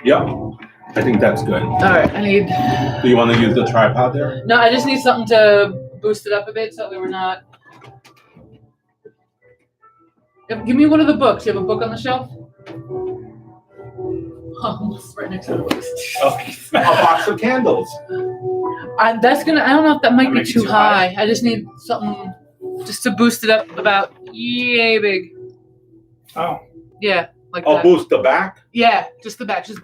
Yep. I think that's good. All right, I need. Do you want to use the tripod there? No, I just need something to boost it up a bit so that we're not. Give me one of the books. You have a book on the shelf? Oh, it's right next to the books. A box of candles. That's gonna. I don't know if that might be too high. I just need something just to boost it up about yay big. Oh. Yeah, like I'll that. boost the back. Yeah, just the back. Just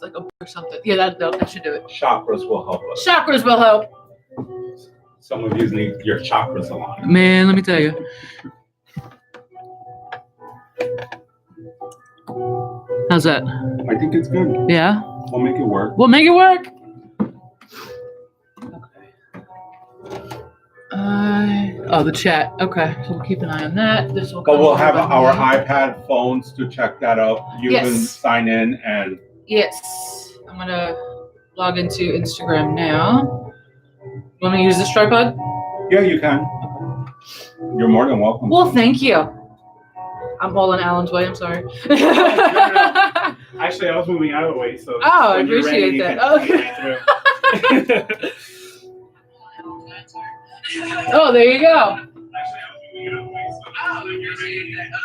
like a book or something. Yeah, that should do it. Chakras will help us. Chakras will help. Some of you need your chakras aligned. Man, let me tell you. How's that? I think it's good. Yeah? We'll make it work. We'll make it work. Okay. The chat. Okay, so we'll keep an eye on that. This will. But we'll have our iPad phones to check that out. You can sign in and. Yes, I'm gonna log into Instagram now. You want me to use this tripod? Yeah, you can. You're more than welcome. Well, thank you. I'm all in Alan's way. I'm sorry. Actually, I was moving out of the way, so. Oh, I appreciate that. Okay. Oh, there you go.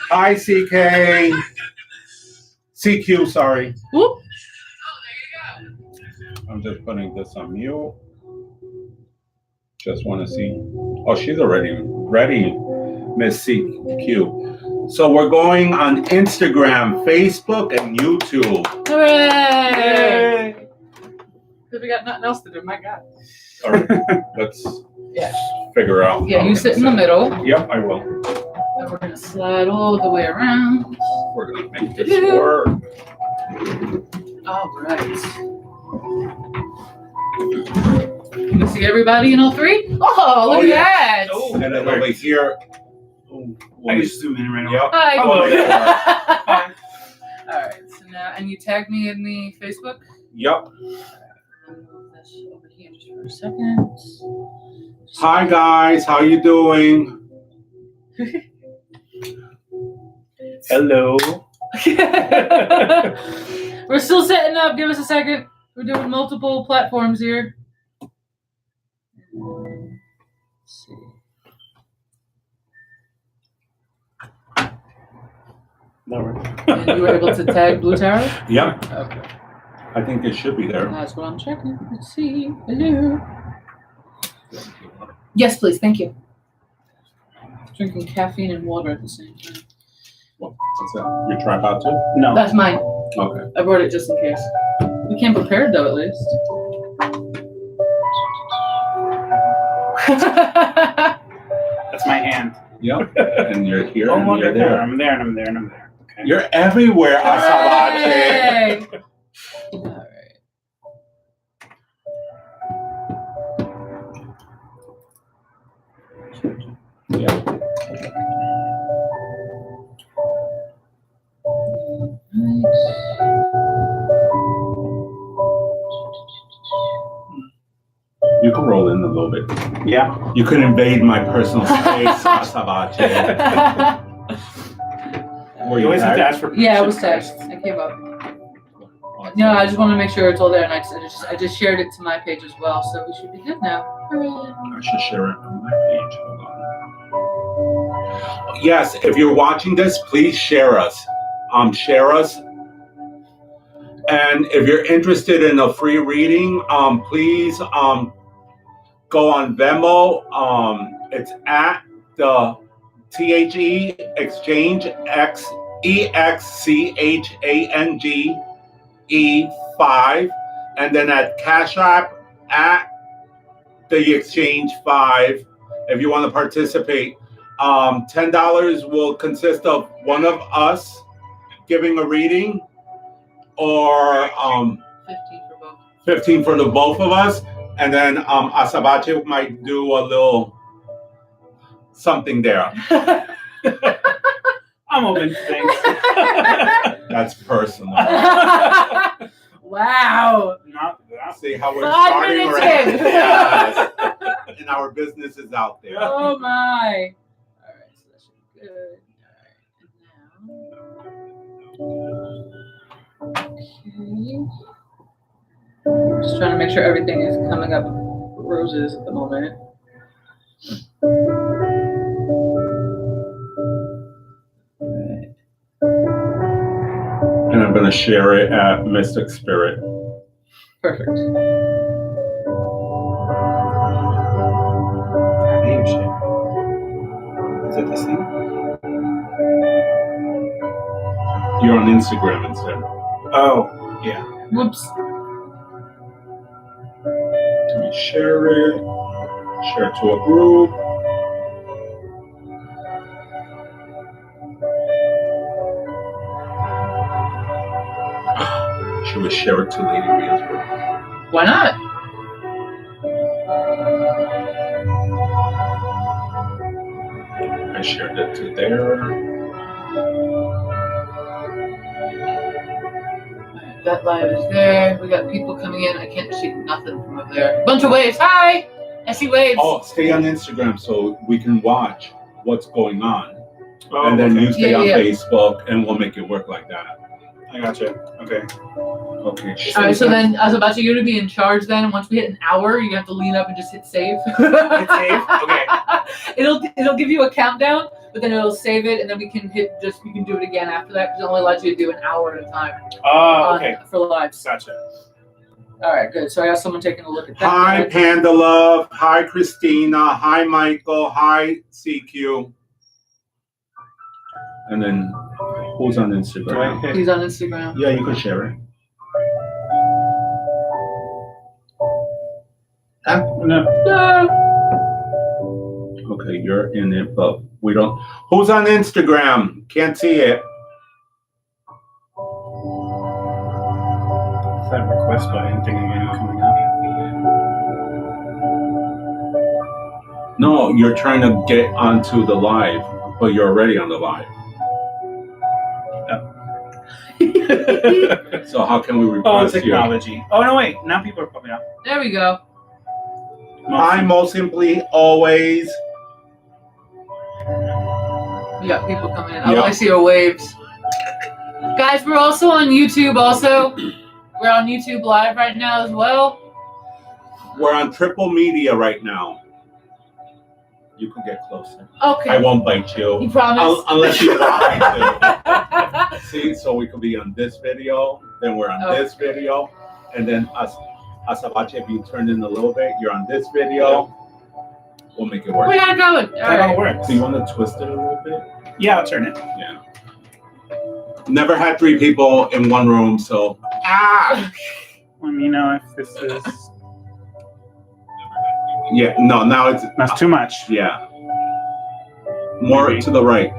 Hi, CK. CQ, sorry. Whoop. Oh, there you go. I'm just putting this on mute. Just want to see. Oh, she's already ready, Miss CQ. So we're going on Instagram, Facebook, and YouTube. Hooray! Because we got nothing else to do. My God. All right, let's figure out. Yeah, you sit in the middle. Yep, I will. And we're going to slide all the way around. We're going to make this work. All right. You can see everybody in all three? Oh, look at that. Oh, and then over here. I just zoom in right now. Yep. Hi. Hi. All right, so now, and you tag me in the Facebook? Yep. Move this over here just for a second. Hi guys, how you doing? Hello. We're still setting up. Give us a second. We're doing multiple platforms here. Let's see. And you were able to tag Blue Tower? Yep. Okay. I think it should be there. That's what I'm checking. Let's see. Hello. Yes, please. Thank you. Drinking caffeine and water at the same time. What's that? Your tripod too? No. That's mine. Okay. I brought it just in case. We came prepared though, at least. That's my hand. Yep. And you're here. Oh, and you're there. I'm there, and I'm there, and I'm there. Okay. You're everywhere, Azabache. Hey! All right. Yeah. You can roll in a little bit. Yeah. You can invade my personal space, Azabache. You always have to ask for permission. Yeah, it was text. I came up. No, I just want to make sure it's all there, and I just shared it to my page as well, so we should be good now. I should share it on my page. Hold on. Yes, if you're watching this, please share us. Share us. And if you're interested in a free reading, please go on Venmo. It's at the THE Exchange EXCHANGE5, and then at Cash App at the Exchange 5. If you want to participate, $10 will consist of one of us giving a reading, or 15 for both. 15 for the both of us, and then Azabache might do a little something there. I'm open to things. That's personal. Wow. Not that. See how we're 5 starting minutes already? in. Yes. And our business is out there. Oh my. All right, so that should be good. All right, and now. Okay. Just trying to make sure everything is coming up roses at the moment. And I'm going to share it at Mystic Spirit. Perfect. Name shit. Is it this thing? You're on Instagram instead. Oh, yeah. Whoops. Let me share it. Share to a group. Should we share it to Lady Ria's group? Why not? I shared it to there. That live is there. We got people coming in. I can't see nothing from up there. Bunch of waves. Hi! I see waves. Oh, stay on Instagram so we can watch what's going on. Oh, and then okay. you stay on Facebook and we'll make it work like that. I gotcha. Okay. Okay. Alright, so then Azabache, you're gonna be in charge then, and once we hit an hour, you're gonna have to lean up and just hit save. Hit save? Okay. It'll give you a countdown, but then it'll save it, and then we can you can do it again after that, because it only allows you to do an hour at a time. Oh, okay. For lives. Gotcha. Alright, good. So I got someone taking a look at that. Hi, Panda Love. Hi, Christina. Hi, Michael. Hi, CQ. And then, who's on Instagram? He's on Instagram. Yeah, you can share it. No. Okay, you're in it, but we don't. Who's on Instagram? Can't see it. That request button thing again coming up. No, you're trying to get onto the live, but you're already on the live. So how can we request you? Technology. Oh, no, wait. Now people are popping up. There we go. Hi, Most Simply, always. We got people coming in. All I see are waves. Guys, we're also on YouTube also. We're on YouTube Live right now as well. We're on Triple Media right now. You can get closer. Okay. I won't bite you. You promise? Unless you want me to. See, so we could be on this video, then we're on this video, and then Azabache, if you turn in a little bit, you're on this video. We'll make it work. We got it going. That all works. So you want to twist it a little bit? Yeah, I'll turn it. Yeah. Never had 3 people in one room, so. Let me know if this is. Yeah, no, now it's. That's too much. Yeah. More to the right.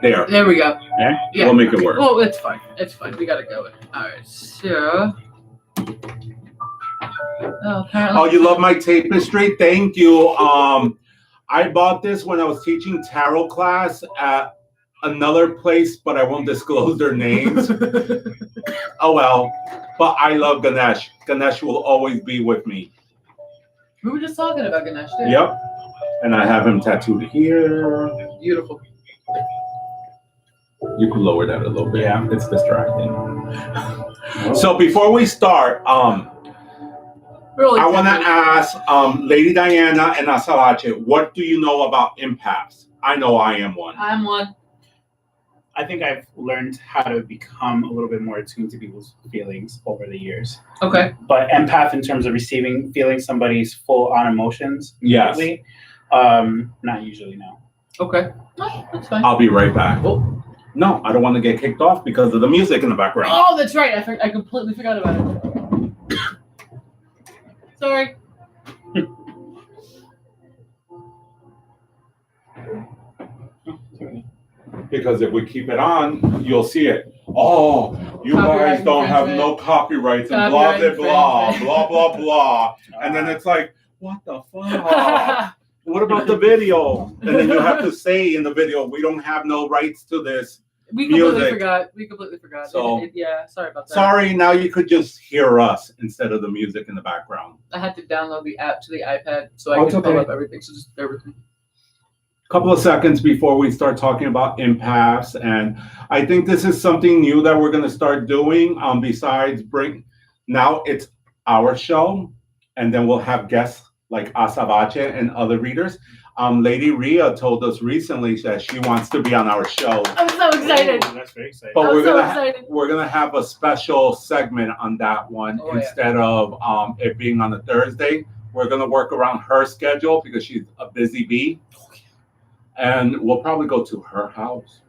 There. There we go. There? Yeah. We'll make it work. Well, it's fine. It's fine. We got to go. Alright, so. Oh, apparently. Oh, you love my tapestry? Thank you. I bought this when I was teaching tarot class at another place, but I won't disclose their names. Oh well. But I love Ganesh. Ganesh will always be with me. We were just talking about Ganesh, too. Yep. And I have him tattooed here. Beautiful. You can lower that a little bit. Yeah. It's distracting. So before we start, Really I want to ask Lady Diana and Azabache, what do you know about empaths? I know I am one. I'm one. I think I've learned how to become a little bit more attuned to people's feelings over the years. Okay. But empath in terms of feeling somebody's full-on emotions. Yes. Usually, not usually, no. Okay. Oh, that's fine. I'll be right back. Oh. No, I don't want to get kicked off because of the music in the background. Oh, that's right. I completely forgot about it. Sorry. Because if we keep it on, you'll see it. Oh, you Copyright guys don't have no infringement. copyrights and blah, Copyright blah, blah, infringement. blah, blah, blah. And then it's like, what the fuck? What about the video? And then you have to say in the video, we don't have no rights to this. We completely Music. forgot. We completely forgot. So- Yeah, sorry about that. Sorry, now you could just hear us instead of the music in the background. I had to download the app to the iPad so I Oh, it's could pull okay. up everything. So just bear with me. couple of seconds before we start talking about empaths. And I think this is something new that we're going to start doing. Besides now it's our show, and then we'll have guests like Azabache and other readers. Lady Rhea told us recently that she wants to be on our show. I'm so excited. Oh, that's very exciting. But I'm we're gonna have a special segment on that one instead of it being on a Thursday. We're gonna work around her schedule because she's a busy bee, and we'll probably go to her house.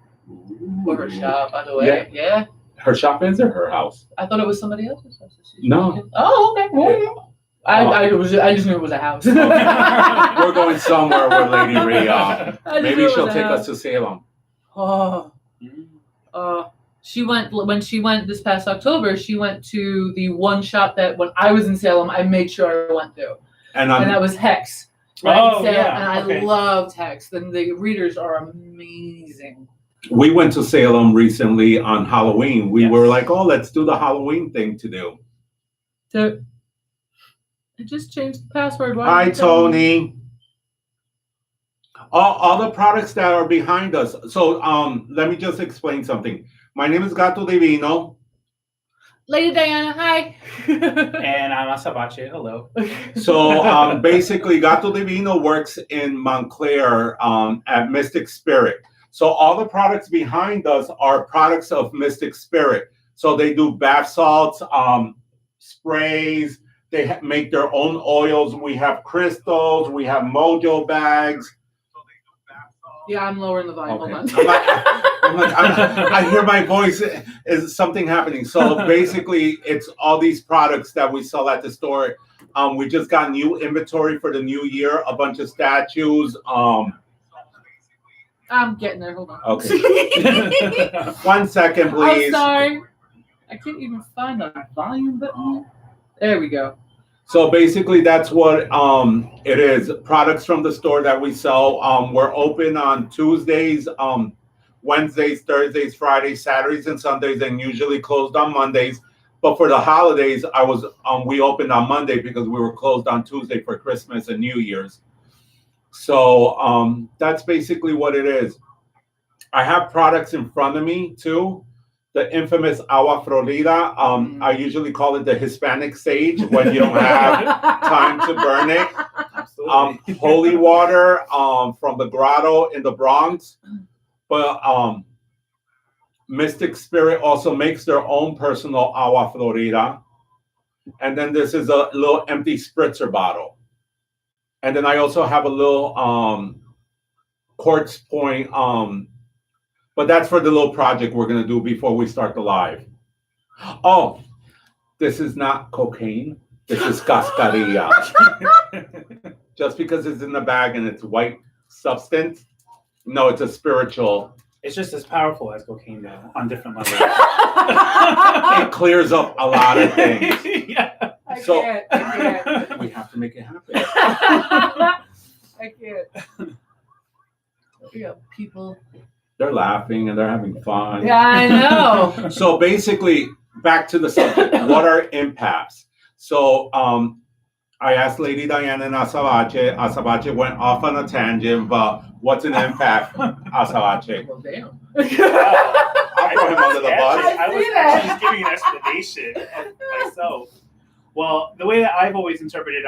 Or her shop, by the way. Yeah. Her shop is or her house? I thought it was somebody else's house. No. Oh, okay. Well, I just knew it was a house. Okay. We're going somewhere with Lady Rhea. Maybe she'll take us to Salem. She went when she went this past October. She went to the one shop that when I was in Salem, I made sure I went to, and that was Hex. Right? Oh, yeah. And I loved Hex. And the readers are amazing. We went to Salem recently on Halloween. We were like, oh, let's do the Halloween thing to do. I just changed the password. Hi, Tony. All the products that are behind us. So let me just explain something. My name is Gato Divino. Lady Diana, hi. And I'm Azabache, hello. So basically, Gato Divino works in Montclair at Mystic Spirit. So all the products behind us are products of Mystic Spirit. So they do bath salts, sprays. They make their own oils. We have crystals. We have mojo bags. Yeah, I'm lowering the volume. Okay. Hold on. I hear my voice. Is something happening? So basically, it's all these products that we sell at the store. We just got new inventory for the new year. A bunch of statues. I'm getting there. Hold on. Okay. 1 second, please. I'm sorry. I can't even find the volume button. There we go. So basically, that's what it is. Products from the store that we sell. We're open on Tuesdays, Wednesdays, Thursdays, Fridays, Saturdays, and Sundays, and usually closed on Mondays. But for the holidays, we opened on Monday because we were closed on Tuesday for Christmas and New Year's. So that's basically what it is. I have products in front of me too. The infamous agua florida. I usually call it the Hispanic sage when you don't have time to burn it. Holy water from the Grotto in the Bronx. But Mystic Spirit also makes their own personal agua florida. And then this is a little empty spritzer bottle. And then I also have a little quartz point, but that's for the little project we're going to do before we start the live. Oh, this is not cocaine. This is cascarilla. Just because it's in the bag and it's white substance. No, it's a spiritual. It's just as powerful as cocaine, though, on different levels. It clears up a lot of things. Yeah. I can't. We have to make it happen. I can't. We got people. They're laughing and they're having fun. Yeah, I know. So basically, back to the subject. What are empaths? So I asked Lady Diana and Azabache. Azabache went off on a tangent, but what's an empath, Azabache? Well, damn. I'll throw him under the bus. I was just giving an explanation of myself. Well, the way that I've always interpreted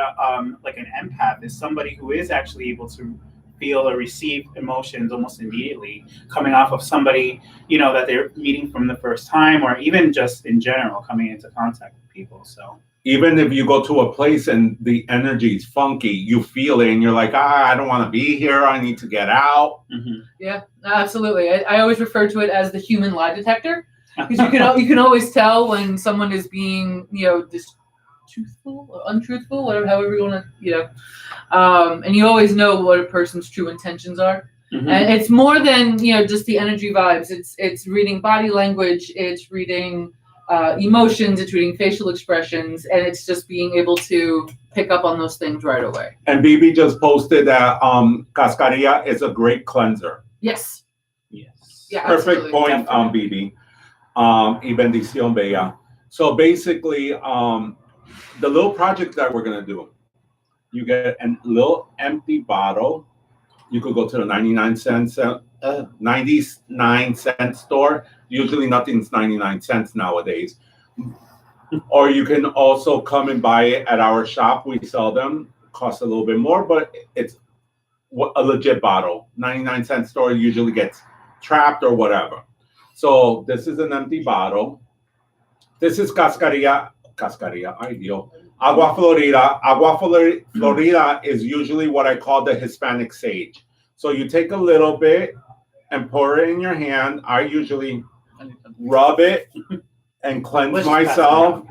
like an empath is somebody who is actually able to feel or receive emotions almost immediately, coming off of somebody, that they're meeting from the first time, or even just in general coming into contact with people. So even if you go to a place and the energy is funky, you feel it and you're like, I don't want to be here. I need to get out. Mm-hmm. Yeah, absolutely. I always refer to it as the human lie detector, because you can always tell when someone is being, truthful or untruthful, whatever, however you want to, and you always know what a person's true intentions are. Mm-hmm. And it's more than, just the energy vibes. It's reading body language. It's reading emotions. It's reading facial expressions, and it's just being able to pick up on those things right away. And BB just posted that cascarilla is a great cleanser. Yes. Yes. Yeah. Perfect absolutely. point, BB. Y bendición bella. So basically, the little project that we're gonna do, you get a little empty bottle You could go to the 99 cent store. Usually nothing's 99 cents nowadays. Or you can also come and buy it at our shop. We sell them. Costs a little bit more, but it's a legit bottle. 99 cent store usually gets trapped or whatever. So this is an empty bottle. This is cascarilla. Ay Dios. Agua Florida. Florida is usually what I call the Hispanic sage. So you take a little bit and pour it in your hand. I usually rub it and cleanse myself.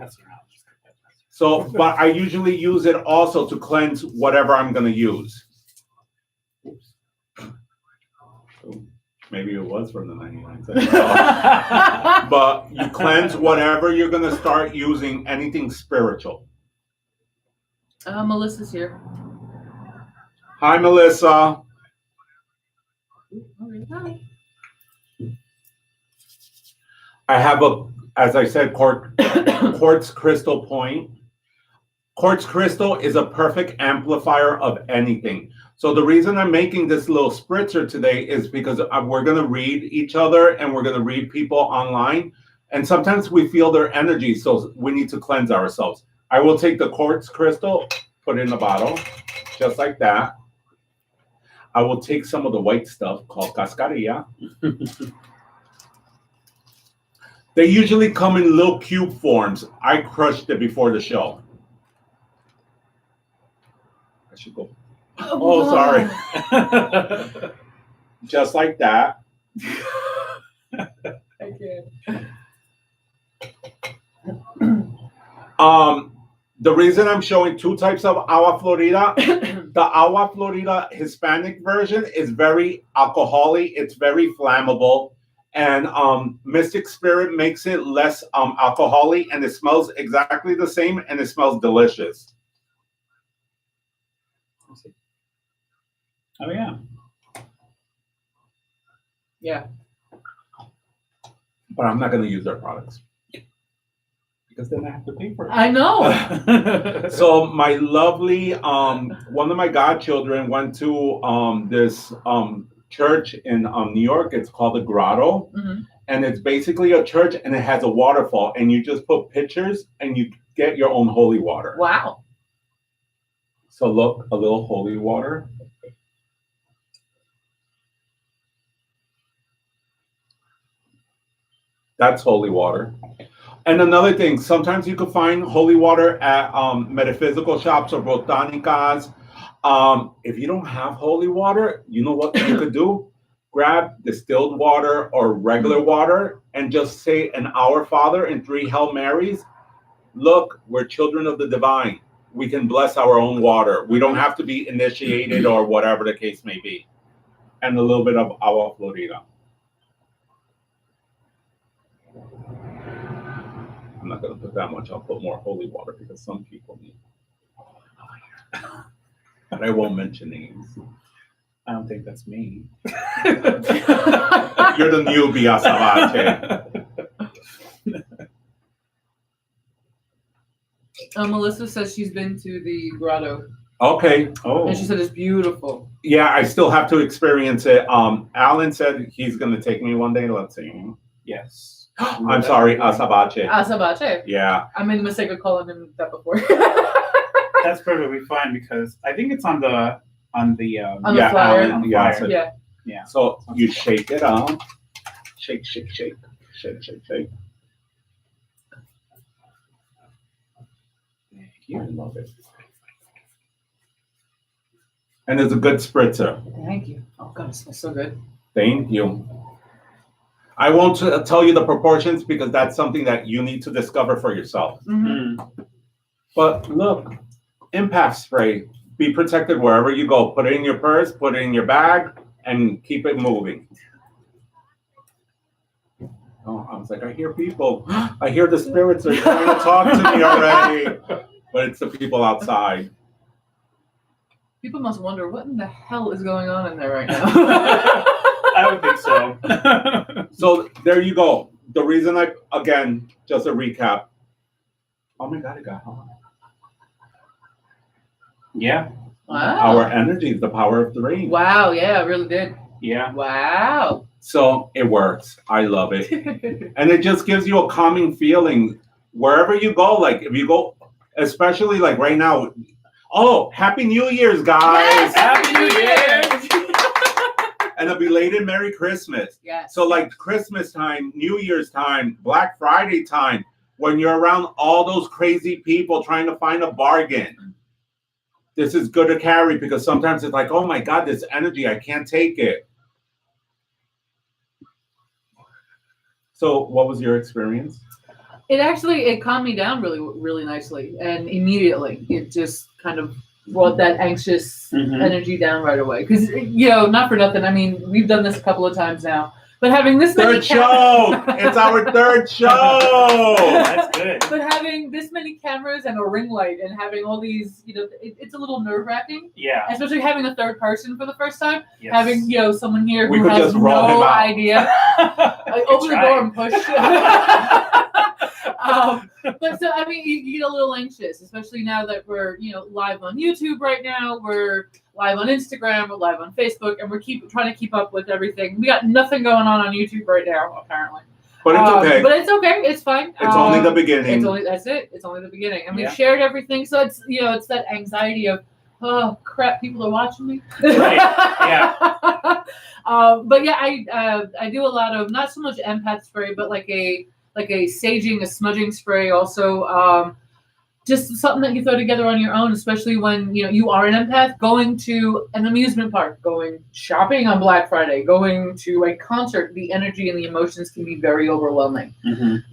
So, but I usually use it also to cleanse whatever I'm going to use. Oops. Maybe it was from the 99 cents. But you cleanse whatever you're going to start using, anything spiritual. Melissa's here. Hi, Melissa. Hi. I have as I said, quartz crystal point. Quartz crystal is a perfect amplifier of anything. So the reason I'm making this little spritzer today is because we're going to read each other and we're going to read people online. And sometimes we feel their energy, so we need to cleanse ourselves. I will take the quartz crystal, put it in the bottle, just like that. I will take some of the white stuff called cascarilla. They usually come in little cube forms. I crushed it before the show. I should go. Oh, sorry. Just like that. I can't. The reason I'm showing two types of Agua Florida, the Agua Florida Hispanic version is very alcoholic. It's very flammable. And Mystic Spirit makes it less alcoholic, and it smells exactly the same, and it smells delicious. Oh, yeah. Yeah. But I'm not going to use their products. Because then I have to pay for it. I know. So my lovely, one of my godchildren went to this church in New York. It's called the Grotto. Mm-hmm. And it's basically a church, and it has a waterfall. And you just put pictures, and you get your own holy water. Wow. So look, a little holy water. That's holy water. And another thing, sometimes you can find holy water at metaphysical shops or botanicas. If you don't have holy water, you know what you could do? Grab distilled water or regular water and just say an Our Father and 3 Hail Marys. Look, we're children of the divine. We can bless our own water. We don't have to be initiated or whatever the case may be. And a little bit of Agua Florida. I'm not going to put that much. I'll put more holy water because some people need. But I won't mention names. I don't think that's me. You're the newbie, Azabache. Melissa says she's been to the grotto. Okay. Oh. And she said it's beautiful. Yeah, I still have to experience it. Alan said he's going to take me one day. Let's see. Yes. I'm sorry, Azabache. Azabache. Yeah. I made the mistake of calling him that before. That's perfectly fine because I think it's on the flyer. Alan, on the yeah, flyer. so, Yeah. so you shake it up. Shake, shake, shake. Shake, shake, shake. Thank you. I love it. And it's a good spritzer. Thank you. Oh God, it smells so good. Thank you. I won't tell you the proportions because that's something that you need to discover for yourself. Mm-hmm. But look, impact spray. Be protected wherever you go. Put it in your purse, put it in your bag, and keep it moving. Oh, I was like, I hear people. I hear the spirits are trying to talk to me already. But it's the people outside. People must wonder what in the hell is going on in there right now. I would think so. So there you go. The reason again, just a recap. Oh my God, it got hot. Yeah. Wow. Our energy is the power of 3. Wow. Yeah, it really did. Yeah. Wow. So it works. I love it. And it just gives you a calming feeling wherever you go. Like if you go, especially like right now. Oh, Happy New Year's, guys. Yes, Happy New Year. And a belated Merry Christmas. Yes. So like Christmas time, New Year's time, Black Friday time, when you're around all those crazy people trying to find a bargain, this is good to carry because sometimes it's like, oh my God, this energy, I can't take it. So what was your experience? It calmed me down really, really nicely. And immediately it just kind of brought that anxious energy down right away. Because, not for nothing. I mean, we've done this a couple of times now. But having this many show! It's our 3rd show! That's good. But having this many cameras and a ring light and having all these, it's a little nerve-wracking. Yeah. Especially having a third person for the first time. Yes. Having, someone here We who could has just roll him no out. idea. Open the door and push. But so, I mean, you get a little anxious, especially now that we're, live on YouTube right now. We're live on Instagram, we're live on Facebook, and we're trying to keep up with everything. We got nothing going on YouTube right now, apparently. But it's okay. But it's okay. It's fine. It's only the beginning. That's it. It's only the beginning. And we've Yeah. shared everything. So it's, it's that anxiety of, oh, crap, people are watching me. Right. Yeah. But yeah, I do a lot of, not so much empath spray, but like a saging, a smudging spray also. Just something that you throw together on your own, especially when you are an empath. Going to an amusement park, going shopping on Black Friday, going to a concert, the energy and the emotions can be very overwhelming.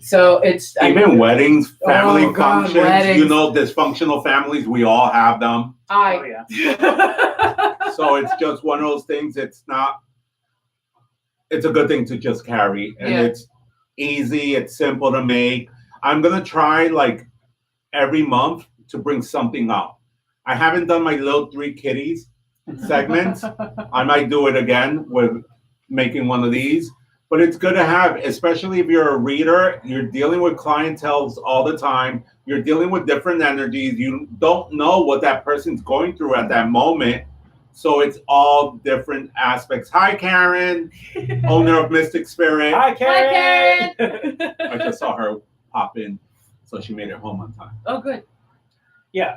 So it's even weddings, family functions. Weddings. Dysfunctional families, we all have them. Oh, yeah. So it's just one of those things. It's a good thing to just carry, and it's easy. It's simple to make. I'm gonna try like every month to bring something up. I haven't done my little 3 kitties segments. I might do it again with making one of these, but it's good to have, especially if you're a reader, you're dealing with clientele all the time. You're dealing with different energies. You don't know what that person's going through at that moment. So it's all different aspects. Hi, Karen, owner of Mystic Spirit. Hi, Karen. I just saw her pop in. So she made it home on time. Oh, good. Yeah,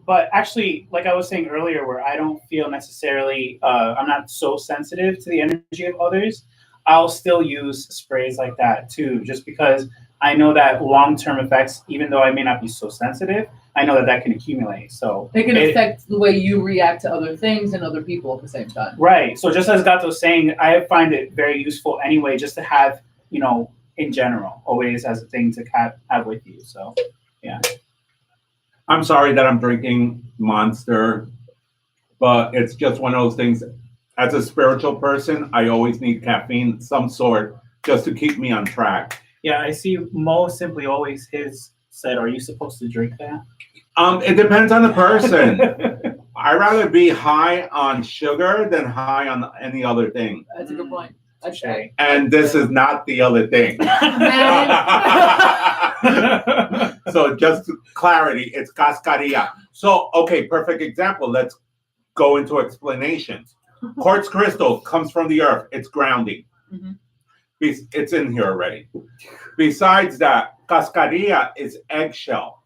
but actually, like I was saying earlier, where I don't feel necessarily, I'm not so sensitive to the energy of others, I'll still use sprays like that too, just because I know that long-term effects, even though I may not be so sensitive, I know that can accumulate. So it can affect the way you react to other things and other people at the same time. Right. So just as Gato was saying, I find it very useful anyway, just to have, in general, always as a thing to have with you. So, yeah. I'm sorry that I'm drinking Monster, but it's just one of those things. As a spiritual person, I always need caffeine, some sort, just to keep me on track. Yeah, I see Mo Simply Always his said, are you supposed to drink that? It depends on the person. I'd rather be high on sugar than high on any other thing. That's a good point. Okay. And this is not the other thing. So just clarity, it's cascarilla. So, okay, perfect example. Let's go into explanations. Quartz crystal comes from the earth. It's grounding. It's in here already. Besides that, cascarilla is eggshell.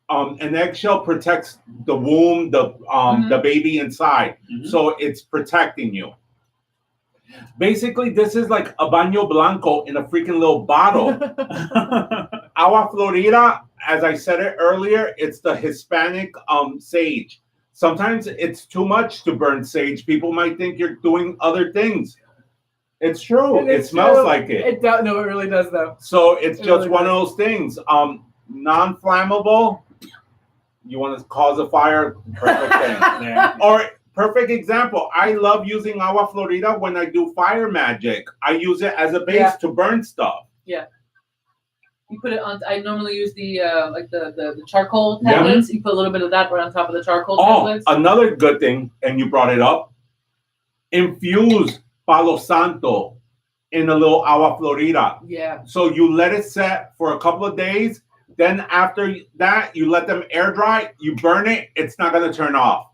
An eggshell protects the womb, the baby inside. So it's protecting you. Basically, this is like a baño blanco in a freaking little bottle. Agua Florida, as I said it earlier, it's the Hispanic sage. Sometimes it's too much to burn sage. People might think you're doing other things. It's true. It smells like it. No, it really does, though. So it's just one of those things. Non-flammable. You want to cause a fire? Perfect thing. Or perfect example. I love using Agua Florida when I do fire magic. I use it as a base to burn stuff. Yeah. You put it on. I normally use the the charcoal tablets. You put a little bit of that right on top of the charcoal tablets. Another good thing, and you brought it up. Infuse Palo Santo in a little Agua Florida. Yeah. So you let it set for a couple of days. Then after that, you let them air dry. You burn it. It's not going to turn off.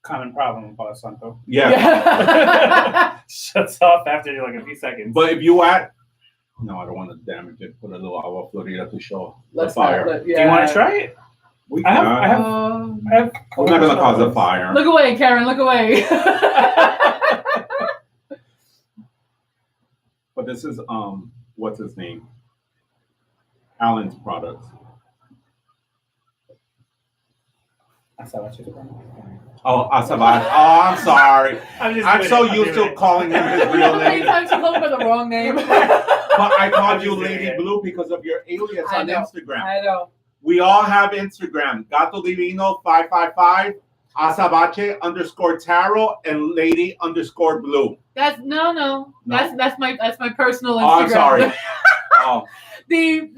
Common problem in Palo Santo. Yeah. Shuts off after like a few seconds. But if you add, no, I don't want to damage it. Put a little agua florida to show the fire. Do you want to try it? We I can. have We're not going to cause a fire. Look away, Karen. Look away. But this is what's his name? Alan's products. Azabache. Oh, Azabache. Oh, I'm sorry. I'm so used to calling him his real How many name. times you called him by the wrong name? But I called you Lady Blue because of your alias I on know. Instagram. I know. We all have Instagram. Gato Divino 555, Azabache _tarot, and Lady _blue. That's no. That's my personal Instagram. Oh, I'm sorry. Oh, The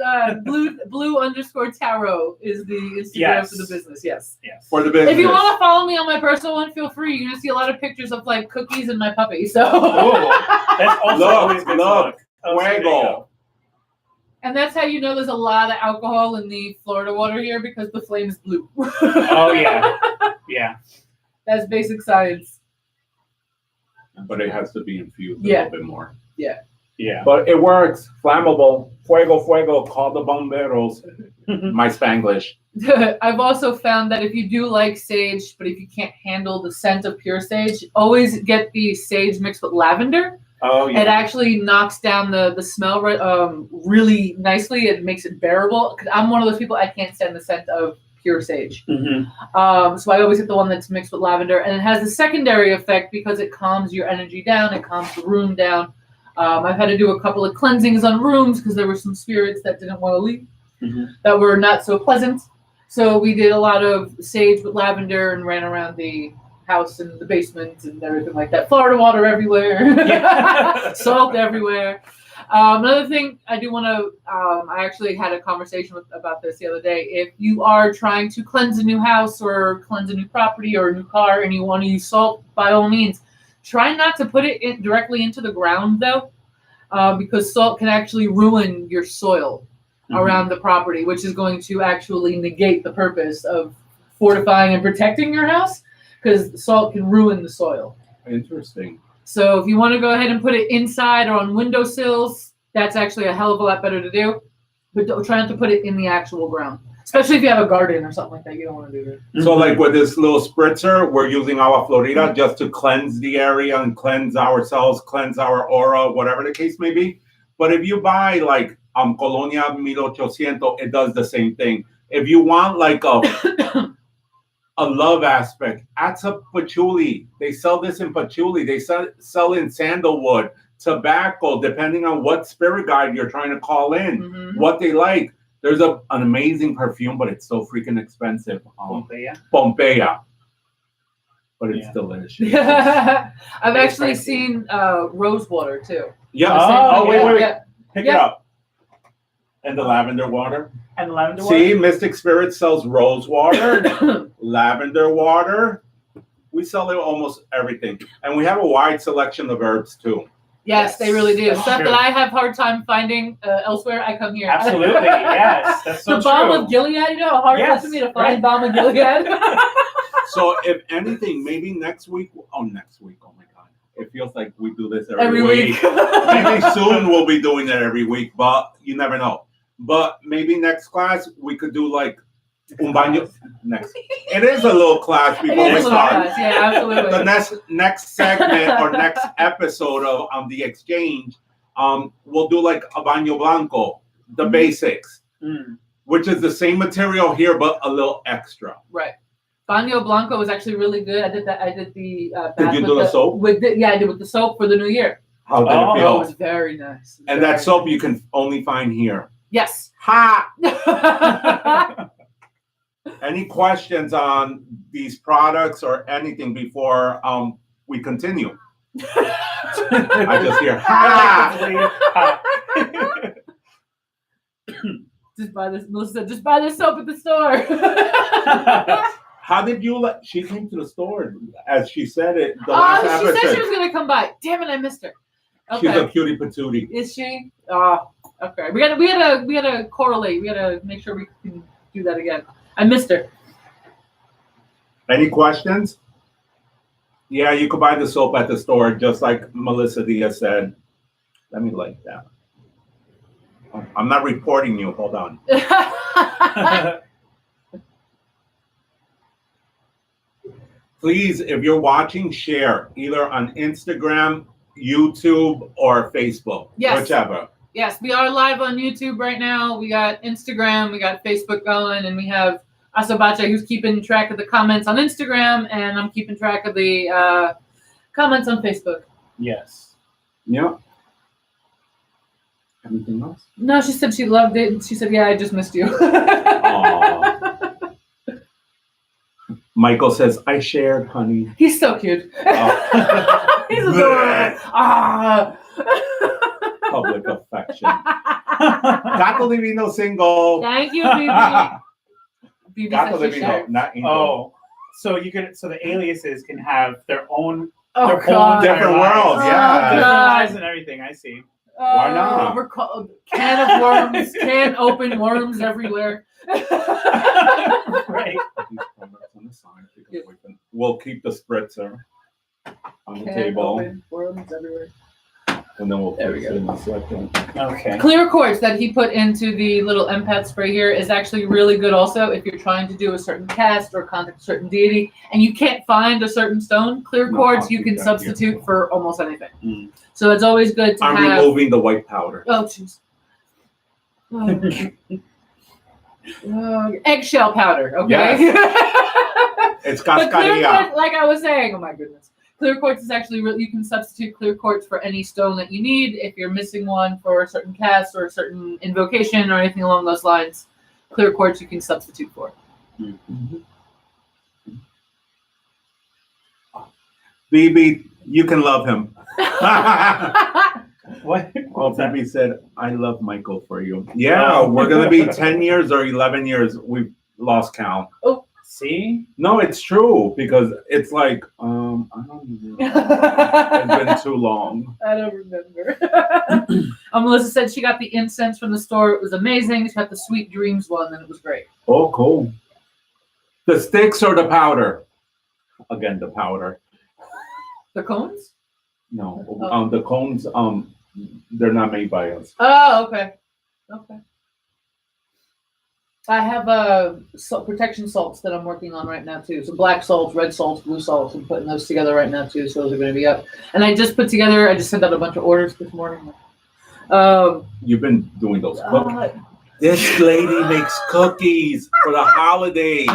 blue _tarot is the Instagram for the business. Yes. for the business. If you want to follow me on my personal one, feel free. You're gonna see a lot of pictures of like cookies and my puppy. So. That's also always good to look. Fuego. And that's how you know there's a lot of alcohol in the Florida water here because the flame is blue. Oh yeah, yeah. That's basic science. But it has to be infused a Yeah. little bit more. Yeah. Yeah. But it works. Flammable. Fuego, fuego. Call the bomberos. My Spanglish. I've also found that if you do like sage, but if you can't handle the scent of pure sage, always get the sage mixed with lavender. Oh yeah. It actually knocks down the smell really nicely. It makes it bearable. Because I'm one of those people, I can't stand the scent of pure sage. Mm-hmm. So I always get the one that's mixed with lavender. And it has the secondary effect because it calms your energy down. It calms the room down. I've had to do a couple of cleansings on rooms because there were some spirits that didn't want to leave, that were not so pleasant. So we did a lot of sage with lavender and ran around the house and the basement and everything like that. Florida water everywhere, salt everywhere. Another thing I do want to, I actually had a conversation about this the other day. If you are trying to cleanse a new house or cleanse a new property or a new car and you want to use salt, by all means, try not to put it directly into the ground though, because salt can actually ruin your soil around the property, which is going to actually negate the purpose of fortifying and protecting your house, because salt can ruin the soil. Interesting. So if you want to go ahead and put it inside or on windowsills, that's actually a hell of a lot better to do. But don't try not to put it in the actual ground, especially if you have a garden or something like that. You don't want to do that. So like with this little spritzer, we're using agua florida just to cleanse the area and cleanse ourselves, cleanse our aura, whatever the case may be. But if you buy like Colonia 1800, it does the same thing. If you want like a love aspect, add some patchouli. They sell this in patchouli. They sell in sandalwood, tobacco, depending on what spirit guide you're trying to call in, what they like. There's an amazing perfume, but it's so freaking expensive. Pompeia. But it's delicious. I've actually seen rose water too. Yeah. Wait. Yeah. Pick it up. And the lavender water. And lavender water? See, Mystic Spirit sells rose water, lavender water. We sell almost everything. And we have a wide selection of herbs too. Yes, they really do. That's Stuff true. that I have hard time finding elsewhere, I come here. Absolutely, yes. That's so the balm true. of Gilead, you know how hard it is for me to find balm of Gilead. So if anything, maybe next week. Oh my God. It feels like we do this every week. Maybe soon we'll be doing it every week, but you never know. But maybe next class we could do like un baño. Next, it is a little class before we start. Yeah, absolutely. The next segment or next episode of the exchange, we'll do like a baño blanco, the basics, which is the same material here but a little extra. Right. Baño Blanco was actually really good. I did that. I did the. Did you do the soap? I did with the soap for the new year. How did it feel? It was very nice. And that soap you can only find here. Yes. Ha! Any questions on these products or anything before we continue? I just hear ha! Just buy this, Melissa. Just buy this soap at the store. How did you let? She came to the store as she said it. The last she episode. said she was gonna come by. Damn it, I missed her. Okay. She's a cutie patootie. Is she? Okay. We gotta correlate. We gotta make sure we can do that again. I missed her. Any questions? Yeah, you could buy the soap at the store, just like Melissa Diaz said. Let me like that. Oh, I'm not reporting you. Hold on. Please, if you're watching, share either on Instagram, YouTube, or Facebook. Yes. Whichever. Yes, we are live on YouTube right now. We got Instagram, we got Facebook going, and we have Azabache who's keeping track of the comments on Instagram, and I'm keeping track of the comments on Facebook. Yes. Yeah. Anything else? No, she said she loved it. And she said, "Yeah, I just missed you." Michael says, "I shared, honey." He's so cute. He's adorable. Public affection. Gato Divino single. Thank you, BB. BB Gato says she Divino, shared. not Angel. Oh, so the aliases can have their own Oh, their God. Different worlds, Oh, yeah. different God. lives and everything. I see. Why not? Can of worms, can open worms everywhere. Right. We'll keep the spritzer on the Can table, open worms everywhere. and then we'll There we fix it in a second. Okay. Clear quartz that he put into the little empath spray here is actually really good also if you're trying to do a certain cast or contact a certain deity and you can't find a certain stone. Clear No, quartz I'll you keep can that substitute here. for almost anything. Mm. So it's always good to I'm have. removing the white powder. Oh, jeez. Eggshell powder, okay? It's But clear cascarilla. quartz, like I was saying, oh my goodness. Clear quartz is actually really, you can substitute clear quartz for any stone that you need. If you're missing one for a certain cast or a certain invocation or anything along those lines, clear quartz you can substitute for. Mhm. BB, you can love him. What? Well, BB said, "I love Michael for you." Yeah, we're gonna be 10 years or 11 years. We've lost count. See? No, it's true because it's like I don't know. It's been too long. I don't remember. Melissa said she got the incense from the store. It was amazing. She got the Sweet Dreams one, and it was great. Oh, cool. The sticks or the powder? Again, the powder. The cones? No, Oh. the cones. They're not made by us. Oh, okay. Okay. I have protection salts that I'm working on right now too. So black salts, red salts, blue salts. I'm putting those together right now too. So those are going to be up. And I just sent out a bunch of orders this morning. You've been doing those cookies. This lady makes cookies for the holidays,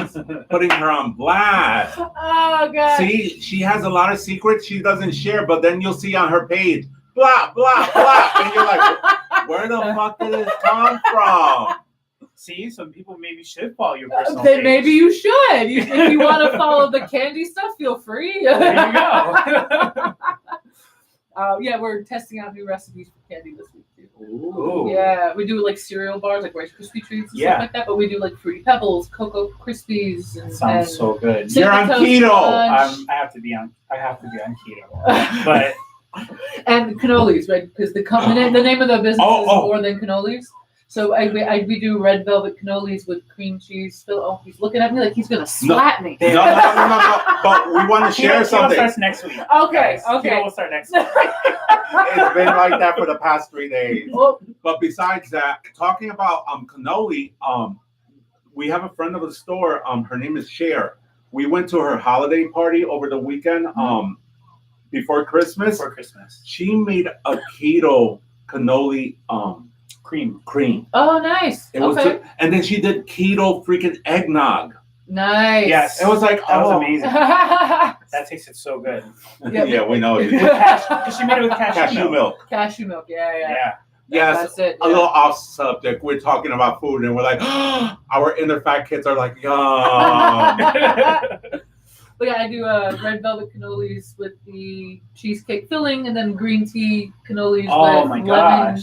putting her on blast. Oh God. See, she has a lot of secrets she doesn't share, but then you'll see on her page, blah, blah, blah. And you're like, where the fuck did this come from? See, some people maybe should follow your personal Then page. maybe you should. If you want to follow the candy stuff, feel free. There you go. Yeah, we're testing out new recipes for candy this week too. Ooh. Yeah, we do like cereal bars, like Rice Krispie treats and Yeah. stuff like that. But we do like Fruity Pebbles, Cocoa Krispies, and Sounds and so good. You're on Cinnamon keto. Toast Crunch, I have to be on keto. But and cannolis, right? Because the name of the business is more than cannolis. So we do red velvet cannolis with cream cheese. Oh, he's looking at me like he's gonna slap me. No. But we want to share keto something. starts next week. Okay, guys. okay. Keto will start next week. It's been like that for the past 3 days. Oh, But besides that, talking about cannoli, we have a friend of the store. Her name is Cher. We went to her holiday party over the weekend. Before Christmas. For Christmas. She made a keto cannoli cream. oh, nice. It was Okay, and then she did keto freaking eggnog. nice. Yes. It was like, That was oh, amazing. That tasted so good. Yeah, we know. Because she made it with Cashew milk. Cashew milk. Yeah. Yeah. Yes, That's it. a little off subject. We're talking about food, and we're like, our inner fat kids are like, yum. But yeah, I do red velvet cannolis with the cheesecake filling, and then green tea cannolis Oh with my gosh.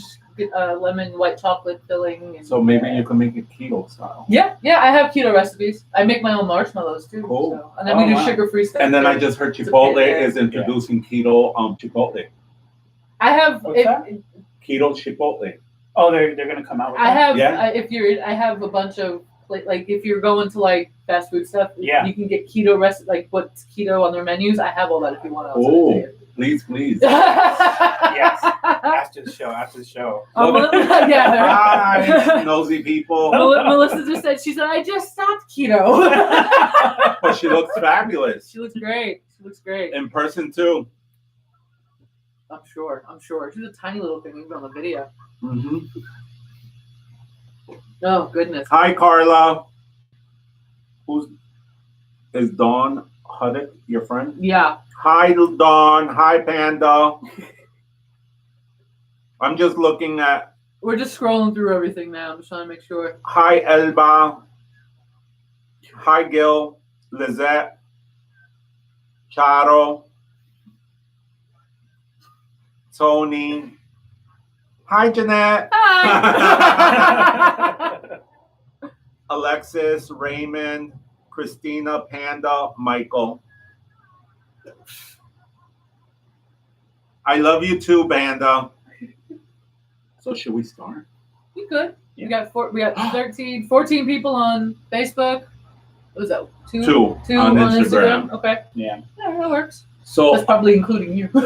lemon white chocolate filling. And, So maybe you can make it keto style. yeah, I have keto recipes. I make my own marshmallows too. Cool. So, and then we do wow. sugar-free stuff. And then I too. just heard It's Chipotle okay, is introducing keto Chipotle. I have. What's that? Keto Chipotle. Oh, they're gonna come out with I that? have. Yeah. I have a bunch of like if you're going to like fast food stuff, Yeah. you can get keto like what's keto on their menus. I have all that if you want. Oh, please. Yes. After the show. Yeah. Hi, nosy people. Melissa just said, she said, I just stopped keto. But she looks fabulous. She looks great. In person too. I'm sure. She's a tiny little thing even on the video. Mm-hmm. Oh goodness. Hi, Carla. Is Dawn Huddick your friend? Yeah. Hi, Dawn. Hi, Panda. I'm just looking at. We're just scrolling through everything now. I'm just trying to make sure. Hi, Elba. Hi, Gil. Lizette. Charo. Tony. Hi, Jeanette. Hi. Alexis, Raymond, Christina, Panda, Michael. I love you too, Banda. So should we start? We good. Yeah. We got 14 people on Facebook. What was that? Two on Instagram. Okay. Yeah. That works. So That's probably including you. Maybe.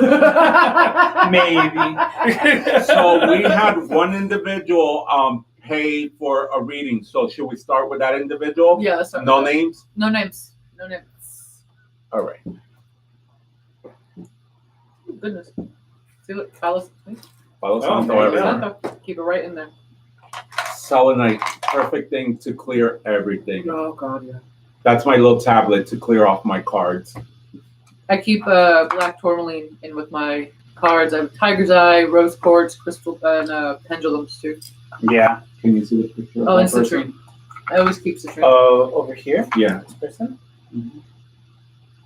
So we had one individual pay for a reading. So should we start with that individual? Yeah, let's start. No names? No names. All right. Goodness. See what follows. Follow Oh, Santo there you go. everywhere. Keep it right in there. Selenite, perfect thing to clear everything. Oh God, yeah. That's my little tablet to clear off my cards. I keep black tourmaline in with my cards. I have tiger's eye, rose quartz, crystal, and pendulums too. Yeah. Can you see the picture? Of Oh, that and person? citrine. I always keep citrine. Over here? Yeah, This person?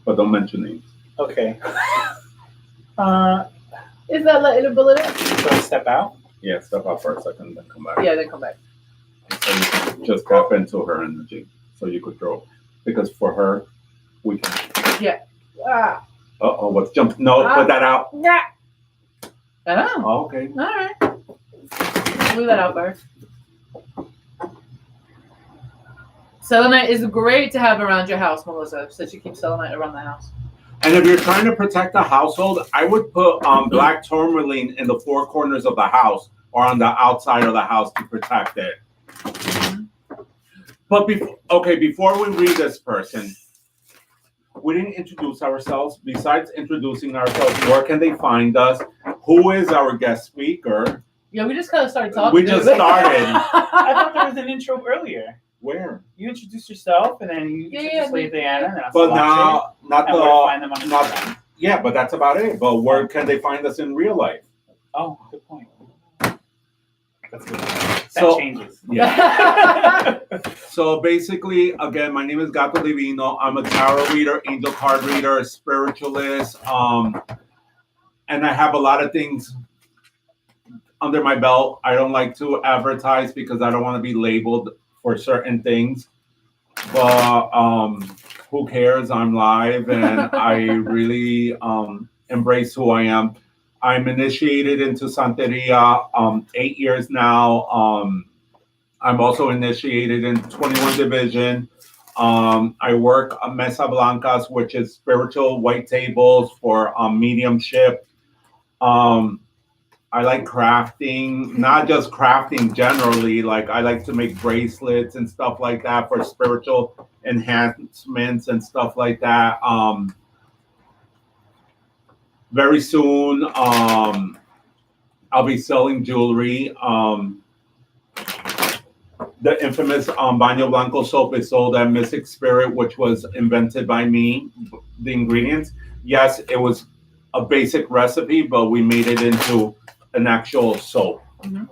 but don't mention names. Okay. Is that letting a bullet in? So I step out? Yeah, step out for a second, then come back. Yeah, then come back. So you can just tap into her energy, so you could throw. Because for her, we can. Ah. What's jumped? No, put that out. Yeah. Oh. Oh, okay. All right. Leave that out first. Selenite is great to have around your house, Melissa. Said she keeps selenite around the house. And if you're trying to protect the household, I would put black tourmaline in the four corners of the house or on the outside of the house to protect it. But before we read this person, we didn't introduce ourselves. Besides introducing ourselves, where can they find us? Who is our guest speaker? Yeah, we just kind of started talking. We just started. I thought there was an intro earlier. Where? You introduced yourself, and then you introduced Lady Diana, and then I But now, not and where to find the, them on not, Instagram. yeah, but that's about it. But where can they find us in real life? Oh, good point. That's good. That So- changes. Yeah. So basically, again, my name is Gato Divino. I'm a tarot reader, angel card reader, spiritualist, and I have a lot of things under my belt. I don't like to advertise because I don't want to be labeled for certain things. But who cares? I'm live, and I really embrace who I am. I'm initiated into Santeria 8 years now. I'm also initiated in 21 Division. I work on Mesa Blancas, which is spiritual white tables for mediumship. I like crafting, not just crafting generally. Like I like to make bracelets and stuff like that for spiritual enhancements and stuff like that. Very soon, I'll be selling jewelry. The infamous Baño Blanco soap is sold at Mystic Spirit, which was invented by me. The ingredients, yes, it was a basic recipe, but we made it into an actual soap. Mhm.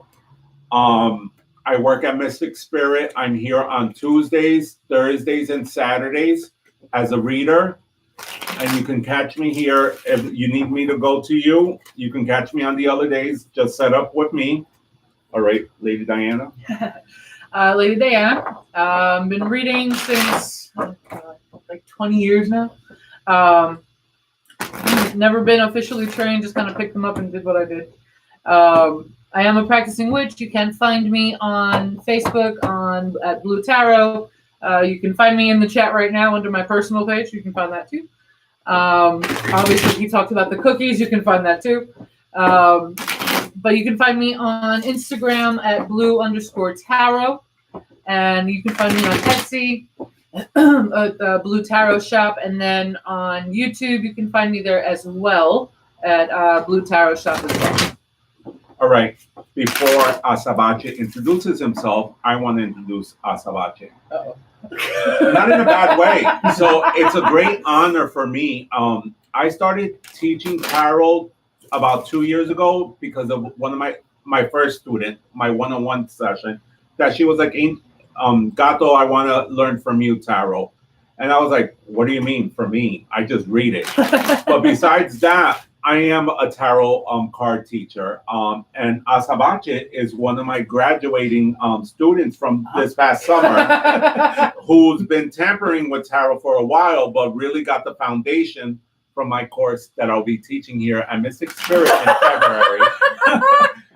I work at Mystic Spirit. I'm here on Tuesdays, Thursdays, and Saturdays as a reader. And you can catch me here. If you need me to go to you, you can catch me on the other days. Just set up with me. All right, Lady Diana. Lady Diana. Been reading since like 20 years now. Never been officially trained, just kind of picked them up and did what I did. I I am a practicing witch. You can find me on Facebook at Blue Tarot. You can find me in the chat right now under my personal page. You can find that too. Obviously, he talked about the cookies. You can find that too. But you can find me on Instagram at blue_tarot. And you can find me on Etsy at the Blue Tarot Shop. And then on YouTube, you can find me there as well at Blue Tarot Shop as well. All right. Before Azabache introduces himself, I want to introduce Azabache. Uh-oh. Not in a bad way. So it's a great honor for me. I started teaching tarot about 2 years ago because of one of my first student, my one-on-one session, that she was like, Gato, I want to learn from you tarot. And I was like, what do you mean for me? I just read it. But besides that, I am a tarot card teacher. And Azabache is one of my graduating students from this past summer who's been tampering with tarot for a while, but really got the foundation from my course that I'll be teaching here at Mystic Spirit in February.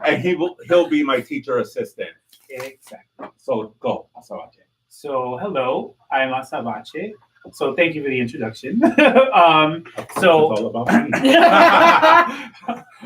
And he'll be my teacher assistant. Exactly. So go, Azabache. So hello, I'm Azabache. So thank you for the introduction. It's all about me.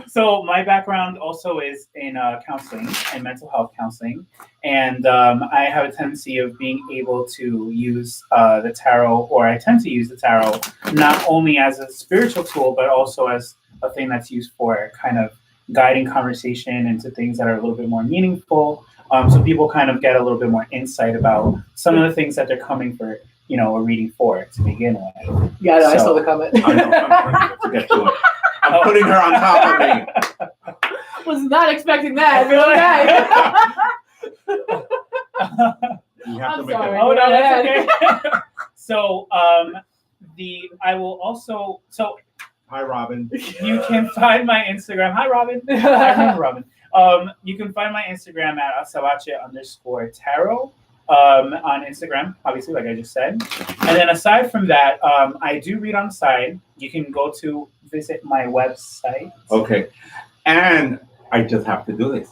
So my background also is in counseling and mental health counseling, and I have a tendency of being able to use the tarot, or I tend to use the tarot not only as a spiritual tool, but also as a thing that's used for kind of guiding conversation into things that are a little bit more meaningful. So people kind of get a little bit more insight about some of the things that they're coming for, a reading for to begin with. Yeah, no, I saw the comment. I know, I'm to get to it. I'm putting her on top of me. Was not expecting that. Okay. You have to I'm make sorry. it. Oh no, that's okay. So Hi, Robin. you can find my Instagram. Hi, Robin. I remember Robin. You can find my Instagram at Azabache_tarot on Instagram, obviously, like I just said. And then aside from that, I do read on the side. You can go to visit my website. Okay. And I just have to do this.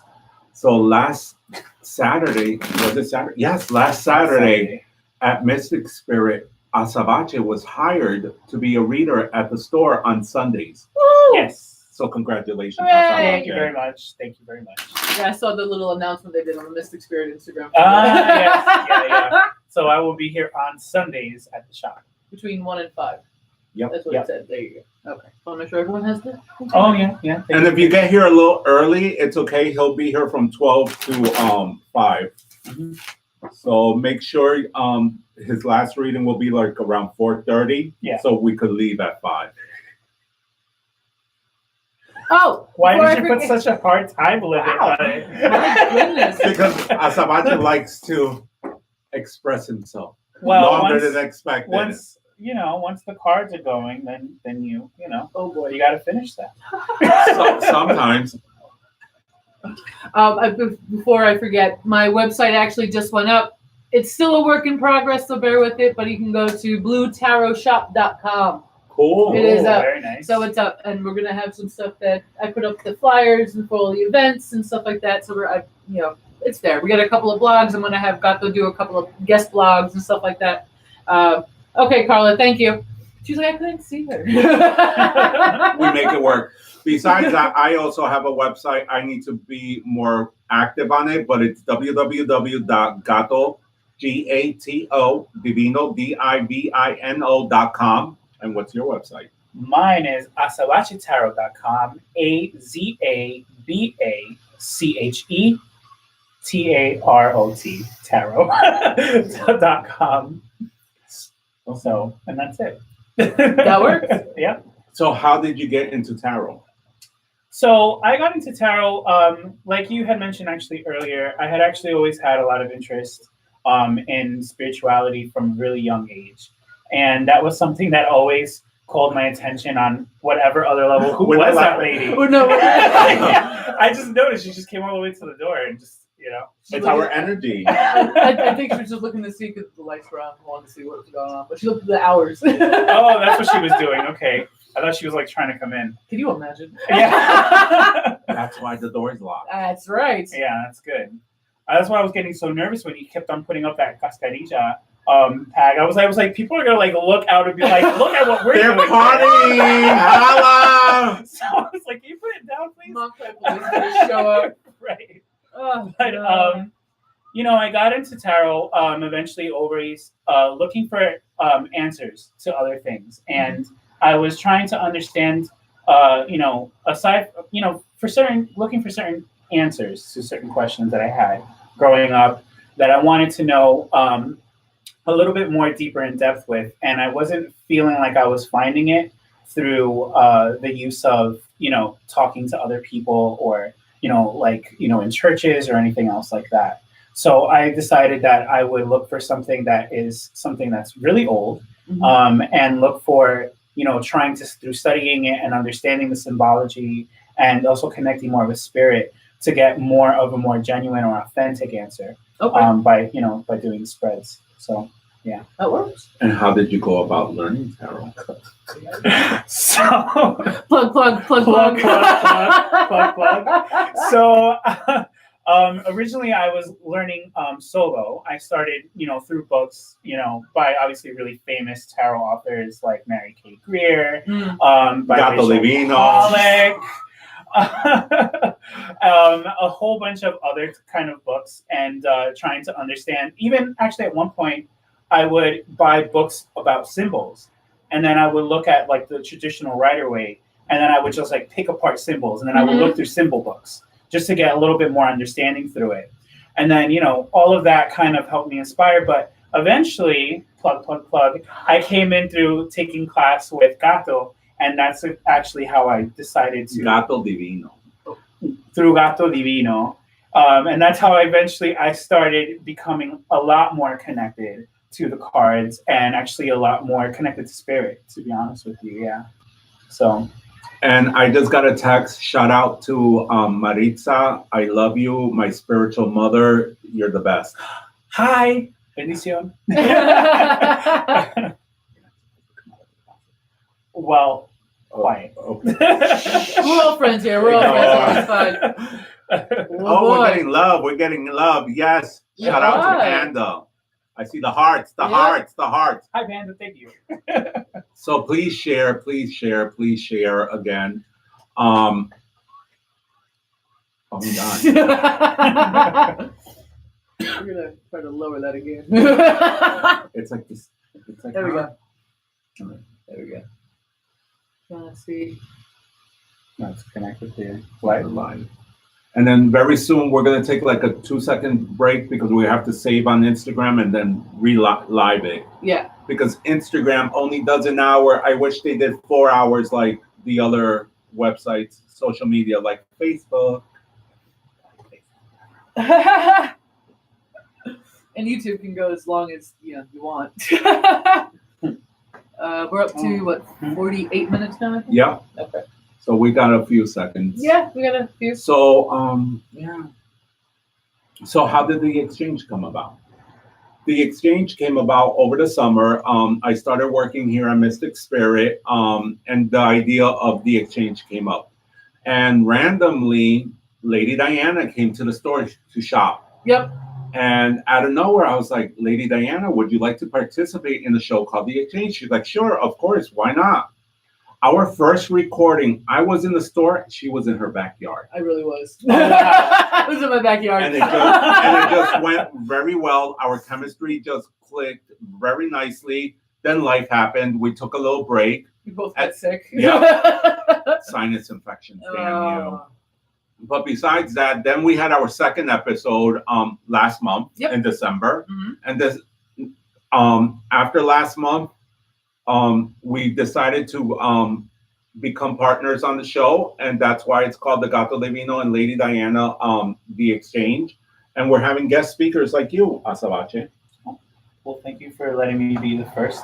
So last Saturday, was it Saturday? Yes, last Saturday at Mystic Spirit, Azabache was hired to be a reader at the store on Sundays. Woo! Yes. So congratulations, Hooray! Azabache. Thank you very much. Thank you very much. Yeah, I saw the little announcement they did on the Mystic Spirit Instagram. Yes. Yeah. So I will be here on Sundays at the shop. Between 1 and 5. Yep. That's what it said. There you go. Okay. Want to make sure everyone has that? Oh yeah. And if you get here a little early, it's okay. He'll be here from 12 to 5. Mhm. So make sure his last reading will be like around 4:30. Yeah. So we could leave at 5. Oh, Why before did I you put forget- such a hard time limit on it? My goodness. Because Azabache likes to express himself Well, longer once- than expected. Once the cards are going, then you Oh boy. got to finish that. Sometimes. Before I forget, my website actually just went up. It's still a work in progress, so bear with it. But you can go to bluetarotshop.com. Cool. It is up. Very nice. So it's up, and we're gonna have some stuff that I put up the flyers and for all the events and stuff like that. So it's there. We got a couple of blogs. I'm gonna have Gato do a couple of guest blogs and stuff like that. Okay, Carla, thank you. She's like, I couldn't see her. We make it work. Besides that, I also have a website. I need to be more active on it, but it's www.gato, Gato, Divino, Divino.com. And what's your website? Mine is azabachetarot.com, AzabacheTarot, tarot.com. So, and that's it. That works. Yeah. So how did you get into tarot? So I got into tarot, like you had mentioned actually earlier. I had actually always had a lot of interest in spirituality from a really young age. And that was something that always called my attention on whatever other level. Who was that lady? Oh, no. I just noticed she just came all the way to the door and just, It's our energy. I think she was just looking to see because the lights were on. I wanted to see what was going on. But she looked at the hours. Oh, that's what she was doing. Okay. I thought she was like trying to come in. Can you imagine? Yeah. That's why the door is locked. That's right. Yeah, that's good. That's why I was getting so nervous when you kept on putting up that cascarilla tag. I was like, people are gonna like look out and be like, look at what we're They're doing. partying. Hello. So I was like, can you put it down, please? Montclair police gonna show up. Right. Oh, But no. you know, I got into tarot eventually always looking for answers to other things, and I was trying to understand, you know, aside, you know, looking for certain answers to certain questions that I had growing up that I wanted to know a little bit more deeper in depth with, and I wasn't feeling like I was finding it through the use of, you know, talking to other people or, you know, like, you know, in churches or anything else like that. So I decided that I would look for something that is something that's really old, and look for, you know, trying to, through studying it and understanding the symbology and also connecting more with spirit, to get more of a more genuine or authentic answer by, you know, by doing spreads. So, yeah. That works. And how did you go about learning tarot? So, Plug. So, originally I was learning solo. I started, you know, through books, you know, by obviously really famous tarot authors like Mary Kay Greer, by Gato, Rachel Divino. Pollack, a whole bunch of other kind of books, and trying to understand. Even actually at one point, I would buy books about symbols, and then I would look at like the traditional Rider Waite, and then I would just like pick apart symbols, and then I would look through symbol books just to get a little bit more understanding through it. And then, you know, all of that kind of helped me inspire. But eventually, plug, I came in through taking class with Gato, and that's actually how I decided to. Gato Divino. Through Gato Divino. And that's how I started becoming a lot more connected to the cards, and actually a lot more connected to spirit, to be honest with you. Yeah. So. And I just got a text. Shout out to Maritza. I love you, my spiritual mother. You're the best. Hi. Bendición. Well, quiet. Okay. We're all friends here. We're all friends. It's fine. Oh, we're getting love. Yes. Shout out to Panda. I see the hearts, the hearts. Hi, Panda. Thank you. So please share again. Oh my God. We're gonna try to lower that again. It's like this. It's like There we go. There we go. Trying to see. Let's connect with you. Live. And then very soon we're gonna take like a 2-second break because we have to save on Instagram and then live it. Yeah. Because Instagram only does an hour. I wish they did 4 hours like the other websites, social media like Facebook. And YouTube can go as long as you want. We're up to what, 48 minutes now? I think? Yeah. Okay. So we got a few seconds. Yeah, we got a few. So yeah. So how did the exchange come about? The exchange came about over the summer. I started working here at Mystic Spirit, and the idea of the exchange came up. And randomly, Lady Diana came to the store to shop. Yep. And out of nowhere, I was like, Lady Diana, would you like to participate in the show called The Exchange? She's like, sure, of course, why not? Our first recording, I was in the store, she was in her backyard. I really was. I was in my backyard. And it just went very well. Our chemistry just clicked very nicely. Then life happened. We took a little break. We both got sick. Yeah. Sinus infection. Damn you. But besides that, then we had our second episode last month in December. And this after last month, we decided to become partners on the show, and that's why it's called the Gato Divino and Lady Diana The Exchange. And we're having guest speakers like you, Azabache. Well, thank you for letting me be the first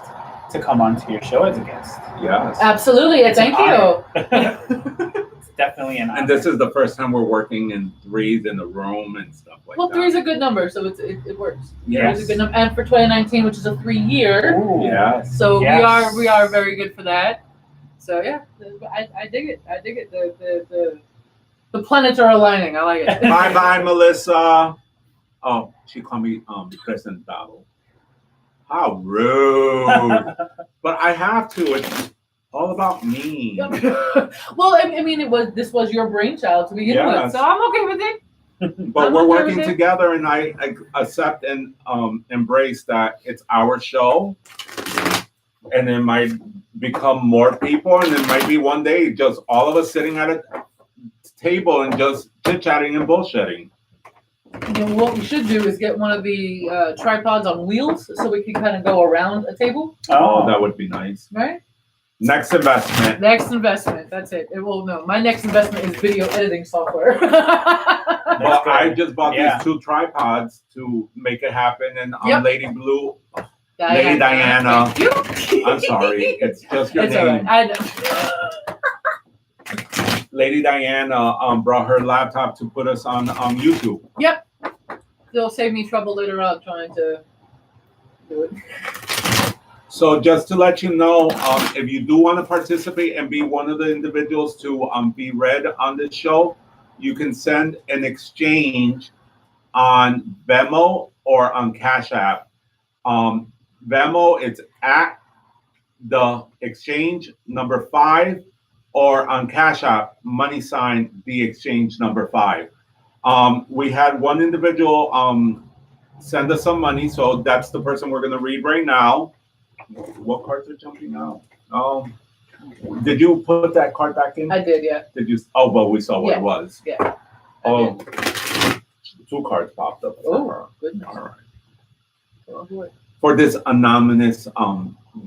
to come onto your show as a guest. Yes. Absolutely. Thank you. It's definitely an honor. And this is the first time we're working in threes in the room and stuff like that. Well, 3 is a good number, so it works. Yes. 3 is a good number, and for 2019, which is a 3-year. Yes. So Yes. we are very good for that. So yeah, I dig it. I dig it. The planets are aligning. I like it. Bye, Melissa. Oh, she called me President Battle. How rude! But I have to. It's all about me. Well, I mean, this was your brainchild to begin with, Yes. so I'm okay with it. But I'm we're okay working with it. together, and I accept and embrace that it's our show, and it might become more people, and it might be one day just all of us sitting at a table and just chit chatting and bullshitting. You know, what we should do is get one of the tripods on wheels, so we can kind of go around a table, Oh, that would be nice. right? Next investment. Next investment. That's it. Well, no, my next investment is video editing software. Well, I just bought Yeah. these 2 tripods to make it happen, and Yep. Lady Blue, Lady Diana. Thank you. I'm sorry, it's just your It's all name. right. I know. Lady Diana brought her laptop to put us on YouTube. Yep. It'll save me trouble later on trying to do it. So just to let you know, if you do want to participate and be one of the individuals to be read on this show, you can send an exchange on Venmo or on Cash App. Venmo, it's at the exchange number 5, or on Cash App, money sign the exchange number 5. We had one individual send us some money, so that's the person we're going to read right now. What cards are jumping out? Did you put that card back in? I did, yeah. Did you? Oh, well, we saw what it was. Yeah. Oh, 2 cards popped up. Oh, goodness. All right. Oh, For this anonymous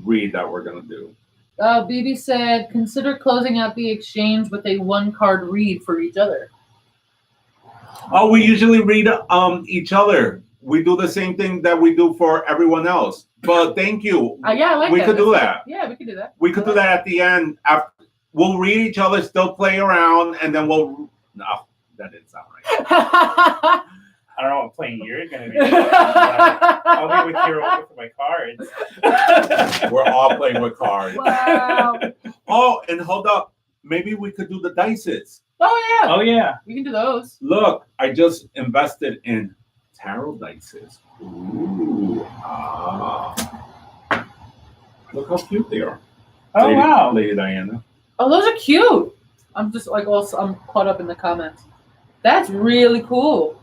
read that we're gonna do. BB said, consider closing out the exchange with a 1-card read for each other. Oh, we usually read each other. We do the same thing that we do for everyone else. But thank you. Yeah, I like we that. could do that. Yeah, we could do that. We could do that at the end. After, we'll read each other, still play around, and then we'll. No, that didn't sound right. I don't know what playing you're gonna be. I'll be with you for my cards. We're all playing with cards. Wow. Oh, and hold up. Maybe we could do the dices. Oh, yeah. Oh yeah. We can do those. Look, I just invested in tarot dices. Ooh. Look how cute they are. Oh wow. Lady Diana. Oh, those are cute. I'm just like I'm caught up in the comments. That's really cool.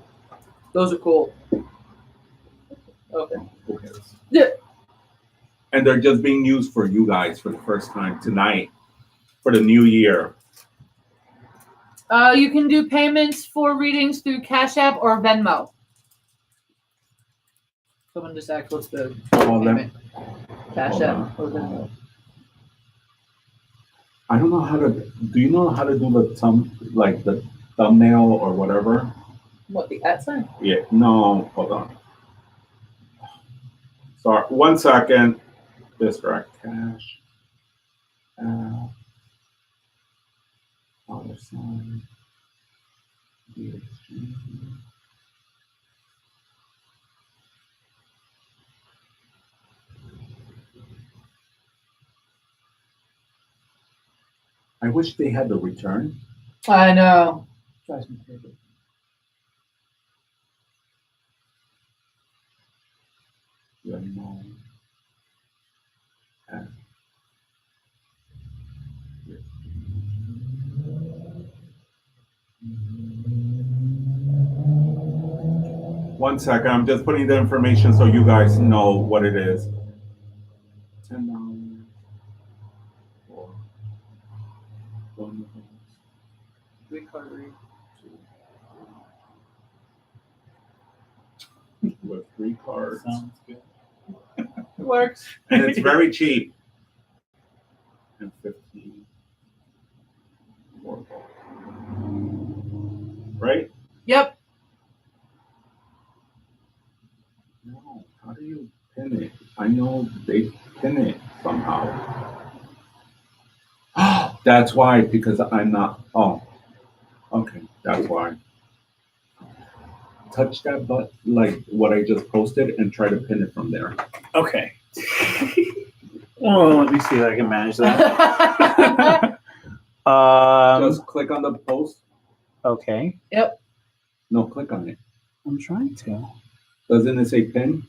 Those are cool. Okay. Who cares? Yeah. And they're just being used for you guys for the first time tonight for the new year. You can do payments for readings through Cash App or Venmo. Someone just asked what's the payment? Cash Hold App on. or Venmo. I don't know how to. Do you know how to do the thumbnail or whatever? What, the @ sign? Yeah. No. Hold on. Sorry. 1 second. Distract cash. $. I wish they had the return. I know. Drives me crazy. Venmo. One second, I'm just putting the information so you guys know what it is. $10 for 1 of those. 3-card read. With 3 cards. Sounds good. It works. And it's very cheap. And 15. Right? Yep. No. How do you pin it? I know they pin it somehow. That's why, because I'm not. Oh. Okay. That's why. Touch that button, like what I just posted, and try to pin it from there. Okay. Oh, let me see if I can manage that. Just click on the post. Okay. Yep. No, click on it. I'm trying to. Doesn't it say pin?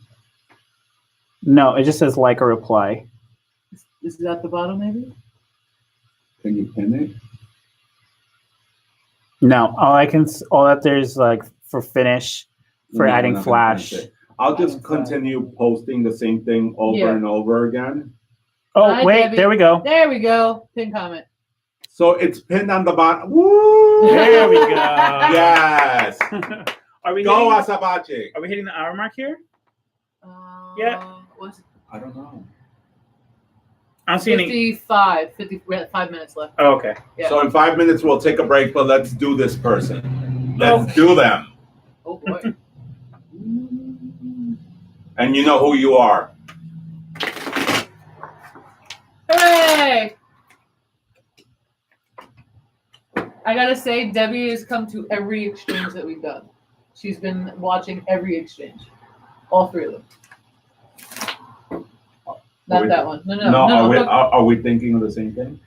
No, it just says like or reply. Is it at the bottom, maybe? Can you pin it? No, all that there's like for finish, for No, adding we're not gonna flash. finish it. I'll just Adding flash. continue posting the same thing over Yeah. and over again. Oh, Hi, wait, Debbie. there we go. There we go. Pin comment. So it's pinned on the bottom. Woo! There we go. Yes. Are we Go hitting, Azabache. are we hitting the hour mark here? Yeah. What's it? I don't know. I'm seeing 55. We're at 5 minutes left. Oh, okay. Yeah. So in 5 minutes we'll take a break, but let's do this person. Let's do them. Oh boy. And you know who you are. Hooray! I gotta say, Debbie has come to every exchange that we've done. She's been watching every exchange. All 3 of them. Not that one. No. Are we thinking of the same thing?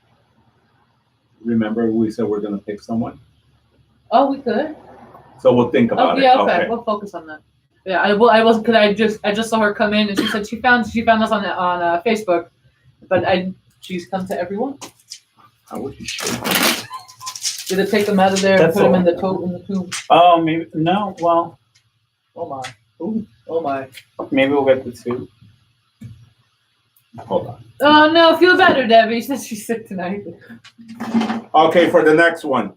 Remember we said we're going to pick someone? Oh, we could. So we'll think about yeah, it. okay. We'll focus on that. Yeah, I was because I just saw her come in and she said she found us on Facebook, but she's come to everyone. I wish you should. Did it take them out of there and put them in the tube? Oh, maybe. No, well. Oh my. Ooh. Oh my. Maybe we'll get the 2. Hold on. Oh no, feel better, Debbie. She says she's sick tonight. Okay, for the next one.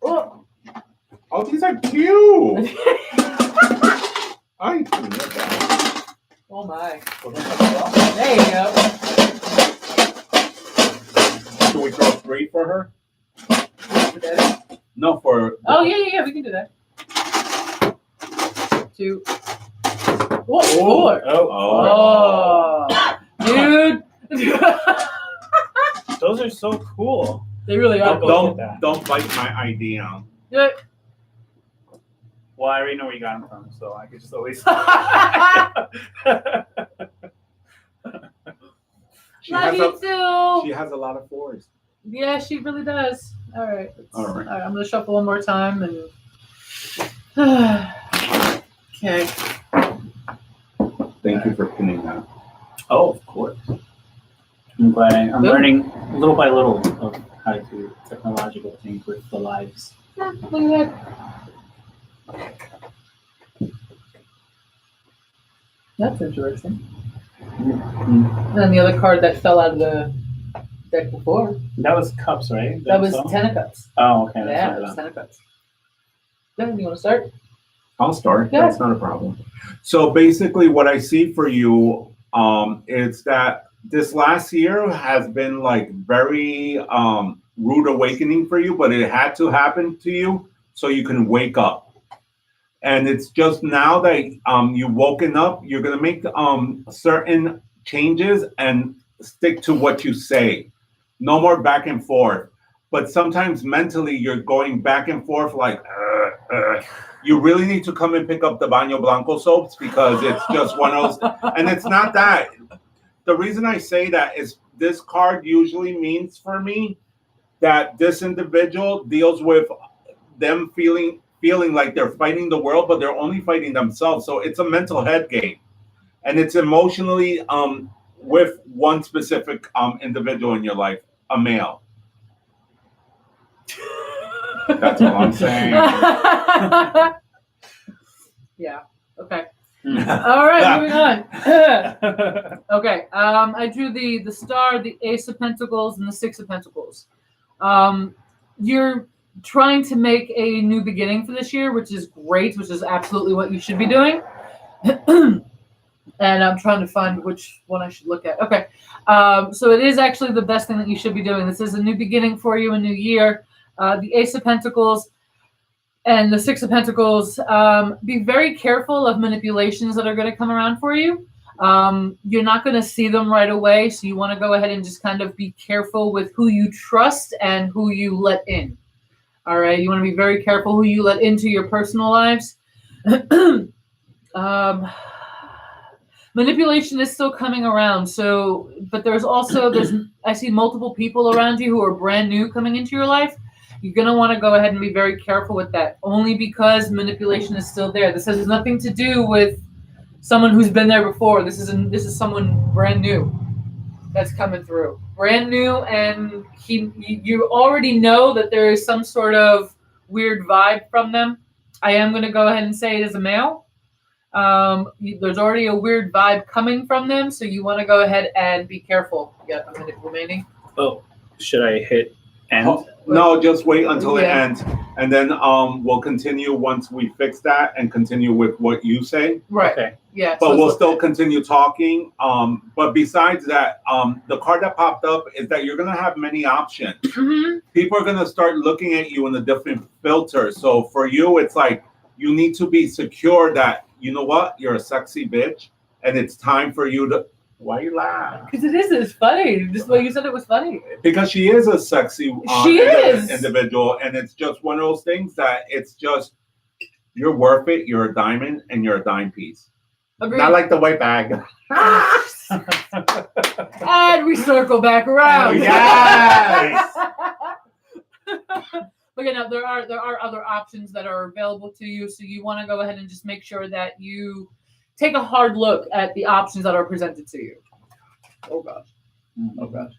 Oh, these are cute. I can get that. oh my. There you go. Should we throw 3 for her? Debbie? No, for. Oh yeah, we can do that. 2. What? 4. Oh. Dude. Those are so cool. They really are. Don't bite my idea. Yeah. Well, I already know where you got them from, so I could just always. She Love you too. She has a lot of 4s. Yeah, she really does. All right. All right. I'm gonna shuffle one more time and. Okay. Thank you for pinning that. Oh, of course. I'm glad I'm learning little by little of how to do technological things with the lives. Yeah, look at that. That's interesting. Mm-hmm. And then the other card that fell out of the deck before. That was cups, right? That was 10 of cups. Oh, okay. Yeah, that was 10 of cups. Then you want to start? I'll start. Yeah. That's not a problem. So basically what I see for you is that this last year has been like very rude awakening for you, but it had to happen to you so you can wake up. And it's just now that you've woken up, you're going to make certain changes and stick to what you say. No more back and forth. But sometimes mentally you're going back and forth like, You really need to come and pick up the Baño Blanco soaps because it's just one of those. And it's not that. The reason I say that is this card usually means for me that this individual deals with them feeling like they're fighting the world, but they're only fighting themselves. So it's a mental head game. And it's emotionally with one specific individual in your life, a male. That's all I'm saying. Yeah. Okay. All right, moving on. Okay. I drew the star, the Ace of Pentacles, and the Six of Pentacles. You're trying to make a new beginning for this year, which is great, which is absolutely what you should be doing. And I'm trying to find which one I should look at. Okay. So it is actually the best thing that you should be doing. This is a new beginning for you, a new year. The Ace of Pentacles and the Six of Pentacles, be very careful of manipulations that are going to come around for you. You're not going to see them right away, so you want to go ahead and just kind of be careful with who you trust and who you let in. All right, you want to be very careful who you let into your personal lives. Manipulation is still coming around. So, but there's I see multiple people around you who are brand new coming into your life. You're going to want to go ahead and be very careful with that, only because manipulation is still there. This has nothing to do with someone who's been there before. This is someone brand new that's coming through. Brand new, and you already know that there is some sort of weird vibe from them. I am going to go ahead and say it is a male. There's already a weird vibe coming from them, so you want to go ahead and be careful. You got a minute remaining. Oh, should I hit end? Oh, no, just wait until it Yeah. ends, and then we'll continue once we fix that and continue with what you say. Right. Okay. Yeah. But so we'll it's- still continue talking. But besides that, the card that popped up is that you're gonna have many options. Mhm. People are gonna start looking at you in a different filter. So for you, it's like you need to be secure that you know what, you're a sexy bitch, and it's time for you to. Why you laugh? Because it's funny. Just the way you said it was funny. Because she is a sexy She is. individual, and it's just one of those things that it's just you're worth it. You're a diamond, and you're a dime piece. Agreed. Not like the white bag. And we circle back around. Oh, yes. But now there are other options that are available to you, so you want to go ahead and just make sure that you take a hard look at the options that are presented to you. Oh gosh. Oh gosh.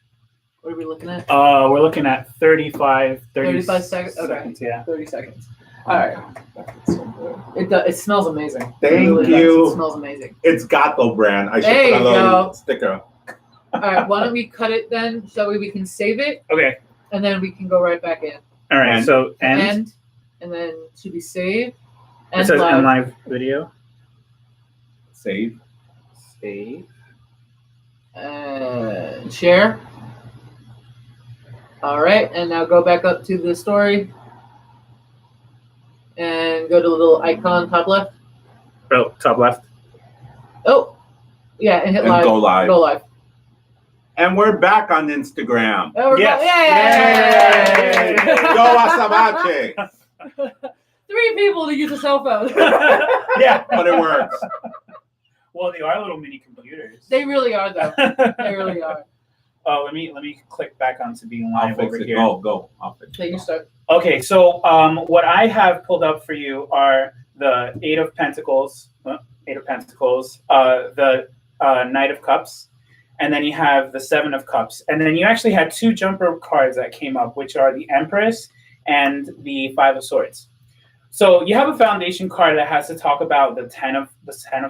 What are we looking at? We're looking at 35 seconds. Okay. Yeah. 30 seconds. All right. It smells amazing. Thank It really does. you. It smells amazing. It's Gato brand. I should There put a you little go. sticker. All right. Why don't we cut it then, so we can save it, Okay. and then we can go right back in. All right. And- So end. End, and then should we save? It End says live. end live video. Save. Save. And share. All right, and now go back up to the story and go to the little icon top left. Oh, top left. Oh, yeah, and hit And live. go live. Go live. And we're back on Instagram. Oh, we're Yes. Yay! Go Azabache. 3 people to use a cell phone. Yeah. But it works. Well, they are little mini computers. They really are, though. They really are. Oh, let me click back onto being I'll live fix over it. here. Go. I'll fix Okay, you it. start. Okay, so what I have pulled up for you are the Eight of Pentacles, the Knight of Cups, and then you have the Seven of Cups. And then you actually had 2 jumper cards that came up, which are the Empress and the Five of Swords. So you have a foundation card that has to talk about the Ten of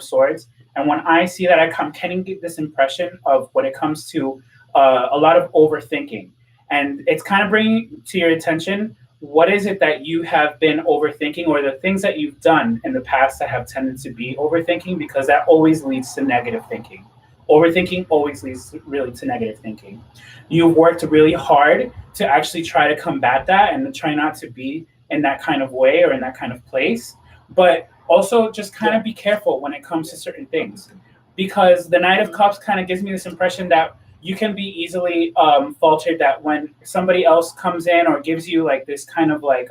Swords. And when I see that, I kind of get this impression of when it comes to a lot of overthinking. And it's kind of bringing to your attention, what is it that you have been overthinking, or the things that you've done in the past that have tended to be overthinking, because that always leads to negative thinking. Overthinking always leads really to negative thinking. You've worked really hard to actually try to combat that and try not to be in that kind of way or in that kind of place. But also just kind of be careful when it comes to certain things, because the Knight of Cups kind of gives me this impression that you can be easily faltered, that when somebody else comes in or gives you like this kind of like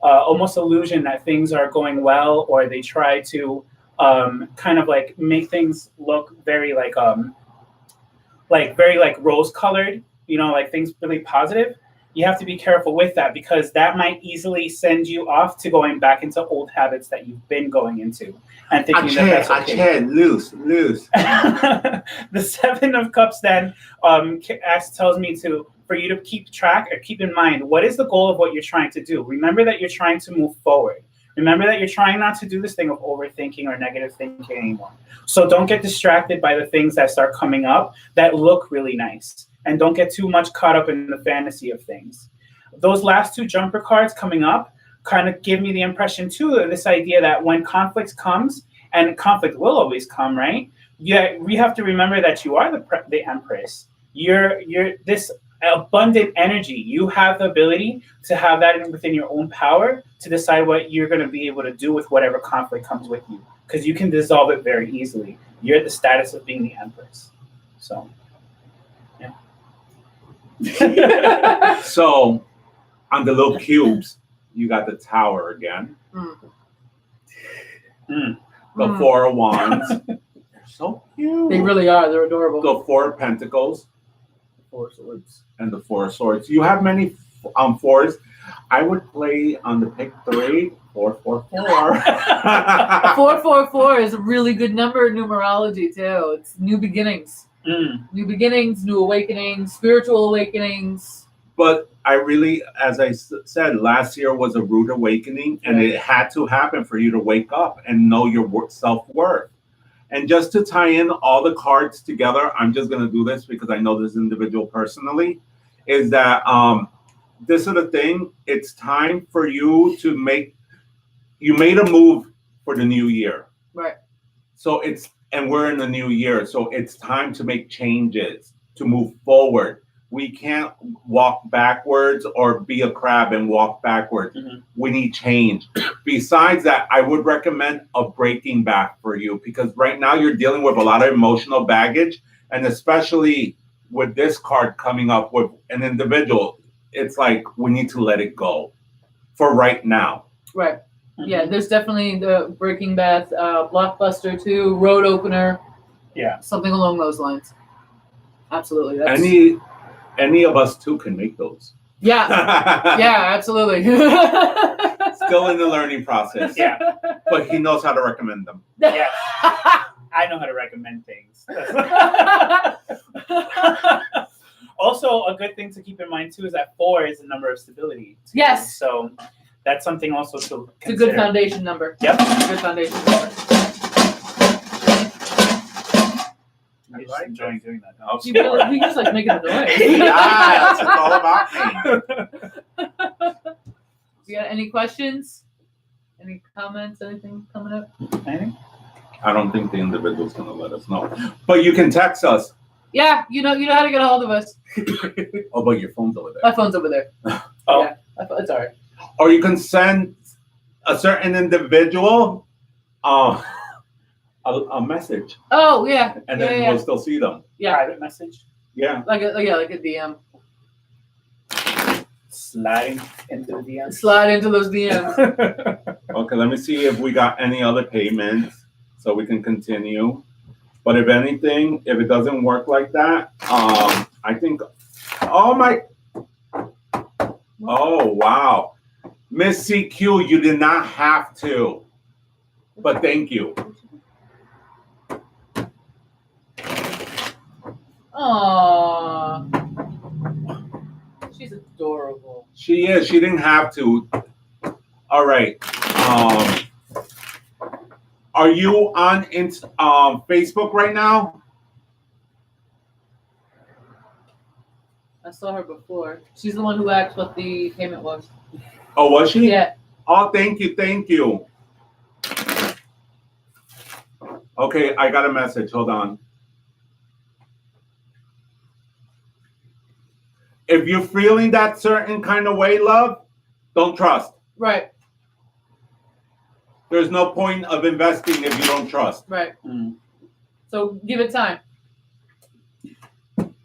almost illusion that things are going well, or they try to kind of like make things look very like very like rose colored, like things really positive. You have to be careful with that, because that might easily send you off to going back into old habits that you've been going into and thinking that that's okay. Loose. The Seven of Cups then tells me for you to keep track or keep in mind, what is the goal of what you're trying to do? Remember that you're trying to move forward. Remember that you're trying not to do this thing of overthinking or negative thinking anymore. So don't get distracted by the things that start coming up that look really nice. And don't get too much caught up in the fantasy of things. Those last 2 jumper cards coming up kind of give me the impression too of this idea that when conflict comes, and conflict will always come, right? Yeah, we have to remember that you are the Empress. You're this abundant energy. You have the ability to have that within your own power to decide what you're going to be able to do with whatever conflict comes with you, because you can dissolve it very easily. You're at the status of being the Empress. So. So, on the little cubes, you got the Tower again. The 4 of Wands. so cute. They really are. They're adorable. The Four of Pentacles 4 swords. and the Four of Swords. You have many fours. I would play on the pick 3, 4, 4, 4. 444 is a really good number in numerology too. It's new beginnings. New beginnings, new awakenings, spiritual awakenings. But I really, as I said, last year was a rude awakening, and it had to happen for you to wake up and know your self-worth. And just to tie in all the cards together, I'm just going to do this because I know this individual personally, is that this is the thing. It's time for you to you made a move for the new year. Right. So and we're in the new year. So it's time to make changes, to move forward. We can't walk backwards or be a crab and walk backwards. We need change. Besides that, I would recommend a breaking back for you, because right now you're dealing with a lot of emotional baggage, and especially with this card coming up with an individual, it's like we need to let it go for right now. Right. Yeah, there's definitely the breaking bath, blockbuster too, road opener. Yeah. Something along those lines. Absolutely. That's... Any of us too can make those. Yeah. Yeah, absolutely. Still in the learning process. Yeah. But he knows how to recommend them. Yes. I know how to recommend things. Also, a good thing to keep in mind too is that 4 is the number of stability. Yes. So that's something also to consider. It's a good foundation number. Yep. Good foundation number. I'm just enjoying doing that. You just like making a noise. Yeah, it's all about me. You got any questions? Any comments? Anything coming up? Anything? I don't think the individual's going to let us know. But you can text us. Yeah, you know how to get a hold of us. Oh, but your phone's over there. My phone's over there. Oh. Yeah, it's all right. Or you can send a certain individual a message, Oh yeah. and yeah, then yeah. we'll still see them. Yeah. Private message. Yeah. Like a DM. Sliding into the DMs. Slide into those DMs. Okay, let me see if we got any other payments so we can continue. But if anything, if it doesn't work like that, I think, oh wow. Miss CQ, you did not have to, but thank you. Aww. She's adorable. She is. She didn't have to. All right. Are you on Facebook right now? I saw her before. She's the one who asked what the payment was. Oh, was she? Yeah. Oh, thank you. Thank you. Okay, I got a message. Hold on. If you're feeling that certain kind of way, love, don't trust. Right. There's no point of investing if you don't trust. Right. So give it time.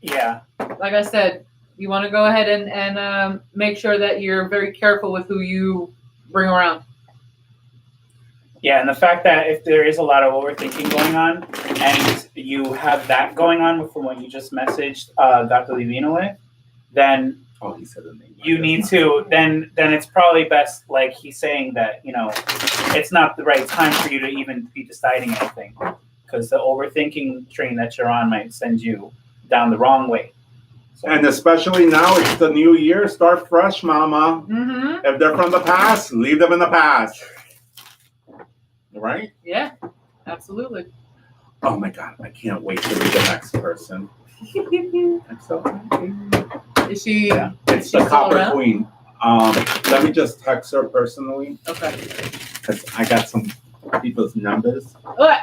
Yeah. Like I said, you want to go ahead and make sure that you're very careful with who you bring around. Yeah, and the fact that if there is a lot of overthinking going on, and you have that going on from what you just messaged Gato Divino with, then he said the name. you need to then it's probably best, like he's saying, that it's not the right time for you to even be deciding anything, because the overthinking train that you're on might send you down the wrong way. So. And especially now, it's the new year. Start fresh, mama. Mm-hmm. If they're from the past, leave them in the past. Right? Yeah, absolutely. Oh my God, I can't wait to read the next person. I'm so happy. Is she? Yeah, it's is the she Copper around? Queen. Let me just text her personally, Okay. because I got some people's numbers. What?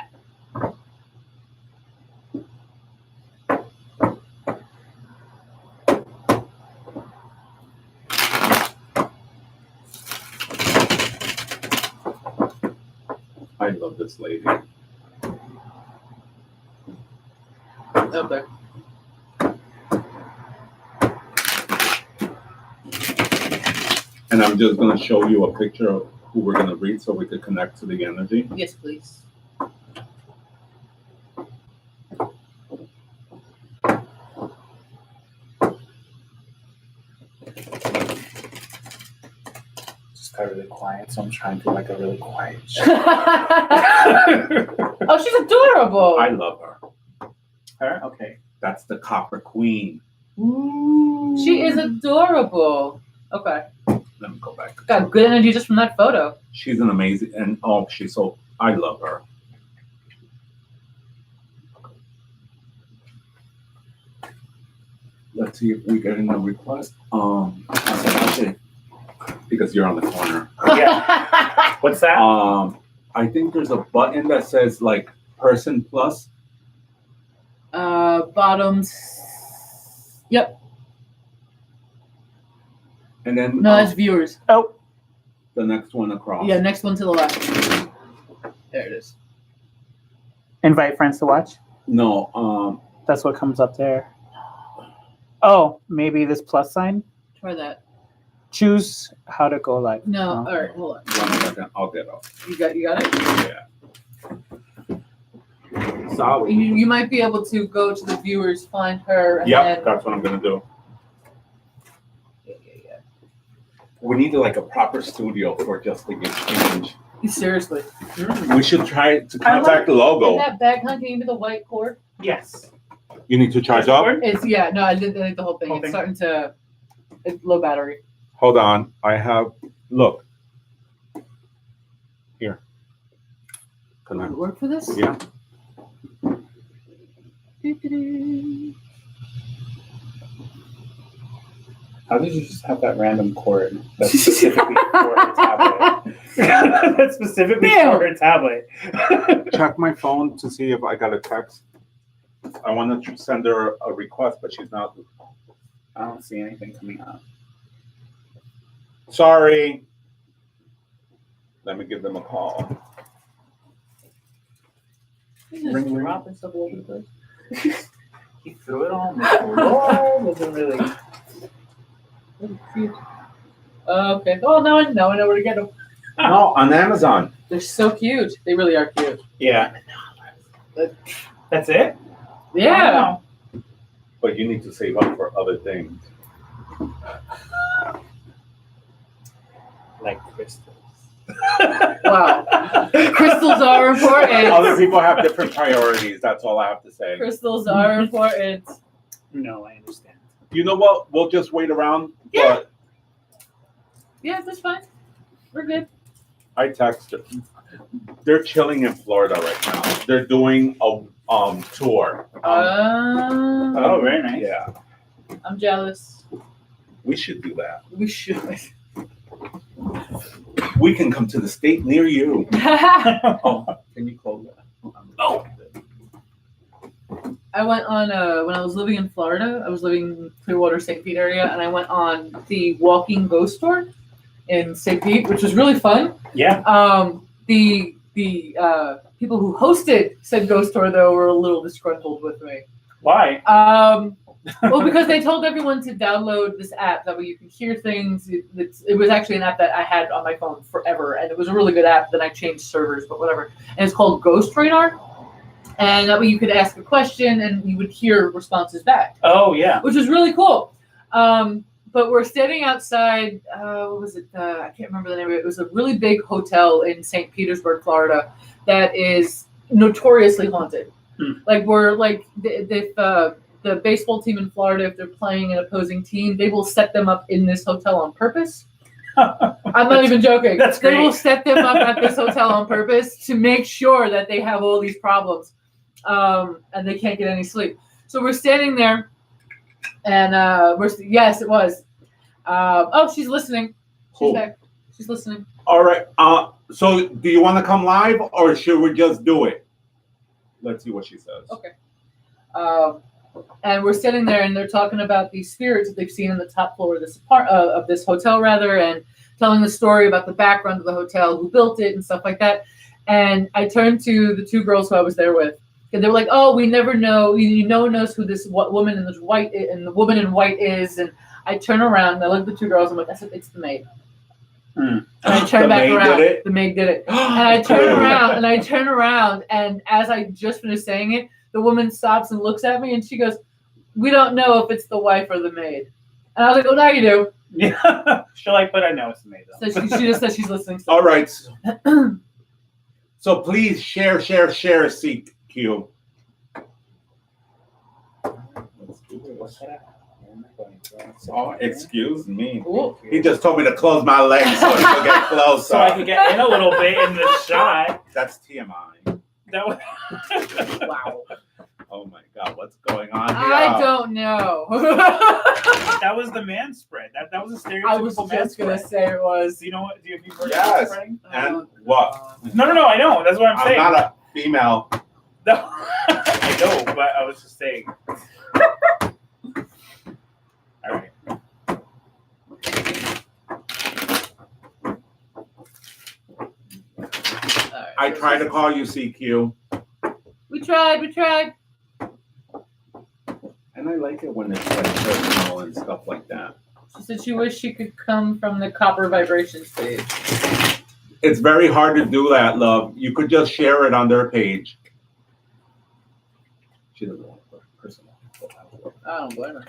I love this lady. Okay. And I'm just going to show you a picture of who we're going to read so we could connect to the energy. Yes, please. got really quiet, so I'm trying to do like a really quiet show. Oh, she's adorable. I love her. Her? Okay. That's the Copper Queen. Ooh. She is adorable. Okay. Let me go back. Got good energy just from that photo. She's an amazing, and she's so, I love her. Let's see if we get a request. Azabache, because you're on the corner. Yeah. What's that? I think there's a button that says like person plus. Bottoms. Yep. And then No, that's viewers. Oh. the next one across. Yeah, next one to the left. There it is. Invite friends to watch. No, That's what comes up there. Oh, maybe this plus sign. Try that. Choose how to go live. No, Oh. all right, hold on. 1 second, I'll get off. You got it. Yeah. Sorry. You might be able to go to the viewers, find her, and Yep, then. that's what I'm gonna do. Yeah. We need like a proper studio for just the exchange. Seriously. We should try to contact the logo. In that bag, huh? Can you give me the white cord? Yes. You need to charge up. It's no, I did the whole thing. Whole It's thing? starting to. It's low battery. Hold on, I have. Look. Here. Can I? Does it work for this? Yeah. Doo-doo-doo. How did you just have that random cord that's specifically for a tablet? That's specifically Damn. for a tablet. Check my phone to see if I got a text. I want to send her a request, but she's not. I don't see anything coming up. Sorry. Let me give them a call. He's just Ring, ring. dropping stuff all over the place. He threw it on the floor. Wasn't really. Okay. Oh, now I know where to get them. No, on Amazon. They're so cute. They really are cute. Yeah. That's it? Yeah. Wow. But you need to save up for other things. Like crystals. Wow. Crystals are important. Other people have different priorities. That's all I have to say. Crystals are important. No, I understand. You know what? We'll just wait around. Yeah. But Yeah, that's fine. We're good. I texted. They're chilling in Florida right now. They're doing a tour. Oh, very nice. Yeah, I'm jealous. we should do that. We should. We can come to the state near you. Oh, can you close that? Oh. I went on when I was living in Florida. I was living in Clearwater, St. Pete area, and I went on the walking ghost tour in St. Pete, which was really fun. Yeah. The people who hosted said ghost tour though were a little disgruntled with me. Why? Well, because they told everyone to download this app that way you can hear things. It was actually an app that I had on my phone forever, and it was a really good app. Then I changed servers, but whatever. And it's called Ghost Radar, and that way you could ask a question and you would hear responses back, Oh, yeah. which was really cool. But we're standing outside. What was it? I can't remember the name of it. It was a really big hotel in St. Petersburg, Florida, that is notoriously haunted. Like the baseball team in Florida, if they're playing an opposing team, they will set them up in this hotel on purpose. I'm not even joking. That's They will great. set them up at this hotel on purpose to make sure that they have all these problems, and they can't get any sleep. So we're standing there, and yes, it was. Oh, she's listening. She's Cool. back. She's listening. All right. So do you want to come live or should we just do it? Let's see what she says. Okay. And we're sitting there, and they're talking about these spirits that they've seen in the top floor of this hotel, and telling the story about the background of the hotel, who built it, and stuff like that. And I turned to the two girls who I was there with, and they were like, "Oh, we never know. No one knows who this woman in this white and the woman in white is." And I turn around, and I look at the two girls. I'm like, "I said, it's the maid." And I turn The back maid around. did it? The maid did it. And I turn around, and as I just finished saying it, the woman stops and looks at me, and she goes, "We don't know if it's the wife or the maid." And I was like, "Oh, now you do." Yeah. She'll like, but I know it's amazing. So she just said she's listening. All right. So please share, CQ. What's that? Oh, excuse me. Ooh. He just told me to close my legs so he could get closer. So I can get in a little bit in the shot. That's TMI. That was... Wow. Oh my God, what's going on here? I don't know. That was the man spread. That was a stereotypical I was man just gonna spread. say it was. Do you know what? Do you have you heard Yes. of spreading? And what? No. I know. That's what I'm I'm saying. not a female. No, I know, but I was just saying. All right. Alright, I tried to call you, CQ. We tried. And I like it when it's like personal and stuff like that. She said she wished she could come from the copper vibration stage. It's very hard to do that, love. You could just share it on their page. She doesn't want to put personal. I don't blame her.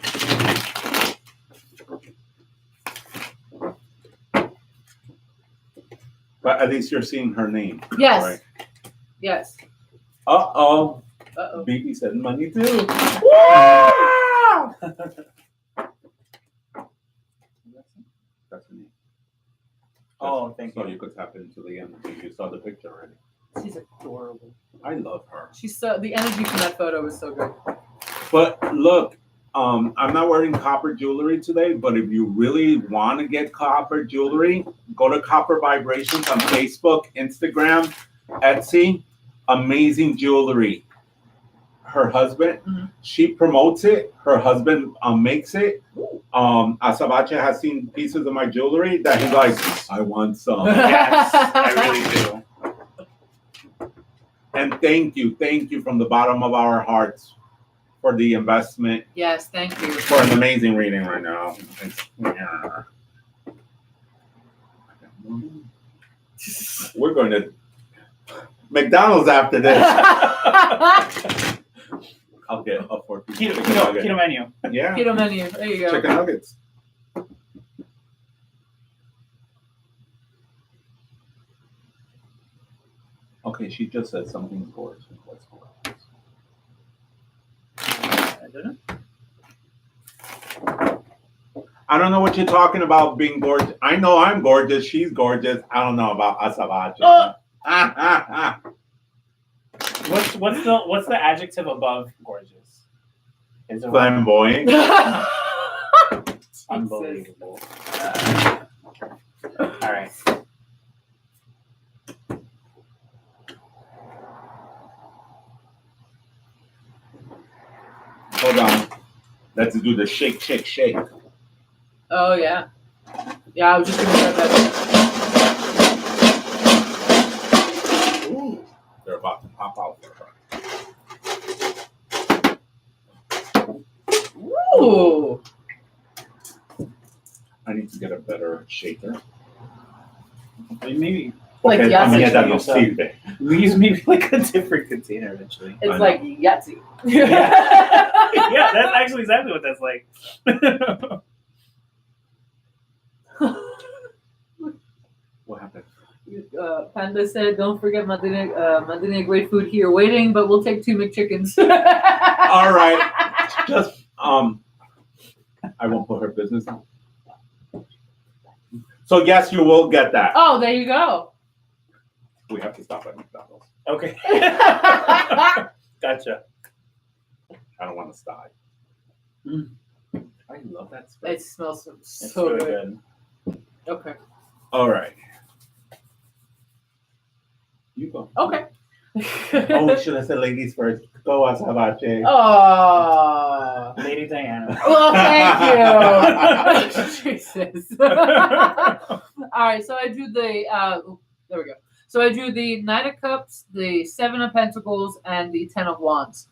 But at least you're seeing her name. Yes. Right. Yes. Uh-oh. Uh-oh. BB said money too. That's her name. Oh, thank So you. you could tap into the energy. You saw the picture already. She's adorable. I love her. She's so the energy from that photo was so good. But look, I'm not wearing copper jewelry today, but if you really want to get copper jewelry, go to Copper Vibrations on Facebook, Instagram, Etsy. Amazing jewelry. Her husband, she promotes it. Her husband makes it. Azabache has seen pieces of my jewelry that he's like, I want some. Yes, I really do. And thank you from the bottom of our hearts for the investment, Yes, thank you. for an amazing reading right now. We're going to McDonald's after this. I'll get a 4-piece Keto menu. Yeah, Keto menu. There you go. chicken nuggets. Okay, she just said something's gorgeous. What's gorgeous? I don't know. I don't know what you're talking about being gorgeous. I know I'm gorgeous. She's gorgeous. I don't know about Azabache. What's the adjective above gorgeous? Is it Flamboyant. unbelievable? All right. Hold on. Let's do the shake, shake, shake. Oh yeah. Yeah, I was just gonna start that. Ooh, they're about to pop out for her. Ooh. I need to get a better shaker. Maybe Like Okay, Yahtzee. mierda no sirve. we use maybe like a different container eventually. It's I like Yahtzee. Yeah, that's actually exactly what that's like. What happened? Panda said, "Don't forget Madina great food here waiting, but we'll take 2 McChickens." All right. Just I won't put her business on. So yes, you will get that. Oh, there you go. We have to stop at McDonald's. Okay. Gotcha. I don't want to stop. Mm. I love that spread. It smells It's so really good. good. Okay. All right. You go. Okay. Oh, we should have said ladies first. Go, Azabache. Oh. Lady Diana. Well, thank you. Jesus. All right, so I drew the there we go. So I drew the 9 of Cups, the 7 of Pentacles, and the 10 of Wands.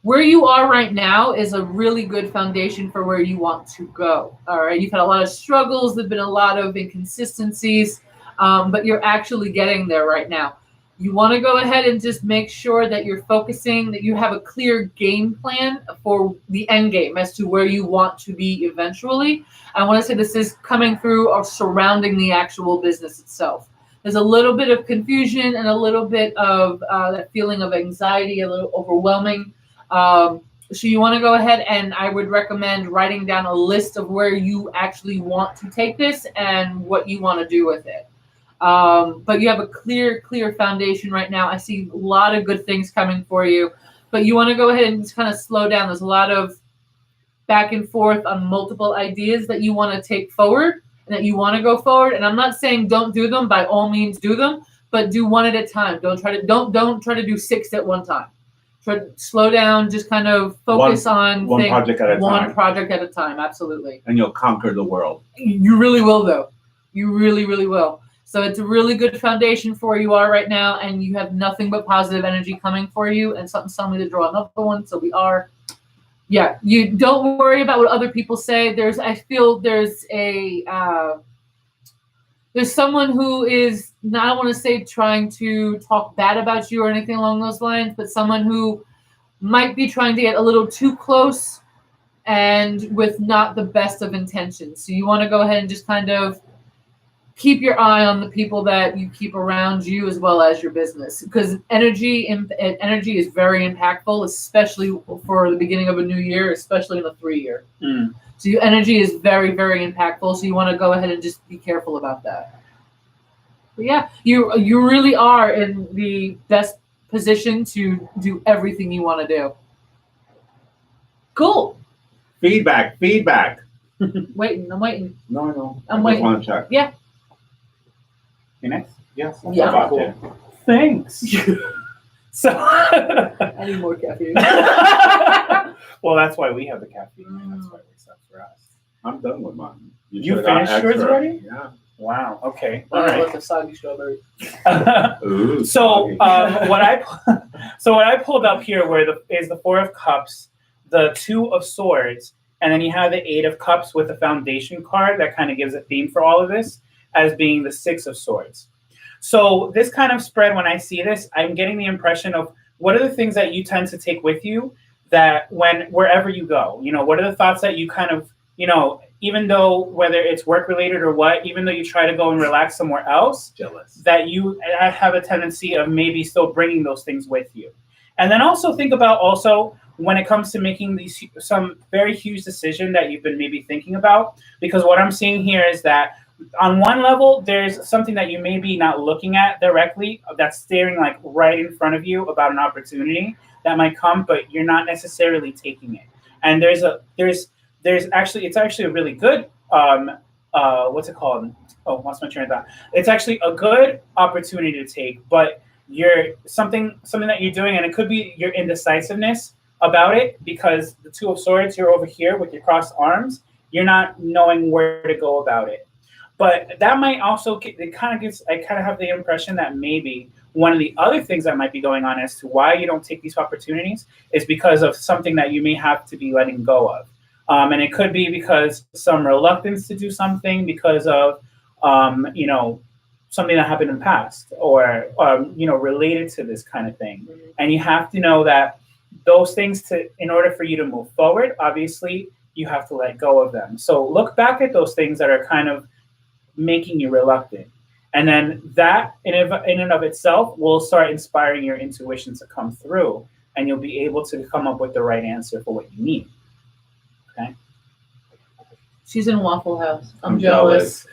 Where you are right now is a really good foundation for where you want to go. All right, you've had a lot of struggles. There've been a lot of inconsistencies, but you're actually getting there right now. You want to go ahead and just make sure that you're focusing, that you have a clear game plan for the end game as to where you want to be eventually. I want to say this is coming through or surrounding the actual business itself. There's a little bit of confusion and a little bit of that feeling of anxiety, a little overwhelming. So you want to go ahead, and I would recommend writing down a list of where you actually want to take this and what you want to do with it. But you have a clear foundation right now. I see a lot of good things coming for you, but you want to go ahead and just kind of slow down. There's a lot of back and forth on multiple ideas that you want to take forward and that you want to go forward. And I'm not saying don't do them. By all means, do them, but do one at a time. Don't try to do 6 at one time. Try to slow down. Just kind of focus on one project at a time. One project at a time. Absolutely. And you'll conquer the world. You really will, though. You really, really will. So it's a really good foundation for where you are right now, and you have nothing but positive energy coming for you, and something's telling me to draw another one. So we are, you don't worry about what other people say. I feel there's someone who is, I don't want to say trying to talk bad about you or anything along those lines, but someone who might be trying to get a little too close and with not the best of intentions. So you want to go ahead and just kind of keep your eye on the people that you keep around you as well as your business, because energy is very impactful, especially for the beginning of a new year, especially in a 3-year. So your energy is very, very impactful. So you want to go ahead and just be careful about that. But yeah, you really are in the best position to do everything you want to do. Cool. Feedback. I'm waiting. No. I'm I waiting. just want to check. Yeah. You next? Yes. Yeah. Cool. Thanks. So I need more caffeine. well, that's why we have the caffeine. That's why it works out for us. I'm done with mine. You should've got finished yours extra. already? Yeah. Wow. Okay. All All right. right. Like a soggy strawberry. Ooh, So soggy. what I pulled up here is the 4 of Cups, the 2 of Swords, and then you have the 8 of Cups with the foundation card that kind of gives a theme for all of this as being the 6 of Swords. So this kind of spread, when I see this, I'm getting the impression of what are the things that you tend to take with you that wherever you go, what are the thoughts that you kind of, even though whether it's work related or what, even though you try to go and relax somewhere else, Jealous. that you have a tendency of maybe still bringing those things with you. And then also think about when it comes to making some very huge decision that you've been maybe thinking about, because what I'm seeing here is that on one level, there's something that you may be not looking at directly that's staring like right in front of you about an opportunity that might come, but you're not necessarily taking it. And it's actually a really good, what's it called? Oh, what's my train of thought? It's actually a good opportunity to take, but you're something that you're doing, and it could be your indecisiveness about it, because the 2 of Swords, you're over here with your crossed arms, you're not knowing where to go about it. But that might also, I kind of have the impression that maybe one of the other things that might be going on as to why you don't take these opportunities is because of something that you may have to be letting go of. And it could be because some reluctance to do something because of, something that happened in the past or, related to this kind of thing. And you have to know that those things, in order for you to move forward, obviously, you have to let go of them. So look back at those things that are kind of making you reluctant. And then that in and of itself will start inspiring your intuition to come through, and you'll be able to come up with the right answer for what you need. Okay. She's in Waffle House. I'm jealous.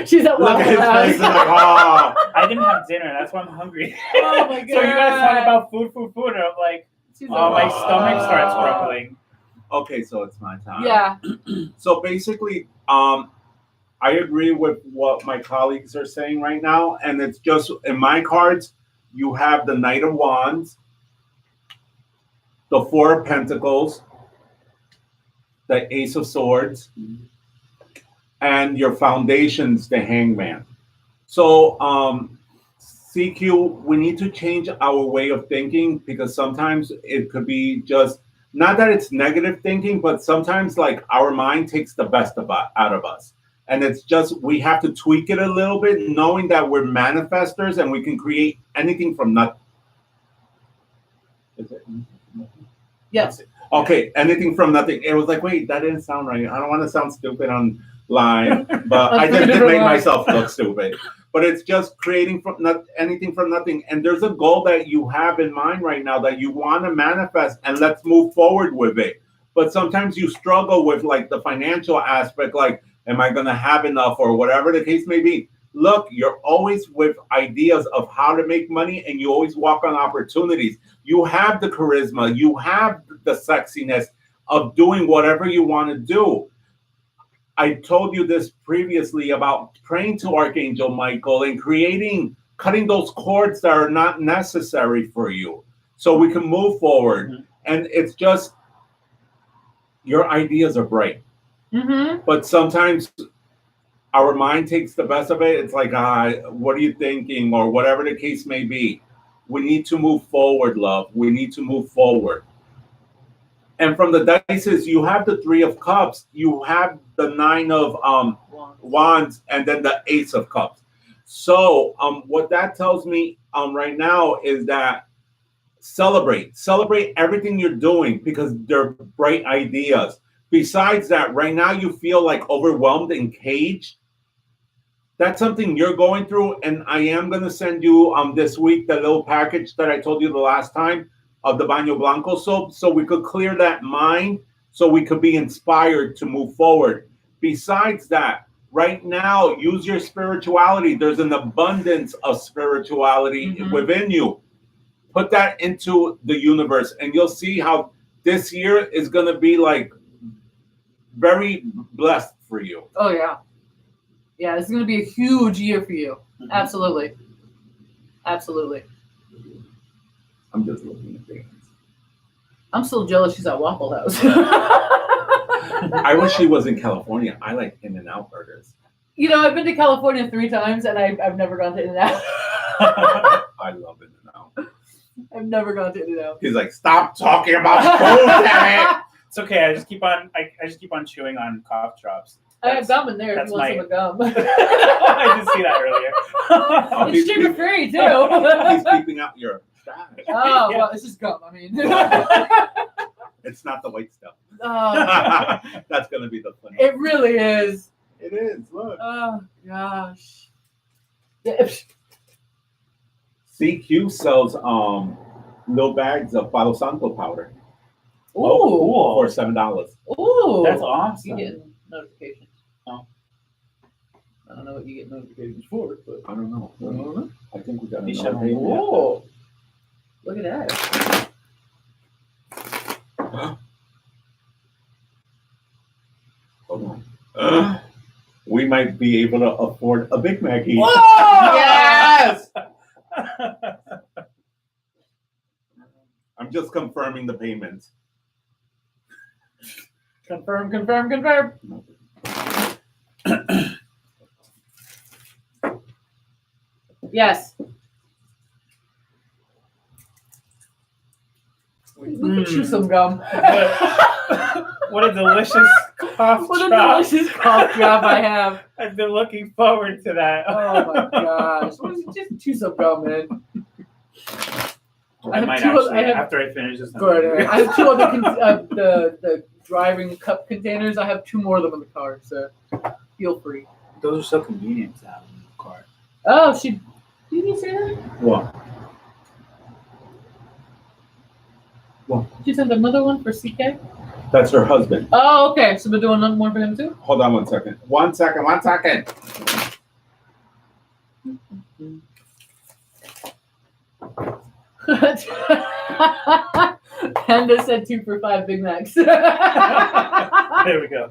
She's at Look at Waffle his House. face. Like, oh. I didn't have dinner. That's why I'm hungry. Oh my god. So you guys talk about food, and I'm like, She's my stomach starts rumbling. Okay, so it's my time. Yeah. So basically, I agree with what my colleagues are saying right now, and it's just in my cards. You have the Knight of Wands, the 4 of Pentacles, the Ace of Swords, and your foundations, the Hangman. So, CQ, we need to change our way of thinking, because sometimes it could be just, not that it's negative thinking, but sometimes like our mind takes the best out of us. And it's just, we have to tweak it a little bit, knowing that we're manifestors and we can create anything from nothing. Is it? Yes. Okay, anything from nothing. It was like, wait, that didn't sound right. I don't want to sound stupid on live, but I just did make myself look stupid. But it's just creating from anything from nothing. And there's a goal that you have in mind right now that you want to manifest, and let's move forward with it. But sometimes you struggle with like the financial aspect, like, am I going to have enough or whatever the case may be? Look, you're always with ideas of how to make money, and you always walk on opportunities. You have the charisma, you have the sexiness of doing whatever you want to do. I told you this previously about praying to Archangel Michael and cutting those cords that are not necessary for you so we can move forward. Mm-hmm. And it's just, your ideas are bright. Mm-hmm. But sometimes our mind takes the best of it. It's like, what are you thinking? Or whatever the case may be. We need to move forward, love. We need to move forward. And from the dices, you have the 3 of Cups, you have the 9 of Wands, and then the Ace of Cups. So what that tells me right now is that celebrate everything you're doing, because they're bright ideas. Besides that, right now you feel like overwhelmed and caged. That's something you're going through, and I am going to send you this week the little package that I told you the last time of the Baño Blanco soap, so we could clear that mind, so we could be inspired to move forward. Besides that, right now, use your spirituality. There's an abundance of spirituality within you. Put that into the universe, and you'll see how this year is going to be like very blessed for you. Oh, yeah. Yeah, this is going to be a huge year for you. Mm-hmm. Absolutely. Absolutely. I'm just looking at things. I'm still jealous she's at Waffle House. I wish she was in California. I like In-N-Out burgers. You know, I've been to California 3 times, and I've never gone to In-N-Out. I love In-N-Out. I've never gone to In-N-Out. He's like, stop talking about food, damn it. It's okay. I just keep on chewing on cough drops. I have gum in there if you want some gum. I did see that earlier. It's sugar free too. He's keeping out your stash. Oh, well, it's just gum. I mean, it's not the white stuff. Oh, that's gonna be the fun. It really is. It is. Look. Oh gosh. Yeah. CQ sells little bags of Palo Santo powder. Ooh, cool. For $7. Ooh, that's awesome. You get notifications. Oh. I don't know what you get notifications for, but I don't know. I think we got a notification. Oh, look at that. Hold on. We might be able to afford a Big Mac each. Yes! I'm just confirming the payments. Confirm. Yes. We could chew some gum. What a delicious cough drop. Delicious cough drop I have. I've been looking forward to that. Oh my gosh. Just chew some gum, man. I might actually, after I finish this. Good. I have 2 other the driving cup containers. I have 2 more of them in the car, so feel free. Those are so convenient to have in the car. Oh, did you say that? What? Did you send another one for CK? That's her husband. Oh, okay. So we're doing one more for him too? Hold on 1 second. 1 second. 1 second. Panda said 2 for $5 Big Macs. There we go.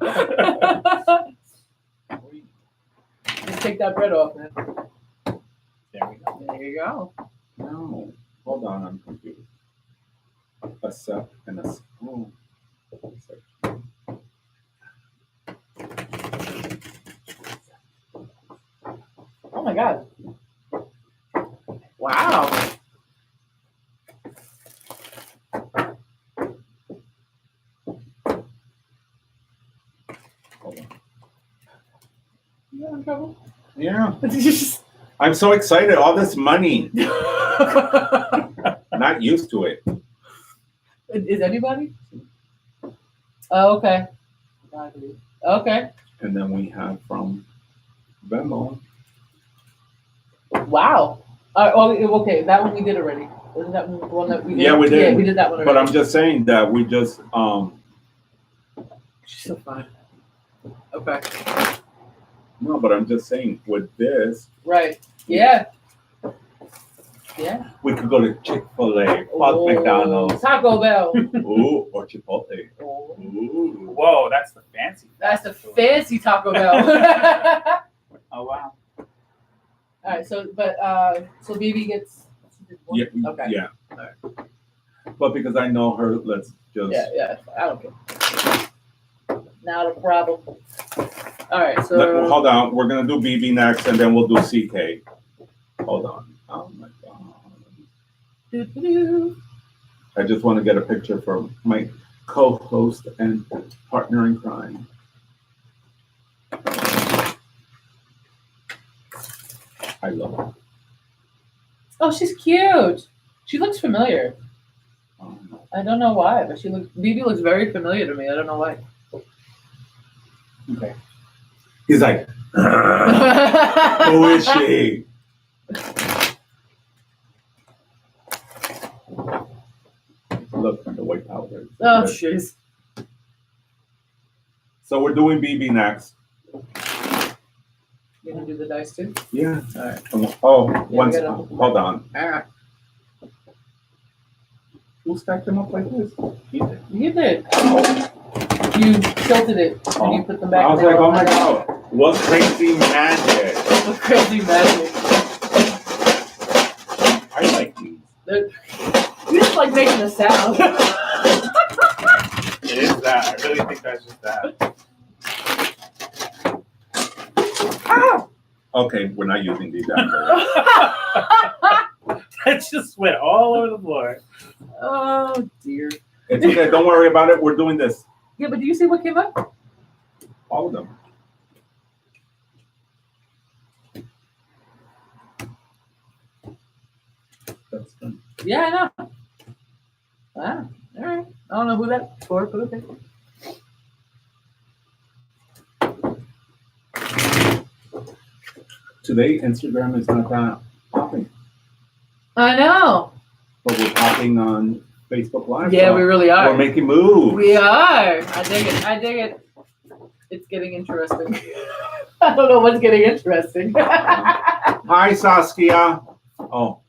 Just take that bread off, man. There we go. There you go. No. Hold on, I'm confused. A sec and a spoon. Oh my god. Wow. You're in trouble. Yeah. I'm so excited. All this money. Not used to it. Is anybody? Oh, okay. Okay. And then we have from Venmo. Wow. Okay. That one we did already. Wasn't that one that we did? Yeah, we did. Yeah, we did that one already. But I'm just saying that we just She's so fine. Okay. no, but I'm just saying with this Right. Yeah. Yeah. we could go to Chick-fil-A, McDonald's, Taco Bell. ooh, or Chipotle. Oh, Ooh. Whoa, that's the fancy. that's a fancy Taco Bell. Oh wow. All right. So BB gets. Yeah, Okay. yeah. But because I know her, let's just Yeah. I don't care. Not a problem. All right. So. hold on. We're gonna do BB next, and then we'll do CK. Hold on. Oh my god. Doo-doo-doo. I just want to get a picture from my co-host and partner in crime. I love her. Oh, she's cute. She looks familiar. I don't know why, but BB looks very familiar to me. I don't know why. Okay. He's like, who is she? Look, the white powder. Oh, jeez. So we're doing BB next. You gonna do the dice too? Yeah. All right. Oh, we once. gotta- Hold on. All right. Who stacked them up like this? You did. You did. You tilted it and you put them back. I was down. like, oh my god, what crazy magic! What crazy magic. I like these. You just like making a sound. It is that. I really think that's just that. Okay, we're not using these after. That just went all over the floor. Oh dear. It's okay, don't worry about it. We're doing this. Yeah, but do you see what came up? All of them. That's good. Yeah, I know. Wow. All right. I don't know who that's for, but okay. Today, Instagram is not that popping, I know. but we're popping on Facebook Live. Yeah, so we really are. We're making moves. We are. I dig it. I dig it. It's getting interesting. I don't know what's getting interesting. Hi, Saskia. Oh,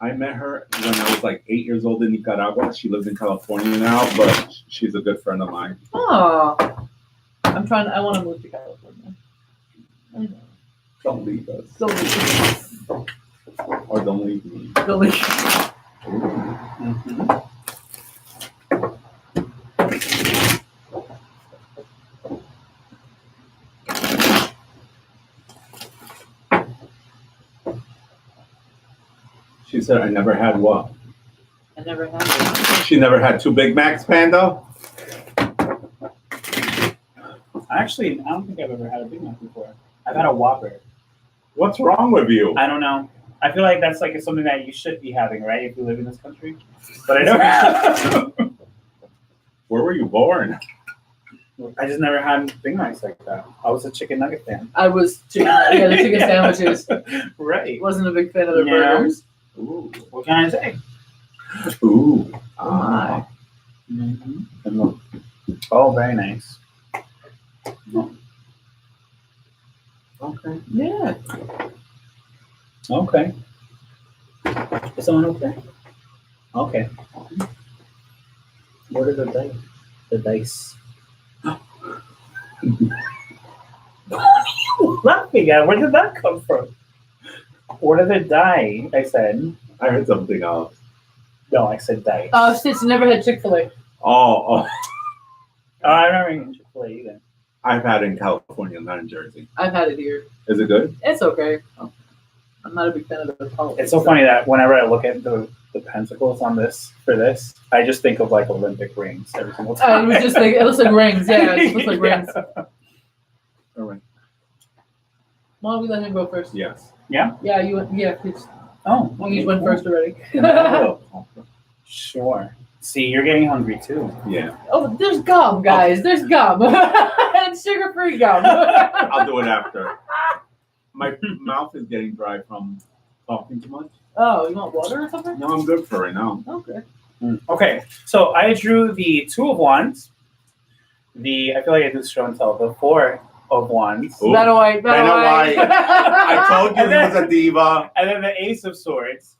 I met her when I was like 8 years old in Nicaragua. She lives in California now, but she's a good friend of mine. Oh. I want to move to California. I know. Don't leave us. Don't leave. Or don't leave me. Don't leave. Mm-hmm. She said, I never had what? I never had it. She never had 2 Big Macs, Panda? Actually, I don't think I've ever had a Big Mac before. I've had a Whopper. What's wrong with you? I don't know. I feel like that's like something that you should be having, right? If you live in this country. But I never. Where were you born? I just never had Big Macs like that. I was a chicken nugget fan. I was chicken. Yeah, the chicken sandwiches. Right. Wasn't a big fan of the Yeah. burgers. Ooh. What can I say? Ooh. Oh my. Mm-hmm. And look, Oh, very nice. okay. Yeah. Okay. Is someone okay? Okay. What are the dice? The dice. What are you laughing at? Where did that come from? What are the die? I said. I heard something else. No, I said dice. Oh, since you never had Chick-fil-A. Oh, Oh, I never eaten Chick-fil-A either. I've had it in California, not in Jersey. I've had it here. Is it good? It's okay. Oh. I'm not a big fan of the politics. It's so funny that whenever I look at the pentacles on this, I just think of like Olympic rings every single time. It was just like, it looks like rings. Yeah, it looks like rings. All right. Why don't we let him go first? Yes. Yeah. Yeah, you went. Yeah, please. Oh, You each went first already. Sure. See, you're getting hungry too. Yeah. Oh, there's gum, guys. There's gum. And sugar-free gum. I'll do it after. My mouth is getting dry from talking too much. Oh, you want water or something? No, I'm good for right now. Okay. Okay, so I drew the 2 of Wands. I feel like I do show and tell. The 4 of Wands. Ooh. Vanna White. I told you he was a diva. And then the Ace of Swords.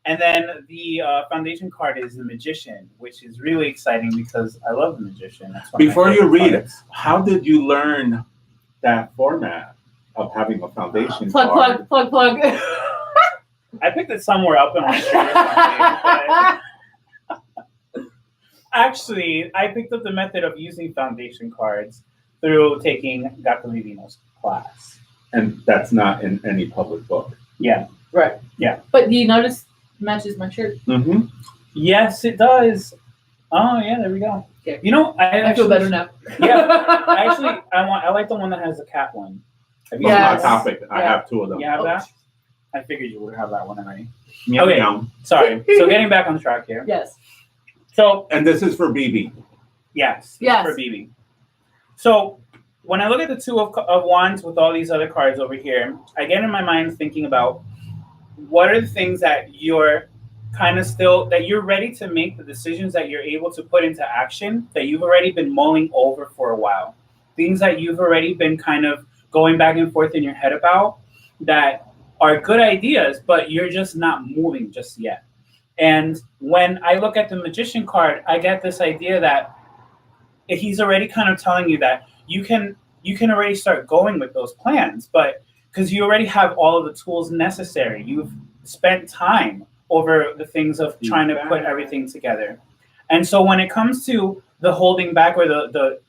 And then the foundation card is the Magician, which is really exciting because I love the Magician. That's one of my Before you favorite read it, cards. how did you learn that format of having a foundation Plug. I picked it somewhere up in my shirt or something. But actually, I picked up the method of using foundation cards through taking Gato Divino's class. And that's not in any public book. Yeah. Right. Yeah. But do you notice matches my shirt? Mm-hmm. Yes, it does. Oh, yeah, there we go. Okay. You know, I feel better now. Yeah. I like the one that has the cat one. Have you Yes. My topic. I Yeah. have 2 of them. You have Oh. that? I figured you would have that one already. Meow, Okay. meow. Sorry. So getting back on track here. Yes. So And this is for BB. yes, Yes. for BB. So when I look at the 2 of Wands with all these other cards over here, I get in my mind thinking about what are the things that you're kind of still, that you're ready to make, the decisions that you're able to put into action that you've already been mulling over for a while. Things that you've already been kind of going back and forth in your head about that are good ideas, but you're just not moving just yet. And when I look at the Magician card, I get this idea that he's already kind of telling you that you can already start going with those plans, but because you already have all of the tools necessary. You've spent time over the things of trying to put everything together. And so when it comes to the holding back or the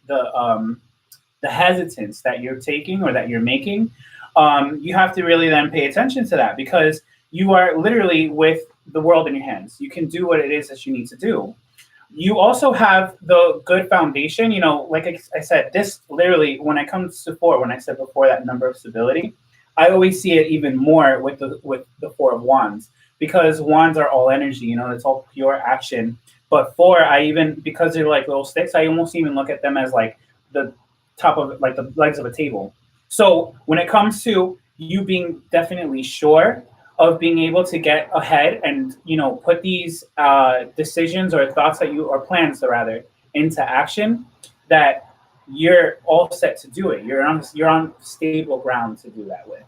hesitance that you're taking or that you're making, you have to really then pay attention to that because you are literally with the world in your hands. You can do what it is that you need to do. You also have the good foundation. You know, like I said, this literally, when it comes to 4, when I said before that number of stability, I always see it even more with the 4 of Wands because Wands are all energy. You know, it's all pure action. But 4, because they're like little sticks, I almost even look at them as like the top of like the legs of a table. So when it comes to you being definitely sure of being able to get ahead and, you know, put these decisions or thoughts that you, or plans rather, into action, that you're all set to do it. You're on stable ground to do that with.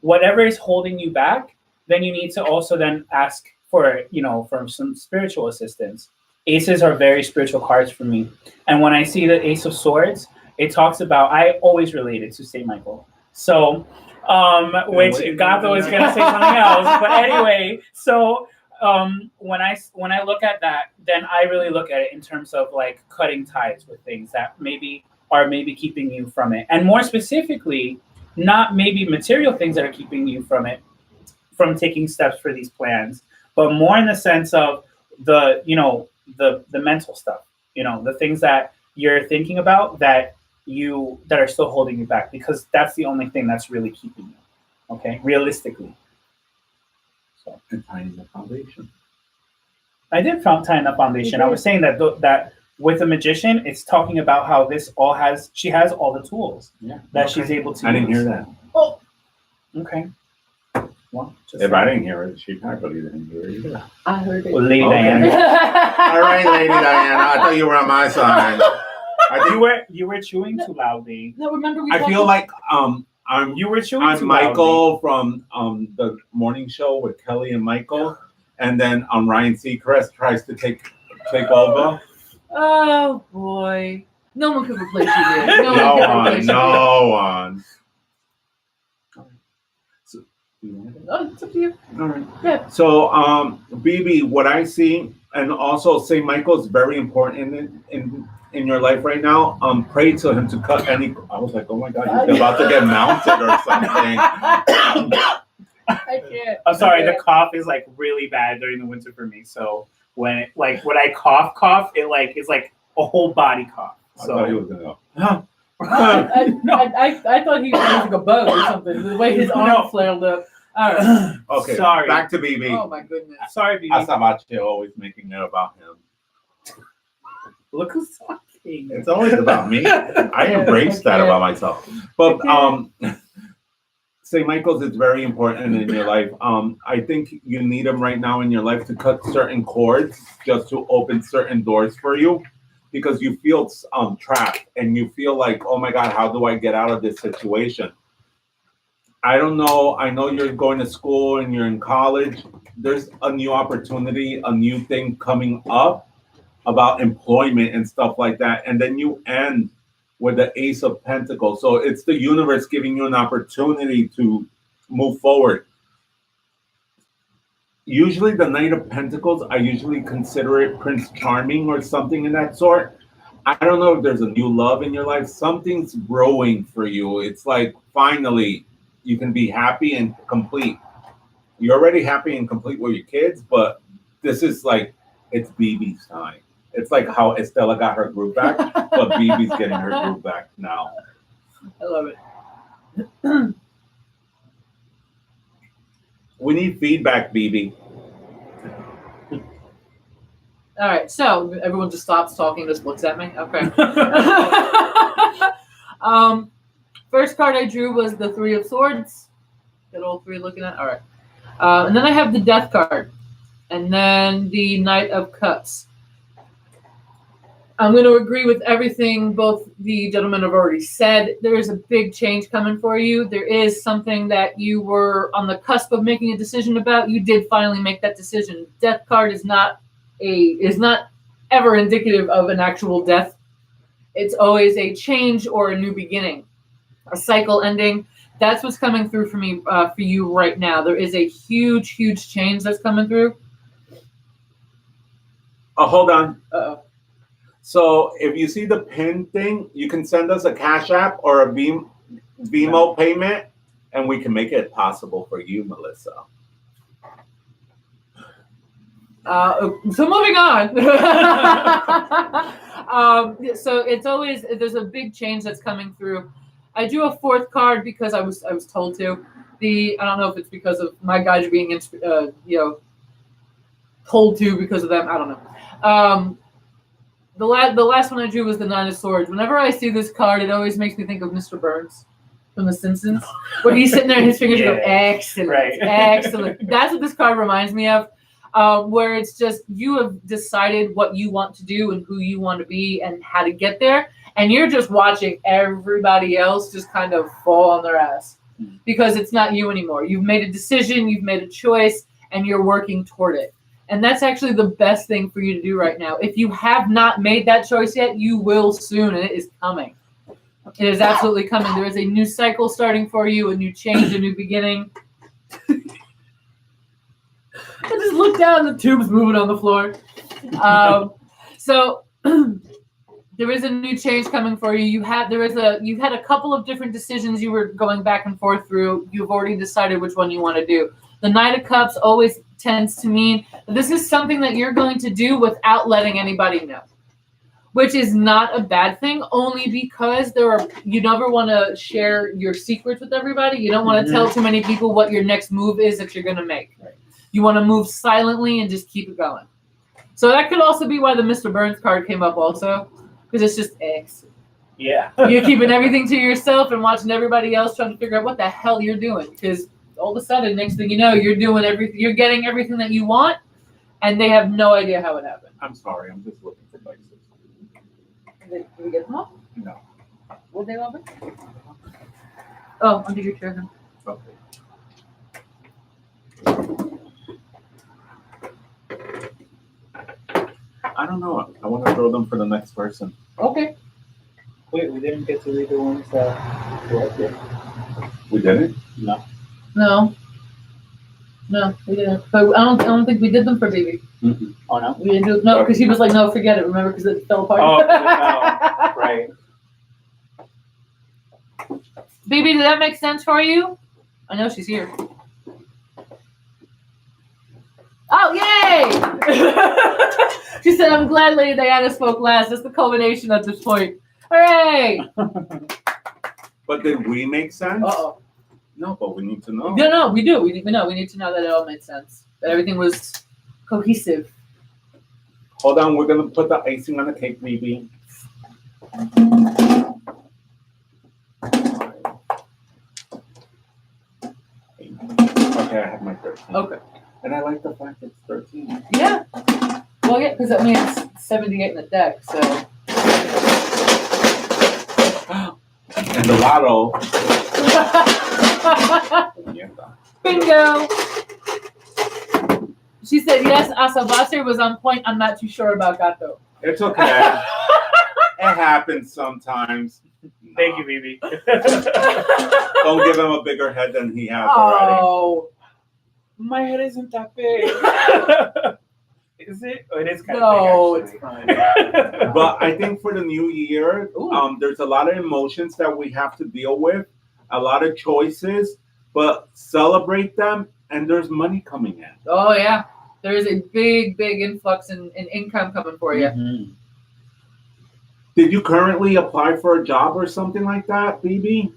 Whatever is holding you back, then you need to also then ask for, you know, for some spiritual assistance. Aces are very spiritual cards for me. And when I see the Ace of Swords, it talks about, I always relate it to St. Michael. So, which Gato is going to say something else. But anyway, so when I look at that, then I really look at it in terms of like cutting ties with things that maybe are keeping you from it. And more specifically, not maybe material things that are keeping you from it, from taking steps for these plans, but more in the sense of the, you know, the mental stuff, you know, the things that you're thinking about that are still holding you back, because that's the only thing that's really keeping you, okay, realistically. So And tying the foundation. I did tie in the foundation. I was saying that that with the Magician, it's talking about how she has all the tools that she's able to I didn't use. hear that. Oh, Okay. Well, just If I didn't hear it, she probably didn't hear it either. I heard it. Well, Lady Okay. Diana. All right, Lady Diana. I thought you were on my side. You were chewing too loudly. No, remember we I talked feel about- like You were chewing I'm too Michael from the morning show with Kelly and Michael, and then Ryan Seacrest tries to take over. Oh boy, no one could replace you, dude. No could one, replace you. no one. So, Oh, it's up to you. all right. Yeah. So, BB, what I see, and also St. Michael's very important in your life right now. Pray to him to cut any. I was like, oh my God, he's about to get mounted or something. I can't. I'm sorry, Okay. the cough is like really bad during the winter for me. So when I cough, it like it's like a whole body cough. I thought he So was gonna go. I thought he was using a bow or something. The way his arm flailed up. All right. Okay, Sorry. back to BB. Oh my goodness. Sorry, BB. Azabache always making it about him. Look who's talking. It's always about me. I embrace that about myself. But St. Michael's is very important in your life. I think you need him right now in your life to cut certain cords, just to open certain doors for you, because you feel trapped and you feel like, oh my God, how do I get out of this situation? I don't know. I know you're going to school and you're in college. There's a new opportunity, a new thing coming up about employment and stuff like that. And then you end with the Ace of Pentacles. So it's the universe giving you an opportunity to move forward. Usually the Knight of Pentacles, I usually consider it Prince Charming or something in that sort. I don't know if there's a new love in your life. Something's growing for you. It's like finally you can be happy and complete. You're already happy and complete with your kids, but this is like, it's BB's time. It's like how Estella got her groove back, but BB's getting her groove back now. I love it. We need feedback, BB. All right, so everyone just stops talking, just looks at me. Okay. First card I drew was the Three of Swords. Got all three looking at. All right, and then I have the Death card, and then the Knight of Cups. I'm going to agree with everything both the gentlemen have already said. There is a big change coming for you. There is something that you were on the cusp of making a decision about. You did finally make that decision. Death card is not ever indicative of an actual death. It's always a change or a new beginning, a cycle ending. That's what's coming through for me, for you right now. There is a huge, huge change that's coming through. Oh, hold on. Uh-oh. So if you see the pin thing, you can send us a Cash App or a Venmo payment, and we can make it possible for you, Melissa. So moving on. So it's always, there's a big change that's coming through. I drew a fourth card because I was told to. I don't know if it's because of my guys being told to because of them. I don't know. The last one I drew was the Nine of Swords. Whenever I see this card, it always makes me think of Mr. Burns from The Simpsons, where he's sitting there and his fingers go, excellent, right. Excellent. That's what this card reminds me of, where it's just you have decided what you want to do and who you want to be and how to get there, and you're just watching everybody else just kind of fall on their ass because it's not you anymore. You've made a decision, you've made a choice, and you're working toward it. And that's actually the best thing for you to do right now. If you have not made that choice yet, you will soon, and it is coming. It is absolutely coming. There is a new cycle starting for you, a new change, a new beginning. I just look down, the tube's moving on the floor. So there is a new change coming for you. You've had a couple of different decisions you were going back and forth through. You've already decided which one you want to do. The Knight of Cups always tends to mean that this is something that you're going to do without letting anybody know, which is not a bad thing, only because you never want to share your secrets with everybody. You don't want to tell too many people what your next move is that you're going to make. Right. You want to move silently and just keep it going. So that could also be why the Mr. Burns card came up also, because it's just X. Yeah. You're keeping everything to yourself and watching everybody else trying to figure out what the hell you're doing, because all of a sudden, next thing you know, you're doing everything. You're getting everything that you want, and they have no idea how it happened. I'm sorry. I'm just looking for places. Did we get them all? No. What they open? Oh, under your chair. Okay. I don't know. I want to throw them for the next person. Okay. Wait, we didn't get to read the ones that were up there. We didn't? No. No, we didn't. But I don't think we did them for BB. Mm-hmm. Oh no. We didn't do no because he was like, no, forget it. Remember, because it fell apart. Oh, no. Right. BB, did that make sense for you? I know she's here. Oh, yay! She said, I'm glad Lady Diana spoke last. That's the culmination at this point. Hooray! But did we make sense? Uh-oh. No, but we need to know. No, we do. We need to know that it all made sense. That everything was cohesive. Hold on, we're gonna put the icing on the cake, baby. Okay, I have my 13. Okay. And I like the fact it's 13. Yeah. Well, yeah, because I mean it's 78 in the deck, so. And the lotto. Bingo. She said yes. Azabache was on point. I'm not too sure about Gato. It's okay. It happens sometimes. Thank you, Bibi. Don't give him a bigger head than he has already. Oh. My head isn't that big. Is it? Oh, it is kind No, of it's big, fine. But I think for the new year, Ooh. there's a lot of emotions that we have to deal with, a lot of choices, but celebrate them, and there's money coming in. Oh yeah, there is a big influx in income coming for you. Mm-hmm. Did you currently apply for a job or something like that, BB?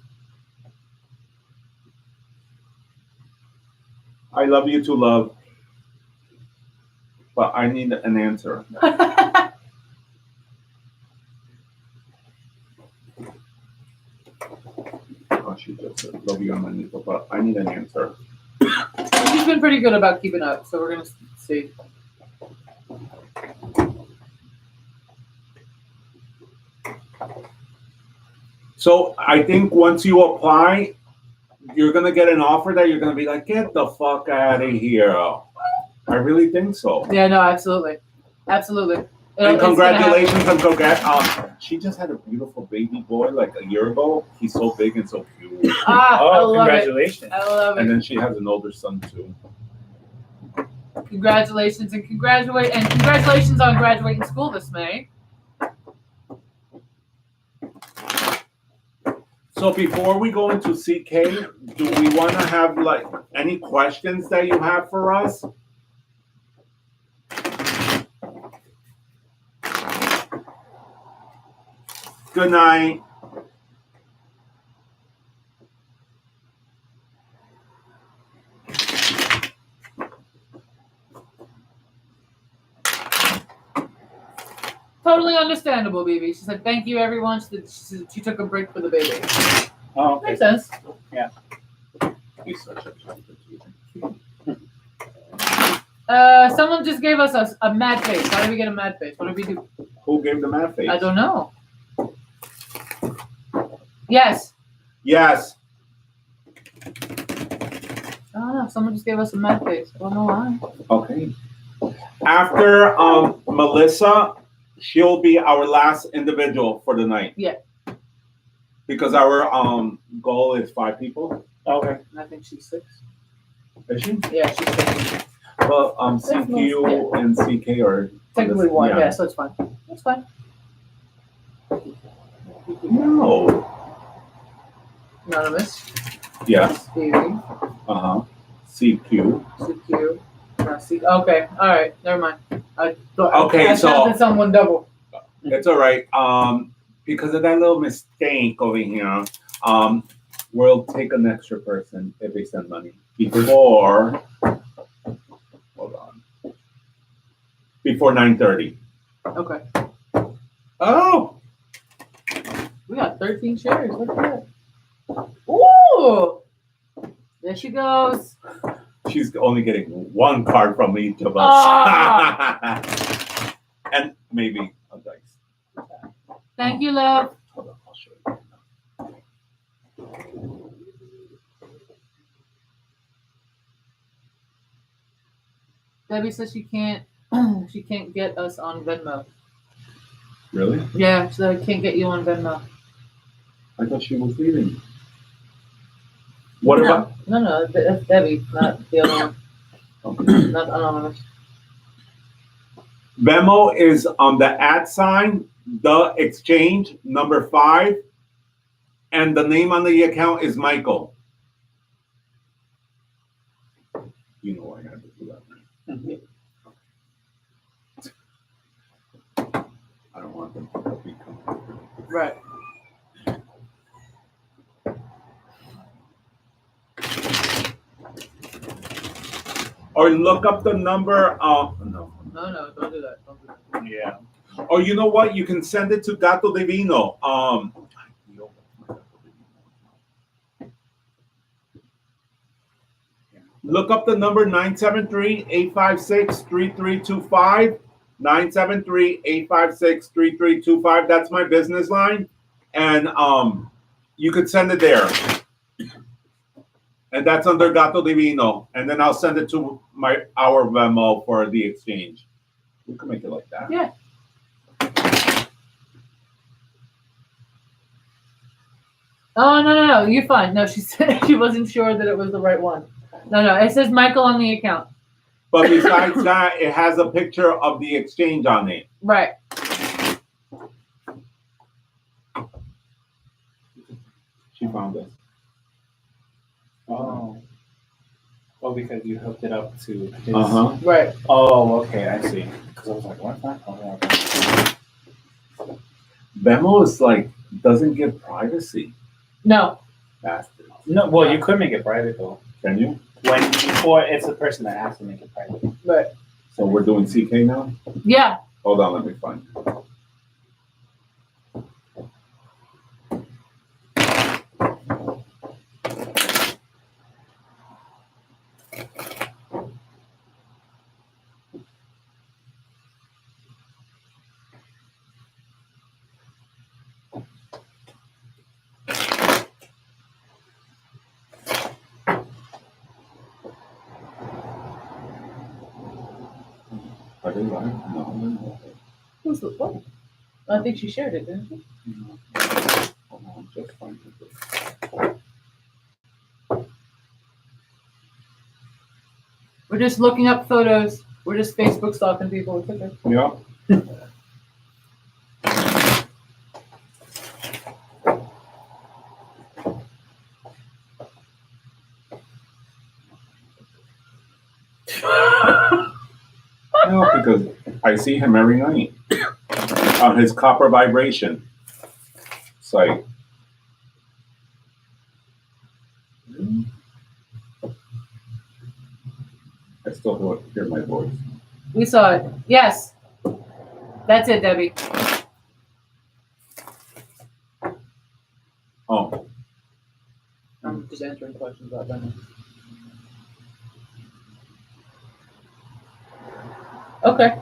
I love you to love, but I need an answer. Oh, she just said, love you, Manito, but I need an answer. She's been pretty good about keeping up, so we're gonna see. So I think once you apply, you're gonna get an offer that you're gonna be like, get the fuck out of here. I really think so. Yeah, no, absolutely. And It's congratulations on she just had a beautiful baby boy like a year ago. He's so big and so cute. I Oh, love congratulations. it. I love And it. then she has an older son too. Congratulations and congratulations on graduating school this May. So before we go into CK, do we want to have like any questions that you have for us? Good night. Totally understandable, baby. She said, "Thank you, everyone." She took a break for the baby. Oh, okay. Makes sense. He's such a chocolate. Someone just gave us a mad face. Why did we get a mad face? What did we do? Who gave the mad face? I don't know. Yes. Yes. I don't know. Someone just gave us a mad face. I don't know why. Okay. After Melissa, she'll be our last individual for the night. Yeah. Because our goal is 5 people. Okay. And I think she's 6. Is she? Yeah, she's 6. Well, CQ and CK are Technically 1. Yeah. Yeah, so it's fine. That's fine. No. Anonymous. Yes. Baby. CQ. CQ. Okay. All right. Never mind. Okay, I so- counted someone double. It's all right. Because of that little mistake over here, we'll take an extra person if they send money before. Hold on. Before 9:30. Okay. Oh. We got 13 shares. Look at that. Ooh. There she goes. She's only getting 1 card from each of us. Ah. And maybe a dice. Thank you, love. Hold on, I'll show you. Debbie says she can't get us on Venmo. Really? Yeah, she said I can't get you on Venmo. I thought she was leaving. What about? No, that's Debbie, not the other one. Okay. Not anonymous. Venmo is on the @ the exchange number 5, and the name on the account is Michael. You know I had to do that. Right? I don't want them to become. Right. Or look up the number. No. No, don't do that. Don't do that. Yeah. Or you know what? You can send it to Gato Divino. Look up the number 973-856-3325. 973-856-3325. That's my business line. And you could send it there. And that's under Gato Divino. And then I'll send it to our Venmo for the exchange. We can make it like that. Yeah. Oh, no. You're fine. No, she said she wasn't sure that it was the right one. No. It says Michael on the account. But besides that, it has a picture of the exchange on it. Right. She found us. Oh. Oh, because you hooked it up to his. Right. Oh, okay, I see. Because I was like, what's that? Oh, okay. Venmo is like, doesn't give privacy. No. Bastard. No, well, you could make it private though. Can you? Before it's the person that has to make it private. Right. So we're doing CK now? Yeah. Hold on, let me find it. Are they live? No. Who's the what? I think she shared it, didn't she? Hold on, just find it. We're just looking up photos. We're just Facebook stalking people. It's okay. Yeah. No, because I see him every night on his copper vibration site. I still hear my voice. We saw it. Yes. That's it, Debbie. Oh, I'm just answering questions about that. Okay.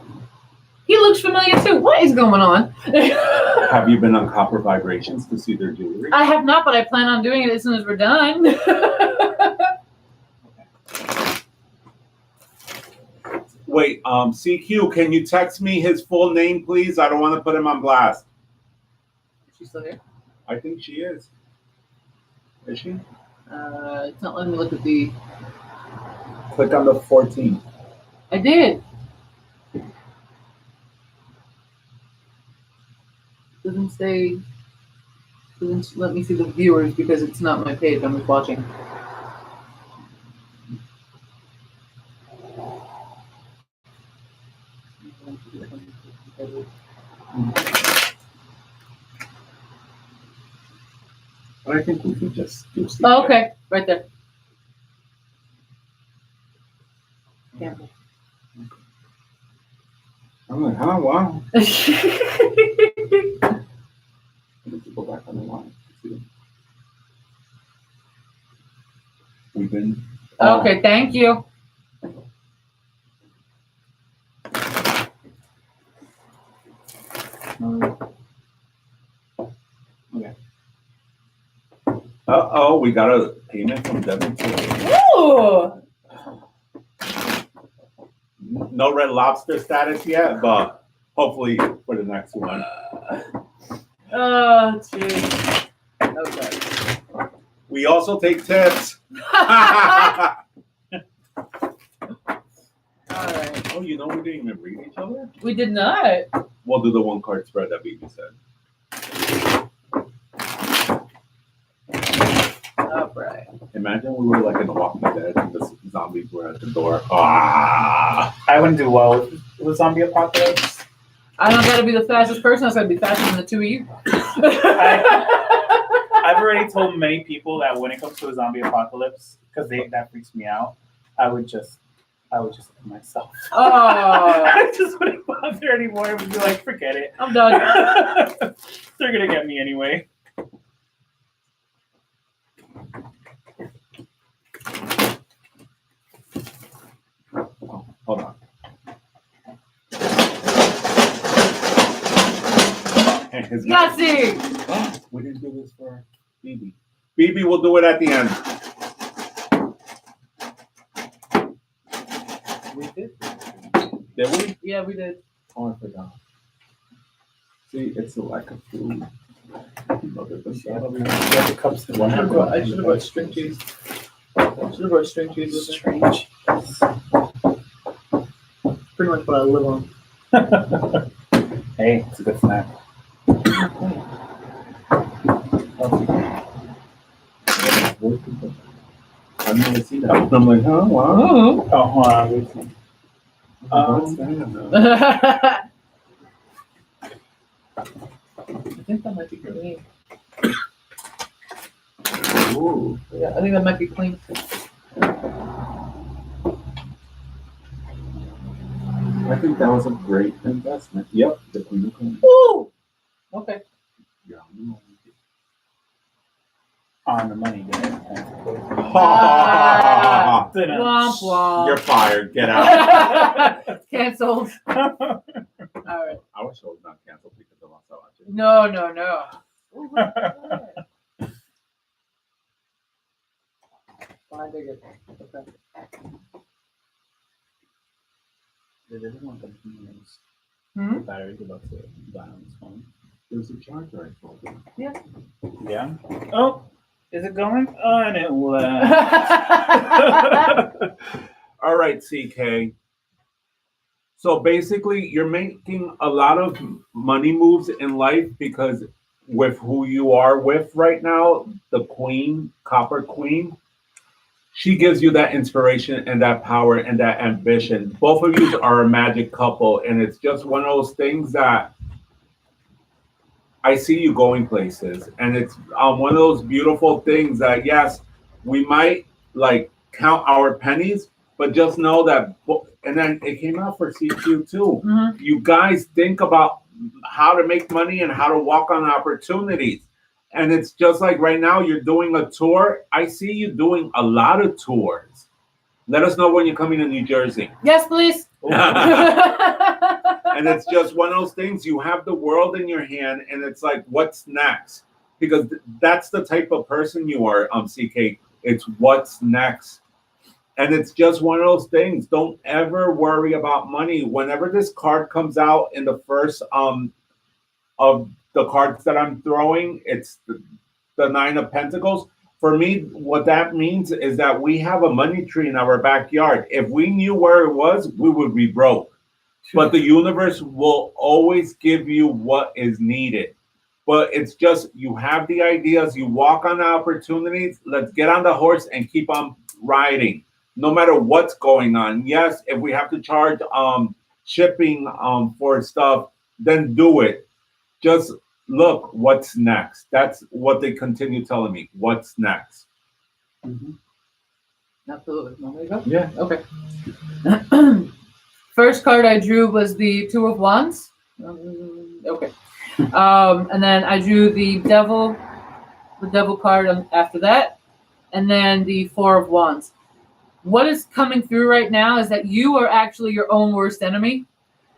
He looks familiar too. What is going on? have you been on copper vibrations to see their jewelry? I have not, but I plan on doing it as soon as we're done. Wait, CQ, can you text me his full name, please? I don't want to put him on blast. She's still here? I think she is. Is she? It's not letting me look at the. Click on the 14. I did. Doesn't say. Doesn't let me see the viewers because it's not my page. I'm just watching. But I think we can just do CQ. Oh, okay, right there. Yeah. I'm like, oh, wow. I need to go back on the line. We've been. Okay, thank you. Okay. Uh-oh, we got a payment from Devin too. Ooh. No Red Lobster status yet, but hopefully for the next one. Oh, jeez. Okay. We also take tips. All right. Oh, you know we didn't even read each other? We did not. We'll do the one card spread that Baby said. All right. Imagine we were like in The Walking Dead and the zombies were at the door. Ah! I wouldn't do well with zombie apocalypse. I don't gotta be the fastest person. I just gotta be faster than the two of you. I've already told many people that when it comes to a zombie apocalypse, because that freaks me out, I would just look at myself. Oh, I just wouldn't bother anymore. I would be like, forget it. I'm done. They're gonna get me anyway. Hold on. Yahtzee! We didn't do this for BB. BB, we'll do it at the end. We did. Did we? Yeah, we did. Oh, I forgot. See, it's a lack of food. The cups to one. I should have brought string cheese. Should have brought string cheese with me. Strange. Pretty much what I live on. Hey, it's a good snack. I've never seen that. I'm like, huh? Wow. Oh, hold on. Wait a minute. What's that? I think that might be clean. Ooh. Yeah, I think that might be clean. I think that was a great investment. Yep. The Queen of Coins. Ooh! Okay. Yeah. On the money, yeah. Womp womp. You're fired. Get out. Cancelled. All right. Our show's not canceled because of Azabache. No. Ooh, fine, dig it. Okay. Did everyone continue? Hmm? The battery's about to die on this phone. There's a charger I told you. Yeah. Oh, is it going? Oh, and it left. All right, CK. So basically, you're making a lot of money moves in life because with who you are with right now, the Queen, Copper Queen, she gives you that inspiration and that power and that ambition. Both of you are a magic couple, and it's just one of those things that I see you going places, and it's one of those beautiful things that, yes, we might like count our pennies, but just know that, and then it came out for CQ too. Mm-hmm. You guys think about how to make money and how to walk on opportunities. And it's just like right now you're doing a tour. I see you doing a lot of tours. Let us know when you're coming to New Jersey. Yes, please. And it's just one of those things. You have the world in your hand, and it's like, what's next? Because that's the type of person you are, CK. It's what's next. And it's just one of those things. Don't ever worry about money. Whenever this card comes out in the first of the cards that I'm throwing, it's the Nine of Pentacles. For me, what that means is that we have a money tree in our backyard. If we knew where it was, we would be broke. But the universe will always give you what is needed. But it's just, you have the ideas, you walk on the opportunities, let's get on the horse and keep on riding, no matter what's going on. Yes, if we have to charge shipping for stuff, then do it. Just look what's next. That's what they continue telling me. What's next? Mm-hmm. Absolutely. Want me to go? Yeah. Okay. First card I drew was the Two of Wands. Okay. And then I drew the Devil card after that. And then the Four of Wands. What is coming through right now is that you are actually your own worst enemy.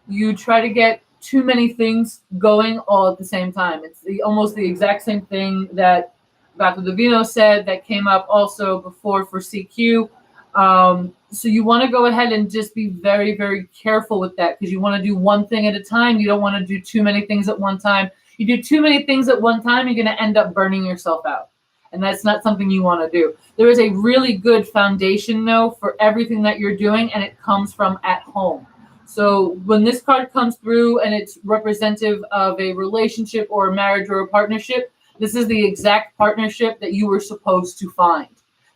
You try to get too many things going all at the same time. It's almost the exact same thing that Gato Divino said that came up also before for CQ. So you want to go ahead and just be very, very careful with that because you want to do one thing at a time. You don't want to do too many things at one time. You do too many things at one time, you're going to end up burning yourself out. And that's not something you want to do. There is a really good foundation, though, for everything that you're doing, and it comes from at home. So when this card comes through and it's representative of a relationship or a marriage or a partnership, this is the exact partnership that you were supposed to find.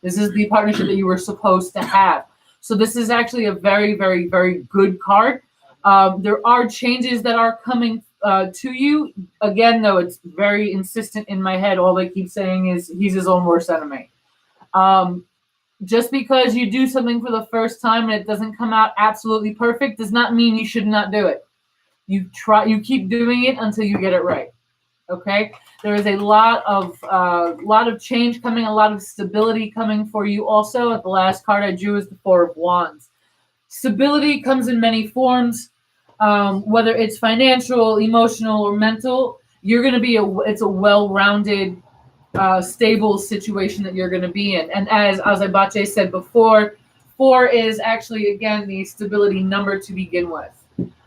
This is the partnership that you were supposed to have. So this is actually a very, very, very good card. There are changes that are coming to you. Again, though, it's very insistent in my head. All they keep saying is he's his own worst enemy. Just because you do something for the first time and it doesn't come out absolutely perfect does not mean you should not do it. You keep doing it until you get it right. Okay? There is a lot of change coming, a lot of stability coming for you also. At the last card I drew is the Four of Wands. Stability comes in many forms, whether it's financial, emotional, or mental. You're going to be it's a well-rounded, stable situation that you're going to be in. And as Azabache said before, 4 is actually, again, the stability number to begin with.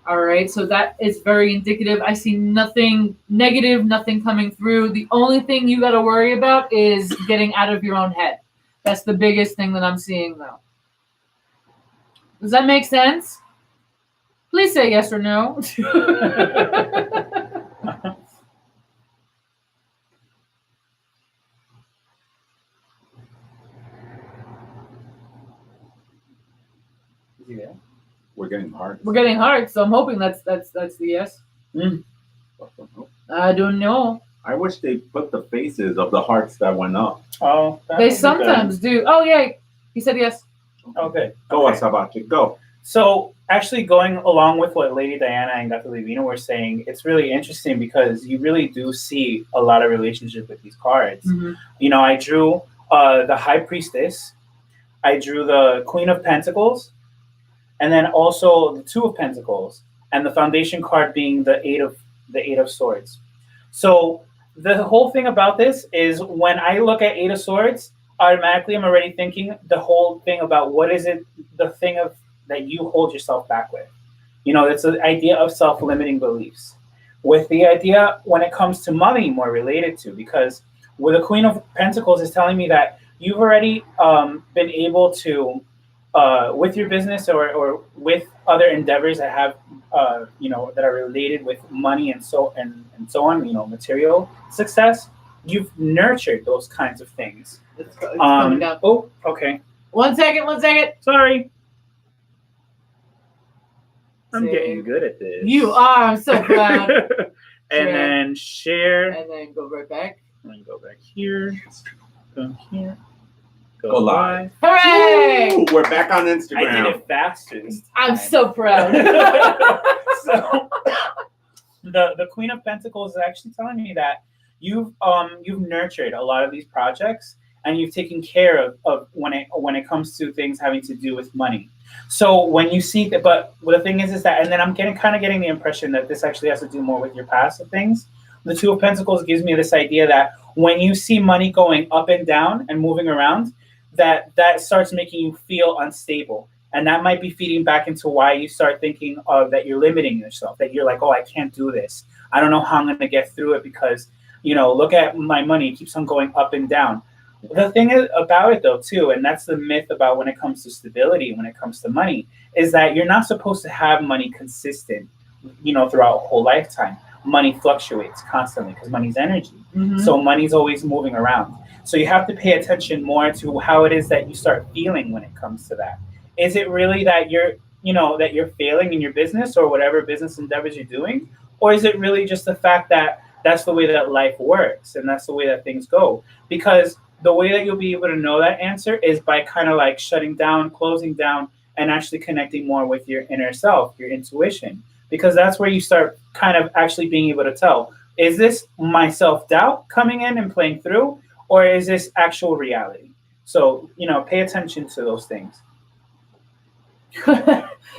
All right, so that is very indicative. I see nothing negative, nothing coming through. The only thing you got to worry about is getting out of your own head. That's the biggest thing that I'm seeing, though. Does that make sense? Please say yes or no. Is he there? We're getting hard. We're getting hard, so I'm hoping that's the yes. I don't know. I wish they put the faces of the hearts that went up. Oh, that They would be sometimes do. Oh yeah, he said yes. good. Okay. Go, Okay. Azabache, go. So, actually, going along with what Lady Diana and Gato Divino were saying, it's really interesting because you really do see a lot of relationship with these cards. Mm-hmm. You know, I drew the High Priestess, I drew the Queen of Pentacles, and then also the Two of Pentacles, and the foundation card being the Eight of Swords. So the whole thing about this is when I look at Eight of Swords, automatically I'm already thinking the whole thing about what is it, the thing of that you hold yourself back with. You know, it's the idea of self-limiting beliefs. With the idea when it comes to money, more related to, because with the Queen of Pentacles is telling me that you've already been able to, with your business or with other endeavors that have, that are related with money and so on, material success, you've nurtured those kinds of things. It's coming down. Oh, okay. 1 second. Sorry. I'm Save. getting good at this. You are. I'm so proud. And then share. And then go right back. And then go back here. Go here. Go live. Hooray! Ooh, we're back on I did Instagram. it faster this I'm time. so proud. So the Queen of Pentacles is actually telling me that you've nurtured a lot of these projects and you've taken care of when it comes to things having to do with money. So when you see that, but the thing is that, and then I'm getting the impression that this actually has to do more with your past of things. The Two of Pentacles gives me this idea that when you see money going up and down and moving around, that starts making you feel unstable. And that might be feeding back into why you start thinking that you're limiting yourself, that you're like, oh, I can't do this. I don't know how I'm going to get through it because, look at my money. It keeps on going up and down. The thing about it, though, too, and that's the myth about when it comes to stability, when it comes to money, is that you're not supposed to have money consistent, throughout a whole lifetime. Money fluctuates constantly because money's energy. Mm-hmm. So money's always moving around. So you have to pay attention more to how it is that you start feeling when it comes to that. Is it really that you're failing in your business or whatever business endeavors you're doing? Or is it really just the fact that that's the way that life works and that's the way that things go? Because the way that you'll be able to know that answer is by kind of like shutting down, closing down, and actually connecting more with your inner self, your intuition. Because that's where you start kind of actually being able to tell, is this my self-doubt coming in and playing through? Or is this actual reality? So, pay attention to those things.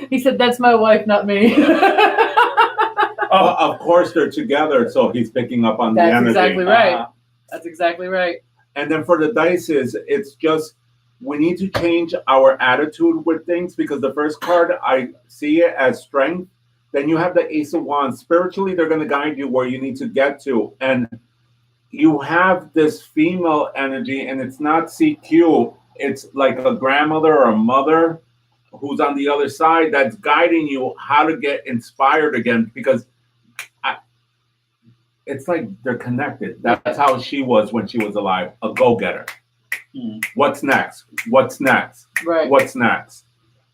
He said, that's my wife, not me. Well, of course they're together, so he's picking up on the That's energy. exactly right. That's exactly right. And then for the dices, it's just we need to change our attitude with things because the first card, I see it as strength. Then you have the Ace of Wands. Spiritually, they're going to guide you where you need to get to. And you have this female energy, and it's not CQ. It's like a grandmother or a mother who's on the other side that's guiding you how to get inspired again because it's like they're connected. That's how she was when she was alive, a go-getter. What's next? What's next? Right. What's next?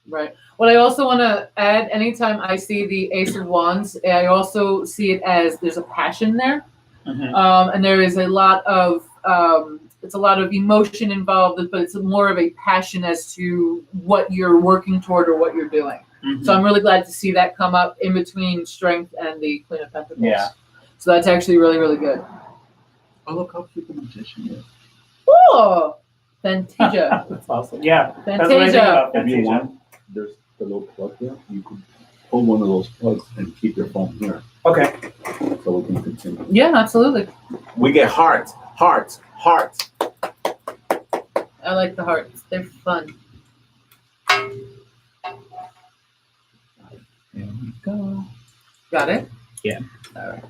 Right. What I also want to add, anytime I see the Ace of Wands, I also see it as there's a passion there, and there is a lot of it's a lot of emotion involved, but it's more of a passion as to what you're working toward or what you're doing. So I'm really glad to see that come up in between Strength and the Queen of Pentacles. Yeah. So that's actually really, really good. Oh, look how cute the magician is. Oh, Fantasia. That's awesome. Yeah. That's what I think Fantasia. about If you Fantasia. want, there's the little plug there. You can pull one of those plugs and keep your phone here, Okay. so we can continue. Yeah, absolutely. We get hearts, hearts, hearts. I like the hearts. They're fun. There we go. Got it? Yeah. All right.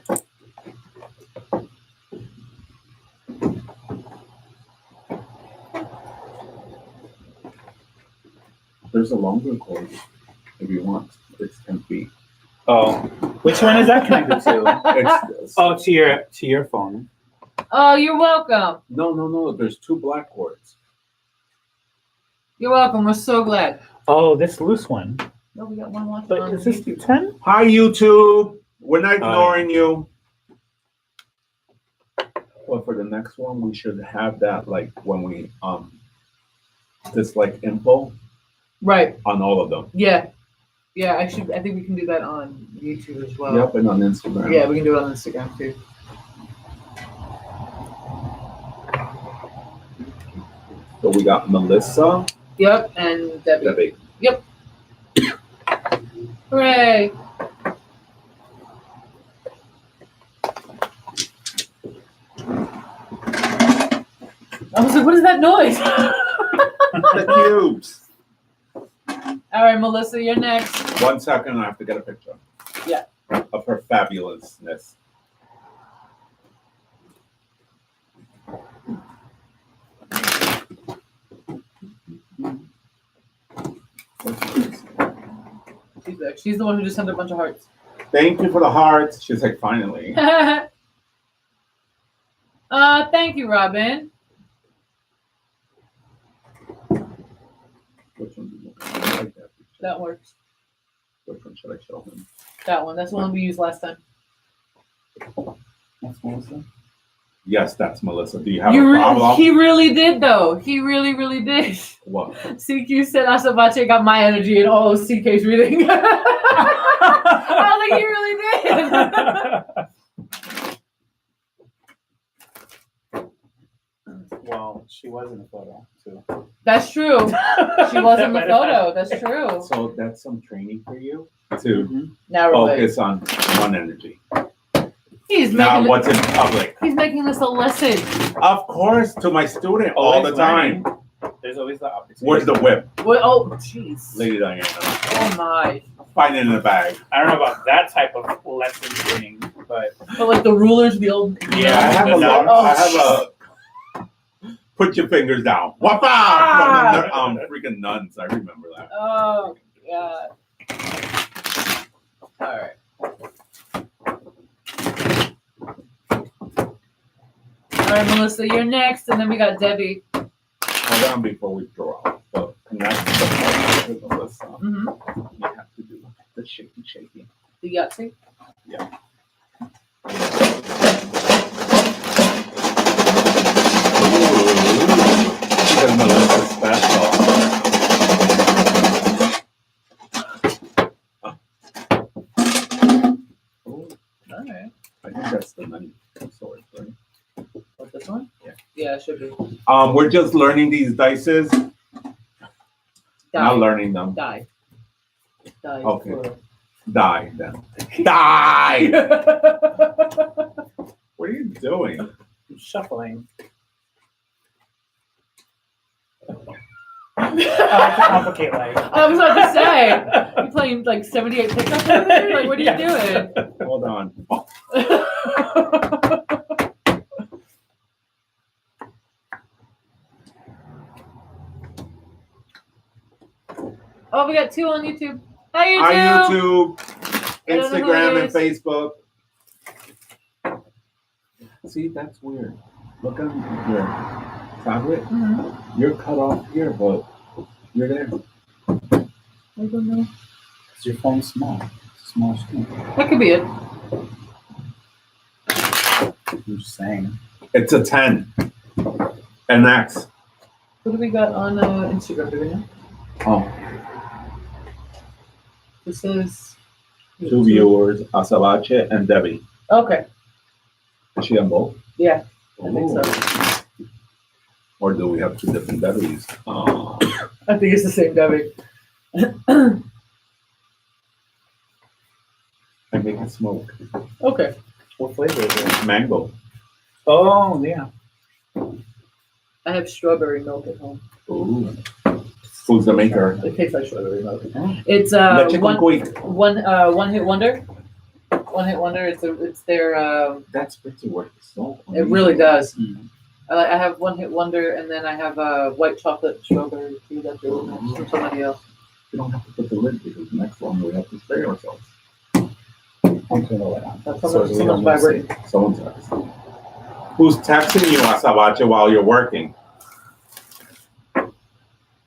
There's a longer cord if you want. It's 10 feet. Oh, which one is that connected to? It's, Oh, to your phone. Oh, you're welcome. no. There's 2 black cords. You're welcome. We're so glad. Oh, this loose one. Oh, we got one left. But on is this YouTube. 10? Hi, YouTube. We're not ignoring you. Well, for the next one, we should have that like when we this like info Right. on all of them. Yeah. Yeah, I think we can do that on YouTube as well. Yep, and on Instagram. Yeah, we can do it on Instagram too. So we got Melissa, Yep, and Debbie. Debbie. Hooray! I was like, what is that noise? The cubes. All right, Melissa, you're next. 1 second, I have to get a picture. Yeah. Of her fabulousness. She's the one who just sent a bunch of hearts. Thank you for the hearts. She's like, finally. Thank you, Robin. Which one do you want? I like that picture. That works. Which one should I show him? That one. That's the one we used last time. That's Melissa. Yes, that's Melissa. Do you have a problem? He really did, though. He really, really did. What? CQ said Azabache got my energy in all of CK's reading. I was like, he really did. Well, she was in the photo too. That's true. She was in the photo. That's true. So that's some training for you to Now we're focus on one energy. He's Not making what's in public. He's making this a lesson. Of course, to my student all the time. There's always the opportunity. Where's the whip, What? Oh, jeez. Lady Diana? Oh my. Find it in the bag. I don't know about that type of lesson training, but But like the rulers, the old. Yeah, I have a lot. Oh, I have a. Put your fingers down. Whoppa! Ah! From the freaking nuns. I remember that. Oh god. All right. All right, Melissa, you're next, and then we got Debbie. Hold on before we draw. But connect the with Melissa. Mm-hmm. You have to do the shaky. The Yahtzee. Yeah. Because Melissa's special. All right. I think that's the money sword, right? What's this one? Yeah. Yeah, it should be. We're just learning these dices. Not learning them. Die. Die. Okay. Plural. Die then. Die! What are you doing? I'm shuffling. I like to complicate life. I was about to say, you playing like 78 pickups over there? Like, what are you doing? Hold on. Oh, we got 2 on YouTube. Hi, YouTube. Hi, YouTube, I don't know who Instagram, it and is. Facebook. See, that's weird. Look at your tablet. Mhm. You're cut off here, but you're there. I don't know. Is your phone small? It's a small screen. That could be it. I'm just saying. It's a 10. And X. What do we got on Instagram? Do we know? Oh, This is 2 viewers, Azabache and Debbie. Okay. Is she on both? Yeah, I think so. Or do we have 2 different Debbies? Oh. I think it's the same Debbie. I make it smoke. Okay. What flavor is it? Mango. Oh, yeah. I have strawberry milk at home. Ooh. Who's the maker? It tastes like strawberry milk. Oh. It's Leche con cuy. one hit wonder. One hit wonder. It's their. That's pretty worth the salt. It really does. Mm. I have one hit wonder, and then I have white chocolate strawberry too. That's really nice from somebody else. We don't have to put the lid because next one we have to spray ourselves. I'll turn the light on. That's So someone's we don't miss vibrating. it. Someone's texting. Who's texting you, Azabache, while you're working?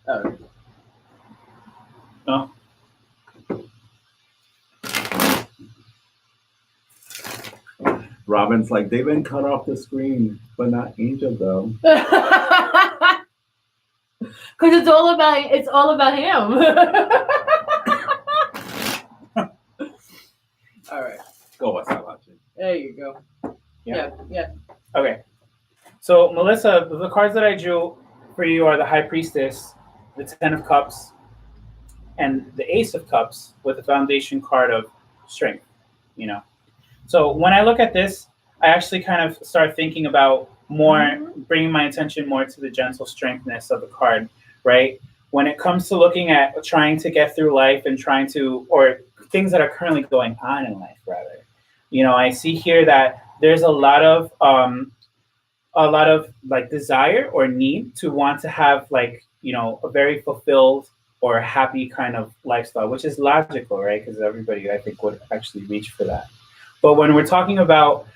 Oh. Robin's like, they've been cut off the screen, but not Angel though. Because it's all about him. All right. Go, Azabache. There you go. Yeah. Okay. So, Melissa, the cards that I drew for you are the High Priestess, the Ten of Cups, and the Ace of Cups with the foundation card of Strength, you know. So when I look at this, I actually kind of start thinking about more, bringing my attention more to the gentle strengthness of the card, right? When it comes to looking at trying to get through life and trying to, or things that are currently going on in life, rather, you know, I see here that there's a lot of like desire or need to want to have like, you know, a very fulfilled or happy kind of lifestyle, which is logical, right? Because everybody, I think, would actually reach for that. But when we're talking about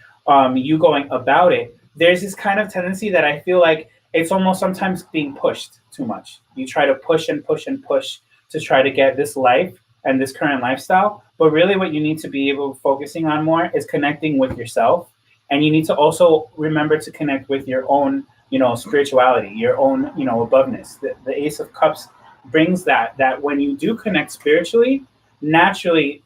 you going about it, there's this kind of tendency that I feel like it's almost sometimes being pushed too much. You try to push and push and push to try to get this life and this current lifestyle. But really what you need to be able focusing on more is connecting with yourself. And you need to also remember to connect with your own, you know, spirituality, your own, you know, aboveness. The Ace of Cups brings that when you do connect spiritually, naturally,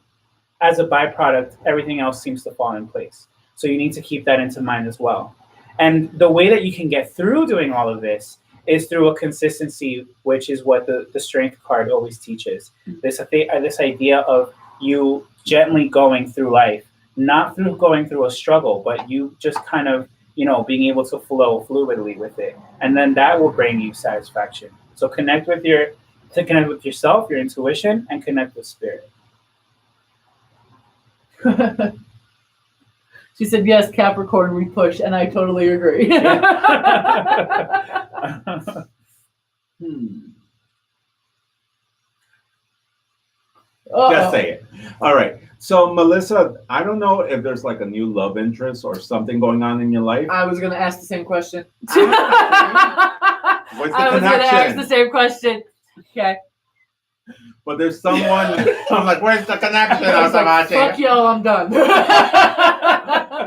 as a byproduct, everything else seems to fall in place. So you need to keep that into mind as well. And the way that you can get through doing all of this is through a consistency, which is what the Strength card always teaches. This idea of you gently going through life, not through going through a struggle, but you just kind of, you know, being able to flow fluidly with it. And then that will bring you satisfaction. So connect with yourself, your intuition, and connect with spirit. She said, yes, Capricorn, we push, and I totally agree. Just say it. All right. So, Melissa, I don't know if there's like a new love interest or something going on in your life. I was going to ask the same question. What's the I was going to ask connection? the same question. Okay. But there's someone. I'm like, where's the connection? I was like, Azabache? fuck y'all, I'm done.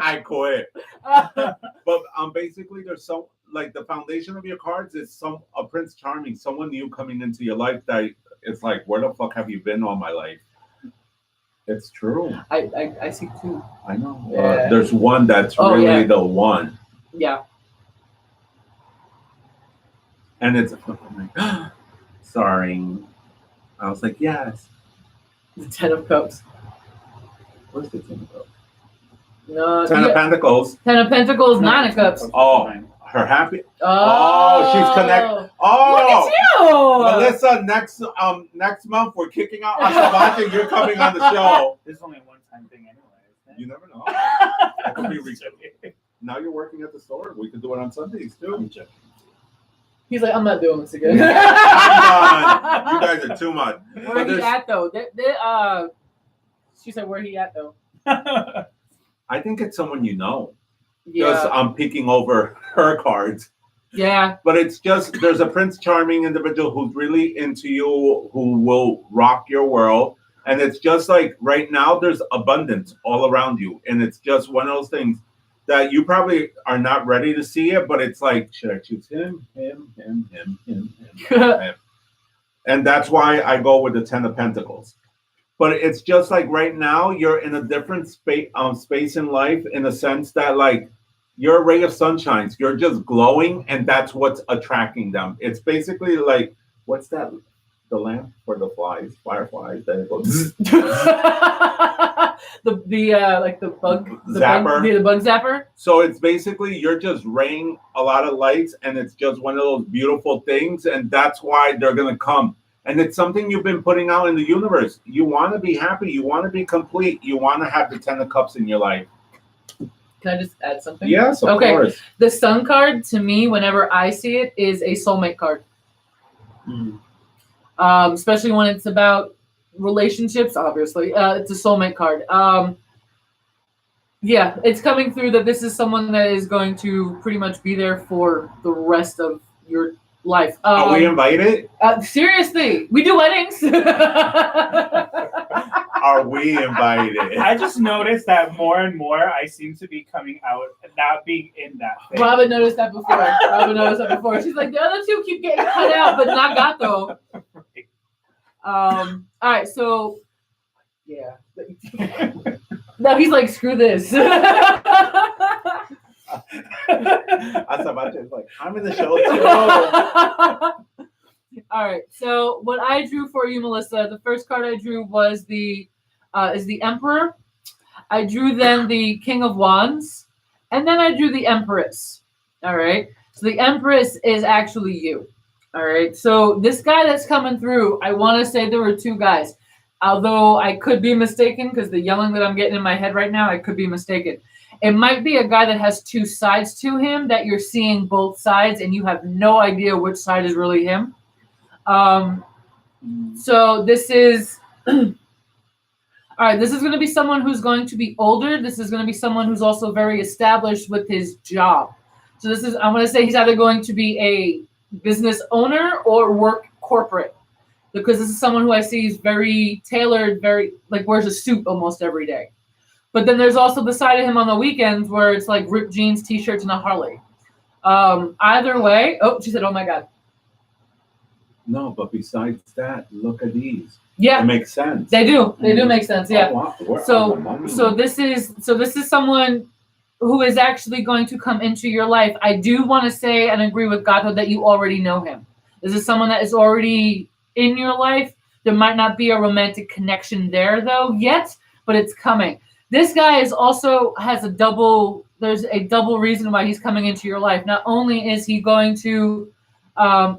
I quit. But basically, there's some like the foundation of your cards is a Prince Charming, someone new coming into your life that it's like, where the fuck have you been all my life? It's true. I see two. I know. Yeah. There's one that's really the one, Yeah. and it's I'm like, sorry. I was like, yes. The Ten of Cups. Where's the Ten of Cups? No, Ten of Pentacles. Ten of Pentacles, Nine of Cups. Oh, her happy. Oh, She's connected. Look Oh, at you! Melissa, next month we're kicking out Azabache. You're coming on the show. This is only a one-time thing anyway. You never know. That could be rescheduled. Now you're working at the store. We could do it on Sundays too. He's like, I'm not doing this again. I'm done. You guys are too much. Where he at though? She said, where he at though? I think it's someone you know. Yeah. Because I'm peeking over her cards. Yeah. But it's just there's a Prince Charming individual who's really into you, who will rock your world. And it's just like right now there's abundance all around you. And it's just one of those things that you probably are not ready to see it, but it's like, should I choose him? And that's why I go with the Ten of Pentacles. But it's just like right now you're in a different space in life, in a sense that like you're a ray of sunshine. You're just glowing, and that's what's attracting them. It's basically like, what's that? The lamp for the flies, fireflies. Then it goes. Like the bug zapper. The bug zapper. So it's basically you're just raying a lot of lights, and it's just one of those beautiful things, and that's why they're gonna come. And it's something you've been putting out in the universe. You want to be happy. You want to be complete. You want to have the Ten of Cups in your life. Can I just add something? Yes, of course. The Sun card, to me, whenever I see it, is a soulmate card. Especially when it's about relationships, obviously. It's a soulmate card. Yeah, it's coming through that this is someone that is going to pretty much be there for the rest of your life. Are we invited? Seriously, we do weddings. Are we invited? I just noticed that more and more I seem to be coming out and not being in that thing. Robin noticed that before. She's like, the other two keep getting cut out, but not Gato. All right, so yeah. No, he's like, screw this. Azabache is like, I'm in the show too. All right, so what I drew for you, Melissa, the first card I drew was the Emperor. I drew then the King of Wands, and then I drew the Empress. All right, so the Empress is actually you. All right, so this guy that's coming through, I want to say there were two guys, although I could be mistaken because the yelling that I'm getting in my head right now, I could be mistaken. It might be a guy that has two sides to him, that you're seeing both sides and you have no idea which side is really him. So this is, all right, this is going to be someone who's going to be older. This is going to be someone who's also very established with his job. So this is, I'm going to say he's either going to be a business owner or work corporate, because this is someone who I see is very tailored, very like wears a suit almost every day. But then there's also the side of him on the weekends where it's like ripped jeans, t-shirts, and a Harley. Either way, oh, she said, oh my God. No, but besides that, look at these. Yeah, it makes sense. They do. They do make sense. Yeah. Oh, wow. So this is someone who is actually going to come into your life. I do want to say and agree with Gato that you already know him. This is someone that is already in your life. There might not be a romantic connection there though yet, but it's coming. This guy is also has there's a double reason why he's coming into your life. Not only is he going to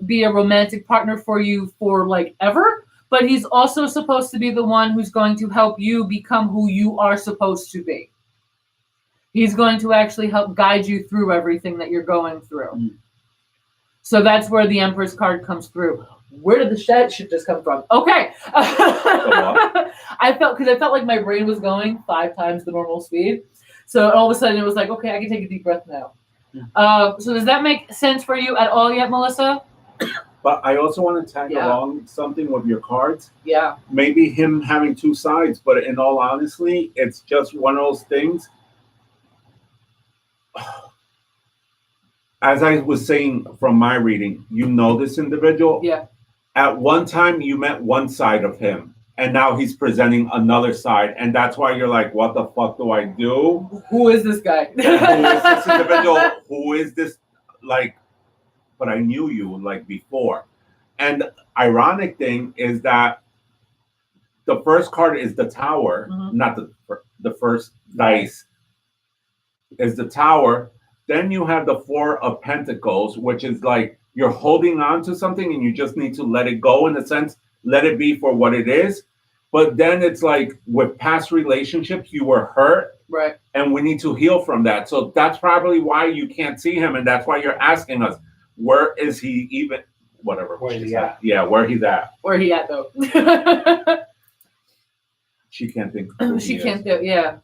be a romantic partner for you for like ever, but he's also supposed to be the one who's going to help you become who you are supposed to be. He's going to actually help guide you through everything that you're going through. So that's where the Empress card comes through. Where did the shit just come from? Okay. I felt like my brain was going 5 times the normal speed. So all of a sudden it was like, okay, I can take a deep breath now. So does that make sense for you at all yet, Melissa? But I also want to tag along something with your cards. Yeah. Maybe him having two sides, but in all honesty, it's just one of those things. As I was saying from my reading, you know this individual. Yeah. At one time, you met one side of him, and now he's presenting another side, and that's why you're like, "What the fuck do I do? Who is this guy? Who is this individual? Who is this? Like, but I knew you like before." And ironic thing is that the first card is the Tower, not the first dice is the Tower. Then you have the Four of Pentacles, which is like you're holding on to something and you just need to let it go, in a sense, let it be for what it is. But then it's like with past relationships, you were hurt. Right. And we need to heal from that. So that's probably why you can't see him. And that's why you're asking us, where is he even? Whatever. Where he's at. Yeah, where he's at. Where he at, though? She can't think. She can't do it, yeah.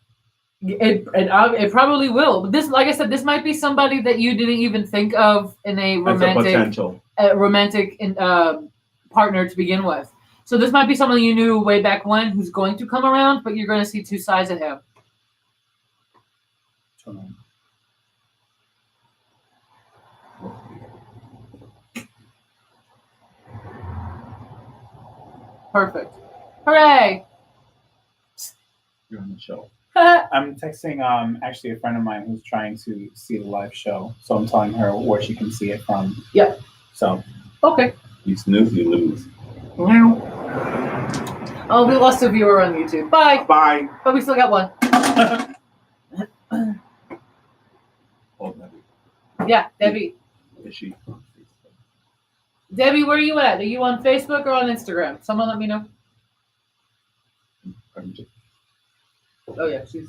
It probably will. But this, like I said, this might be somebody that you didn't even think of in a As a romantic potential. partner to begin with. So this might be someone you knew way back when who's going to come around, but you're going to see two sides of him. Perfect. Hooray! You're on the show. I'm texting actually a friend of mine who's trying to see the live show, so I'm telling her where she can see it from. Yeah. So. Okay. You snooze, you lose. Oh, we lost a viewer on YouTube. Bye. Bye. But we still got one. Oh, Debbie. Yeah, Debbie. Is she? Debbie, where are you at? Are you on Facebook or on Instagram? Someone let me know. Oh yeah, she's.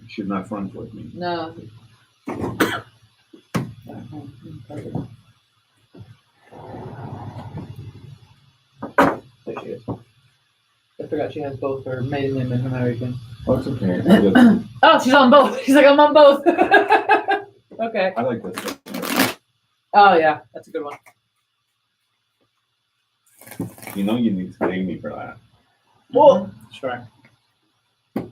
She's not friends with me. No. There she is. I forgot she has both her maiden name and her married name. Oh, it's okay. Oh, she's on both. She's like, I'm on both. Okay. I like this. Oh yeah, that's a good one. You know you need to pay me for that. Well, sure. Okay,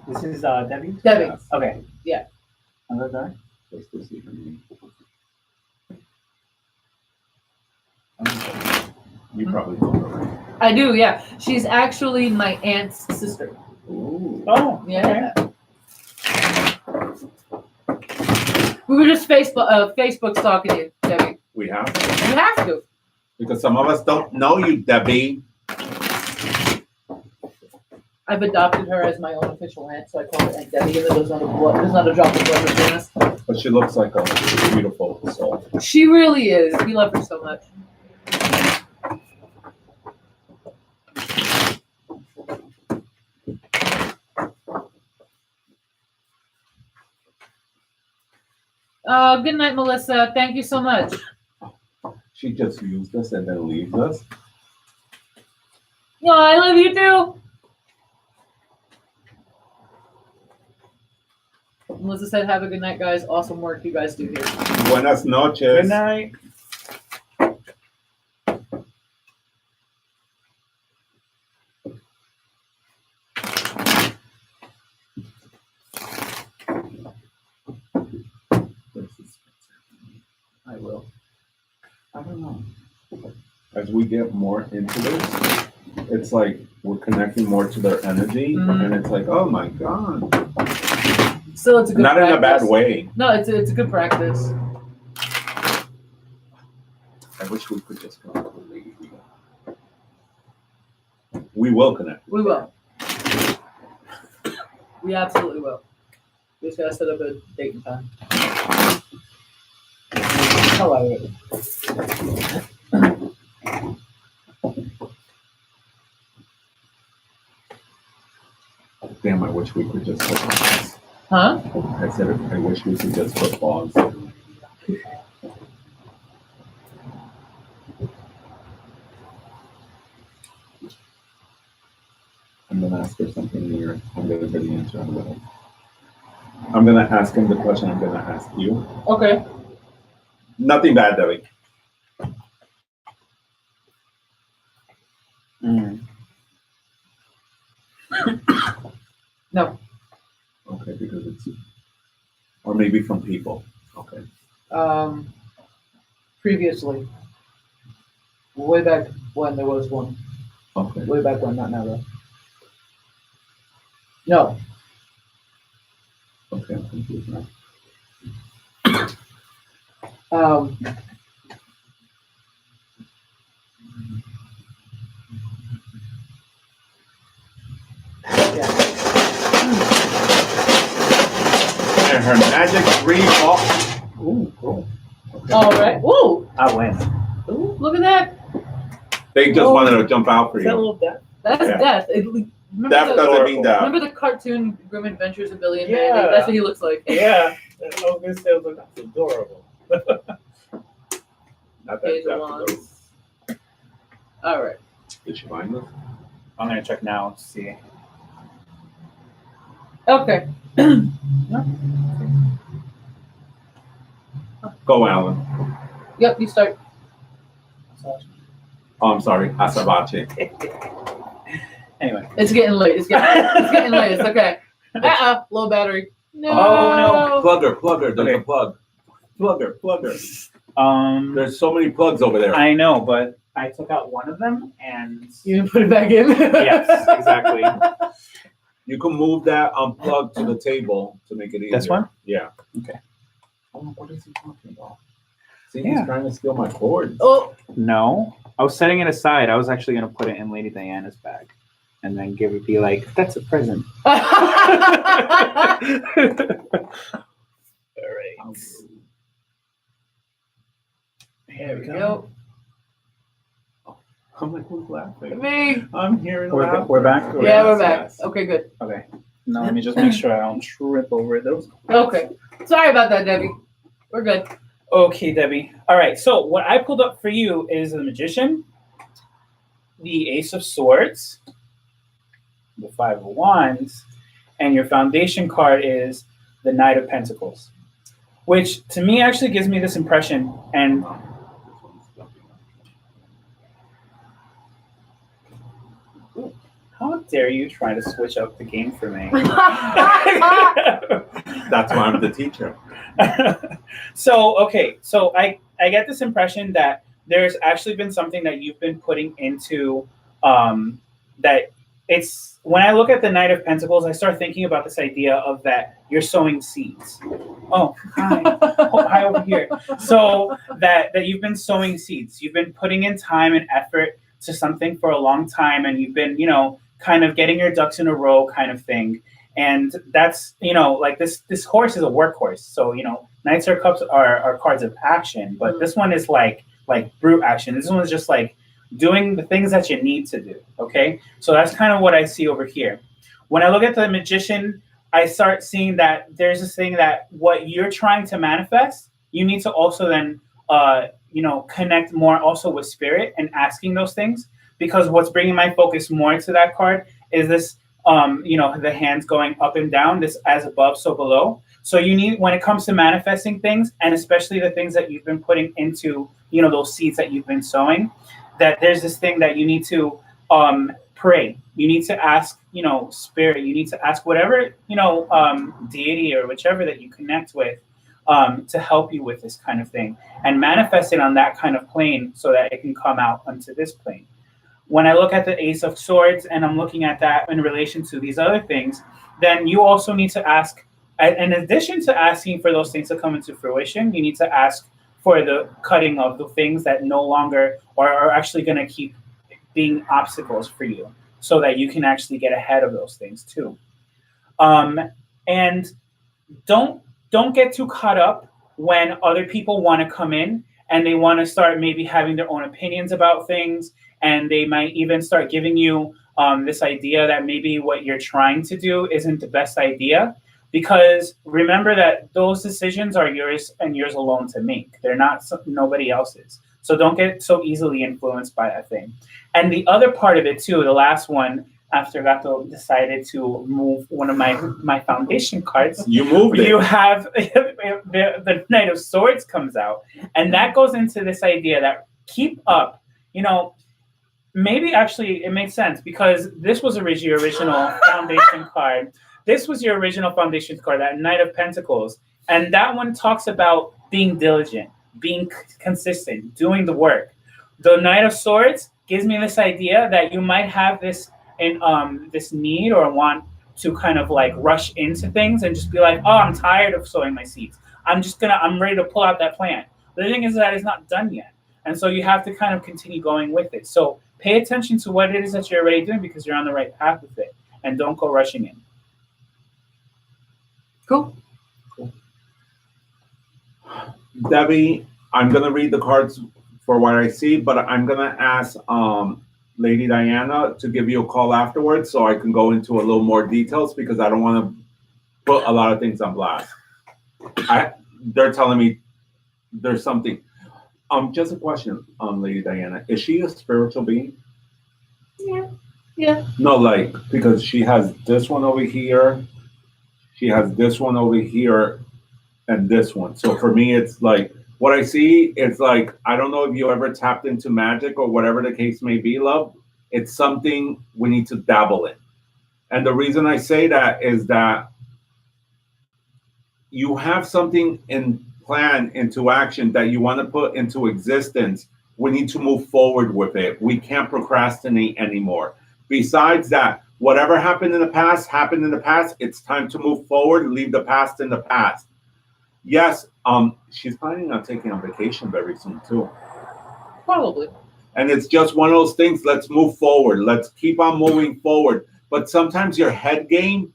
this is Debbie? Debbie. Yes. Okay. Yeah. Another guy? Just to see her name. You probably know her, right? I do, yeah. She's actually my aunt's sister. Ooh. Oh, Yeah. We were just Facebook stalking you, Debbie. We have? You have to. Because some of us don't know you, Debbie. I've adopted her as my own official aunt, so I call her Aunt Debbie, even though there's not a drop of blood between us. But she looks like a beautiful soul. She really is. We love her so much. Good night, Melissa. Thank you so much. She just used us and then leaves us. No, I love you too. Melissa said, have a good night, guys. Awesome work you guys do here. Buenas noches. Good night. I will. I don't know. As we get more into this, it's like we're connecting more to their energy, and it's like, oh my god. Still, it's a good Not practice. in a bad way. No, it's a good practice. I wish we could just connect. We will connect. We will. We absolutely will. We just gotta set up a date and time. However. Damn, I wish we could just put pause. Huh? I said, I wish we could just put pause. I'm gonna ask her something here. I'm gonna get the answer. I'm gonna ask him the question I'm gonna ask you. Okay. Nothing bad, Debbie. No. Okay, because it's, or maybe from people. Okay. Previously. Way back when there was one. Okay. Way back when, not now though. No. Okay, I'm confused now. Yeah. And her magic 3 ball. Ooh, cool. Okay. All right. Ooh. I win. Ooh, look at that. They just wanted to jump out for Is that a you. little death? That's Yeah. death. Deaf doesn't mean deaf. Remember the cartoon Grim Adventures of Billy and Yeah. Mandy? That's what he looks like. Yeah. I was gonna say, I was like, that's adorable. Not that Page deaf, one. though. All right. Did you find this? I'm gonna check now to see. Okay. Go, Alan. Yep, you start. Oh, I'm sorry. Azabache. Anyway. It's getting late. It's getting late. It's okay. Low battery. No. Oh, Plugger. There's Okay. a plug. Plugger. There's so many plugs over there. I know, but I took out one of them and You didn't put it back in. yes, exactly. You can move that plug to the table to make it easier. This one? Yeah. Okay. Oh, what is he talking about? See, Yeah. he's trying to steal my cords. Oh. No, I was setting it aside. I was actually gonna put it in Lady Diana's bag, and then be like, "That's a present." All right. There we go. I'm like, who's laughing? Me. I'm hearing We're laughter. back? Yeah, we're Yes, back. yes. Okay, good. Okay. Now let me just make sure I don't trip over those. Okay. Sorry about that, Debbie. We're good. Okay, Debbie. All right. So what I pulled up for you is the Magician, the Ace of Swords, the Five of Wands, and your foundation card is the Knight of Pentacles, which to me actually gives me this impression. And how dare you try to switch up the game for me? That's why I'm the teacher. So I get this impression that there's actually been something that you've been putting into that it's when I look at the Knight of Pentacles, I start thinking about this idea of that you're sowing seeds. Oh, hi. Oh, hi over here. So that you've been sowing seeds. You've been putting in time and effort to something for a long time, and you've been, kind of getting your ducks in a row kind of thing. And that's, like this horse is a workhorse. So, Knights of Cups are cards of action, but this one is like brute action. This one is just like doing the things that you need to do. Okay. So that's kind of what I see over here. When I look at the Magician, I start seeing that there's this thing that what you're trying to manifest, you need to also then, connect more also with spirit and asking those things, because what's bringing my focus more to that card is this, the hands going up and down, this as above, so below. So you need, when it comes to manifesting things, and especially the things that you've been putting into, those seeds that you've been sowing, that there's this thing that you need to pray. You need to ask, spirit. You need to ask whatever, deity or whichever that you connect with to help you with this kind of thing, and manifest it on that kind of plane so that it can come out onto this plane. When I look at the Ace of Swords and I'm looking at that in relation to these other things, then you also need to ask, in addition to asking for those things to come into fruition, you need to ask for the cutting of the things that no longer are actually going to keep being obstacles for you, so that you can actually get ahead of those things too. And don't get too caught up when other people want to come in and they want to start maybe having their own opinions about things, and they might even start giving you this idea that maybe what you're trying to do isn't the best idea. Because remember that those decisions are yours and yours alone to make. They're not nobody else's. So don't get so easily influenced by that thing. And the other part of it too, the last one, after Gato decided to move one of my foundation cards, You moved it. you have the Knight of Swords comes out. And that goes into this idea that keep up, maybe actually it makes sense, because this was your original foundation card. This was your original foundation card, that Knight of Pentacles. And that one talks about being diligent, being consistent, doing the work. The Knight of Swords gives me this idea that you might have this this need or want to kind of like rush into things and just be like, oh, I'm tired of sowing my seeds. I'm ready to pull out that plant. The thing is that it's not done yet. And so you have to kind of continue going with it. So pay attention to what it is that you're already doing, because you're on the right path with it, and don't go rushing in. Cool. Debbie, I'm gonna read the cards for what I see, but I'm gonna ask Lady Diana to give you a call afterwards so I can go into a little more details because I don't want to put a lot of things on blast. They're telling me there's something. Just a question, Lady Diana. Is she a spiritual being? Yeah. Yeah. No, like, because she has this one over here, she has this one over here, and this one. So for me, it's like, what I see is like, I don't know if you ever tapped into magic or whatever the case may be, love. It's something we need to dabble in. And the reason I say that is that you have something in plan into action that you want to put into existence. We need to move forward with it. We can't procrastinate anymore. Besides that, whatever happened in the past happened in the past. It's time to move forward, leave the past in the past. Yes, she's planning on taking a vacation very soon too. Probably. And it's just one of those things. Let's move forward. Let's keep on moving forward. But sometimes your head game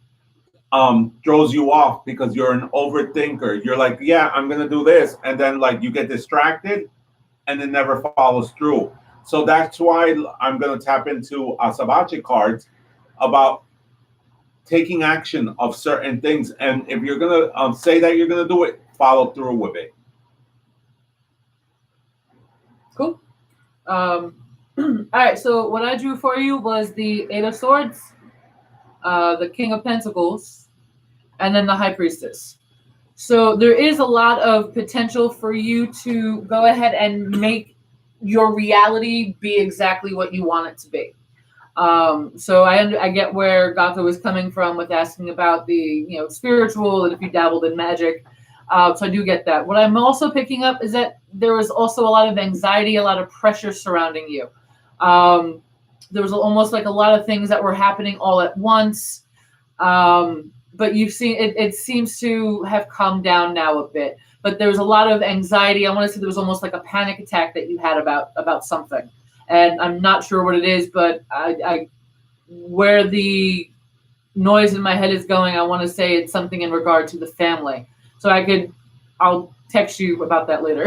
throws you off because you're an overthinker. You're like, yeah, I'm gonna do this, and then like you get distracted, and it never follows through. So that's why I'm gonna tap into Azabache cards about taking action of certain things, and if you're gonna say that you're gonna do it, follow through with it. Cool. All right. So what I drew for you was the Eight of Swords, the King of Pentacles, and then the High Priestess. So there is a lot of potential for you to go ahead and make your reality be exactly what you want it to be. So I get where Gato is coming from with asking about the spiritual and if you dabbled in magic. So I do get that. What I'm also picking up is that there was also a lot of anxiety, a lot of pressure surrounding you. There was almost like a lot of things that were happening all at once. But you've seen it seems to have calmed down now a bit. But there was a lot of anxiety. I want to say there was almost like a panic attack that you had about something. And I'm not sure what it is, but I where the noise in my head is going, I want to say it's something in regard to the family. So I'll text you about that later.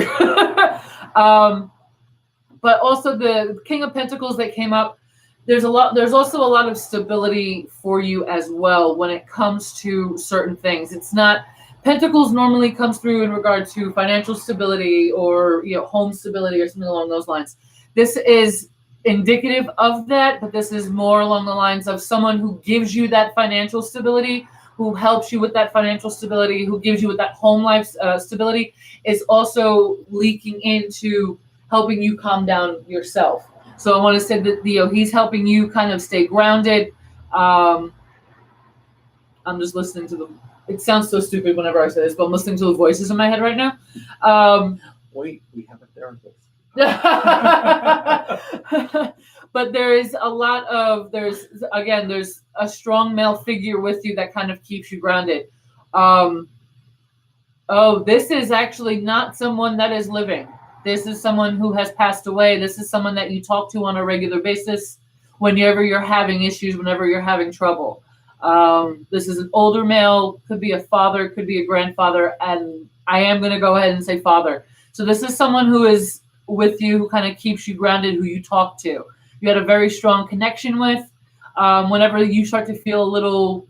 But also the King of Pentacles that came up, there's also a lot of stability for you as well when it comes to certain things. It's not, Pentacles normally comes through in regard to financial stability or home stability or something along those lines. This is indicative of that, but this is more along the lines of someone who gives you that financial stability, who helps you with that financial stability, who gives you with that home life stability, is also leaking into helping you calm down yourself. So I want to say that he's helping you kind of stay grounded. I'm just listening to it sounds so stupid whenever I say this, but I'm listening to the voices in my head right now. Wait, we have a therapist. But there's a strong male figure with you that kind of keeps you grounded. This is actually not someone that is living. This is someone who has passed away. This is someone that you talk to on a regular basis whenever you're having issues, whenever you're having trouble. This is an older male, could be a father, could be a grandfather, and I am going to go ahead and say father. So this is someone who is with you, who kind of keeps you grounded, who you talk to. You had a very strong connection with. Whenever you start to feel a little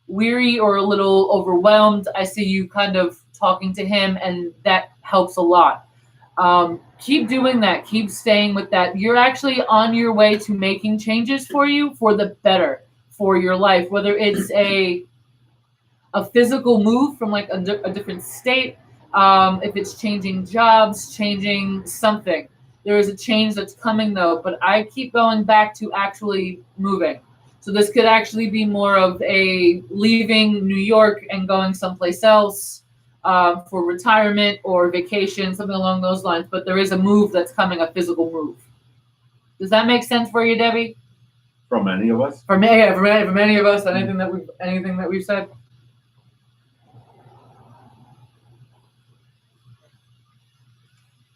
weary or a little overwhelmed, I see you kind of talking to him, and that helps a lot. Keep doing that. Keep staying with that. You're actually on your way to making changes for you for the better for your life, whether it's a physical move from like a different state, if it's changing jobs, changing something. There is a change that's coming though, but I keep going back to actually moving. So this could actually be more of a leaving New York and going someplace else for retirement or vacation, something along those lines. But there is a move that's coming, a physical move. Does that make sense for you, Debbie? From any of us? For me, yeah, for many of us, anything that we've said.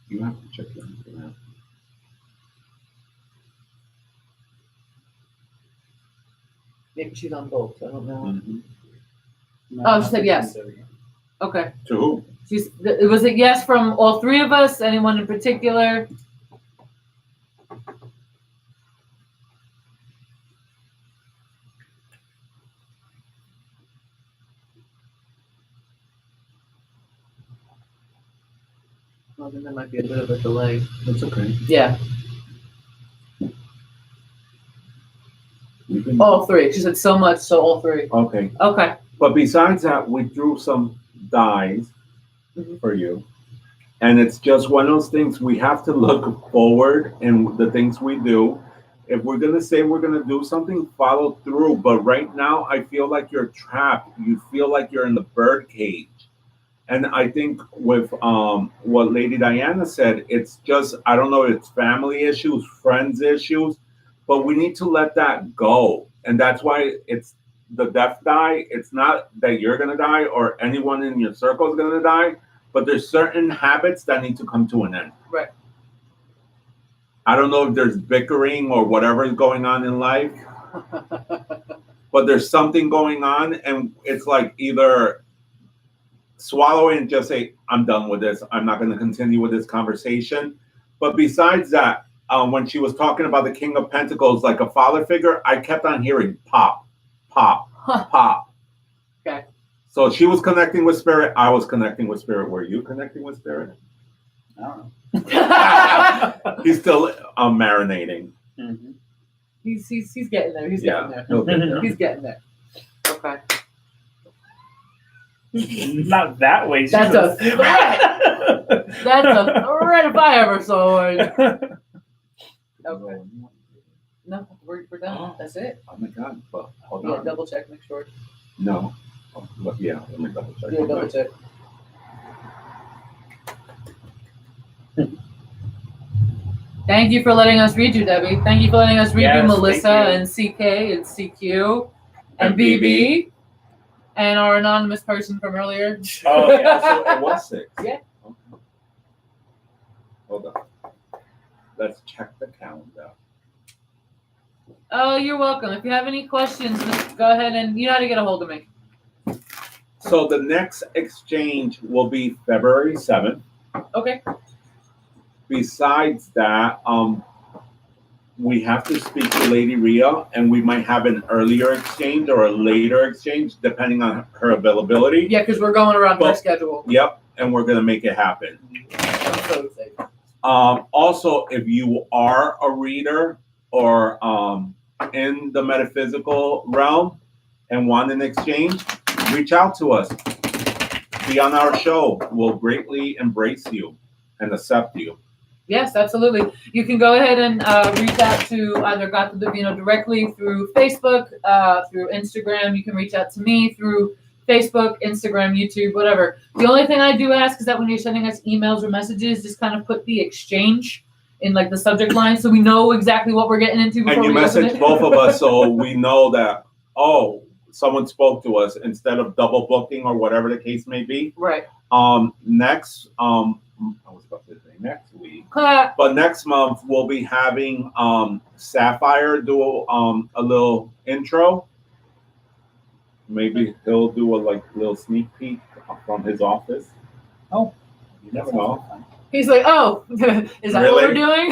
You have to check that out. Maybe she's on both. I don't know. Mm-hmm. No, she said yes. Okay. To who? Was it yes from all three of us? Anyone in particular? Oh, then there might be a bit of a delay. That's okay. Yeah, You can- all three. She said so much, so all three. Okay. Okay. But besides that, we drew some dies Mhm. for you. And it's just one of those things we have to look forward in the things we do. If we're going to say we're going to do something, follow through. But right now, I feel like you're trapped. You feel like you're in the bird cage. And I think with what Lady Diana said, it's just, I don't know, it's family issues, friends issues, but we need to let that go. And that's why it's the death die. It's not that you're going to die or anyone in your circle is going to die, but there's certain habits that need to come to an end. Right. I don't know if there's bickering or whatever is going on in life, but there's something going on, and it's like either swallow it and just say, I'm done with this. I'm not going to continue with this conversation. But besides that, when she was talking about the King of Pentacles, like a father figure, I kept on hearing pop, pop, pop. Okay. So she was connecting with spirit. I was connecting with spirit. Were you connecting with spirit? I don't know. He's still marinating. Mm-hmm. He's getting there. He's Yeah, getting there. he'll get there. He's getting there. Okay. Not that way. That's a threat. That's a threat if I ever saw one. Okay. No, we're done. That's it. Oh my God! But hold Yeah, on. double check, make sure. No. Oh, yeah, let me double check. Yeah, double check. Thank you for letting us read you, Debbie. Thank you for letting us read you, Yes, Melissa thank and CK and CQ and And BB. BB and our anonymous person from earlier. Oh yeah, so it was 6. Yeah. Okay. Hold on. Let's check the calendar. Oh, you're welcome. If you have any questions, just go ahead and you know how to get a hold of me. So the next exchange will be February 7th. Okay. Besides that, we have to speak to Lady Rhea, and we might have an earlier exchange or a later exchange, depending on her availability. Yeah, because we're going around her But- schedule. Yep, and we're gonna make it happen. I'm so excited. Also, if you are a reader or in the metaphysical realm and want an exchange, reach out to us. Be on our show. We'll greatly embrace you and accept you. Yes, absolutely. You can go ahead and reach out to either Gato Divino directly through Facebook, through Instagram. You can reach out to me through Facebook, Instagram, YouTube, whatever. The only thing I do ask is that when you're sending us emails or messages, just kind of put the exchange in like the subject line so we know exactly what we're getting into before And you we open message it. both of us so we know that, oh, someone spoke to us instead of double booking or whatever the case may be. Right. Next, I was about to say next week, but next month we'll be having Sapphire do a little intro. Maybe he'll do a little sneak peek from his office. Oh, You never know. He's like, oh, is that what we're doing?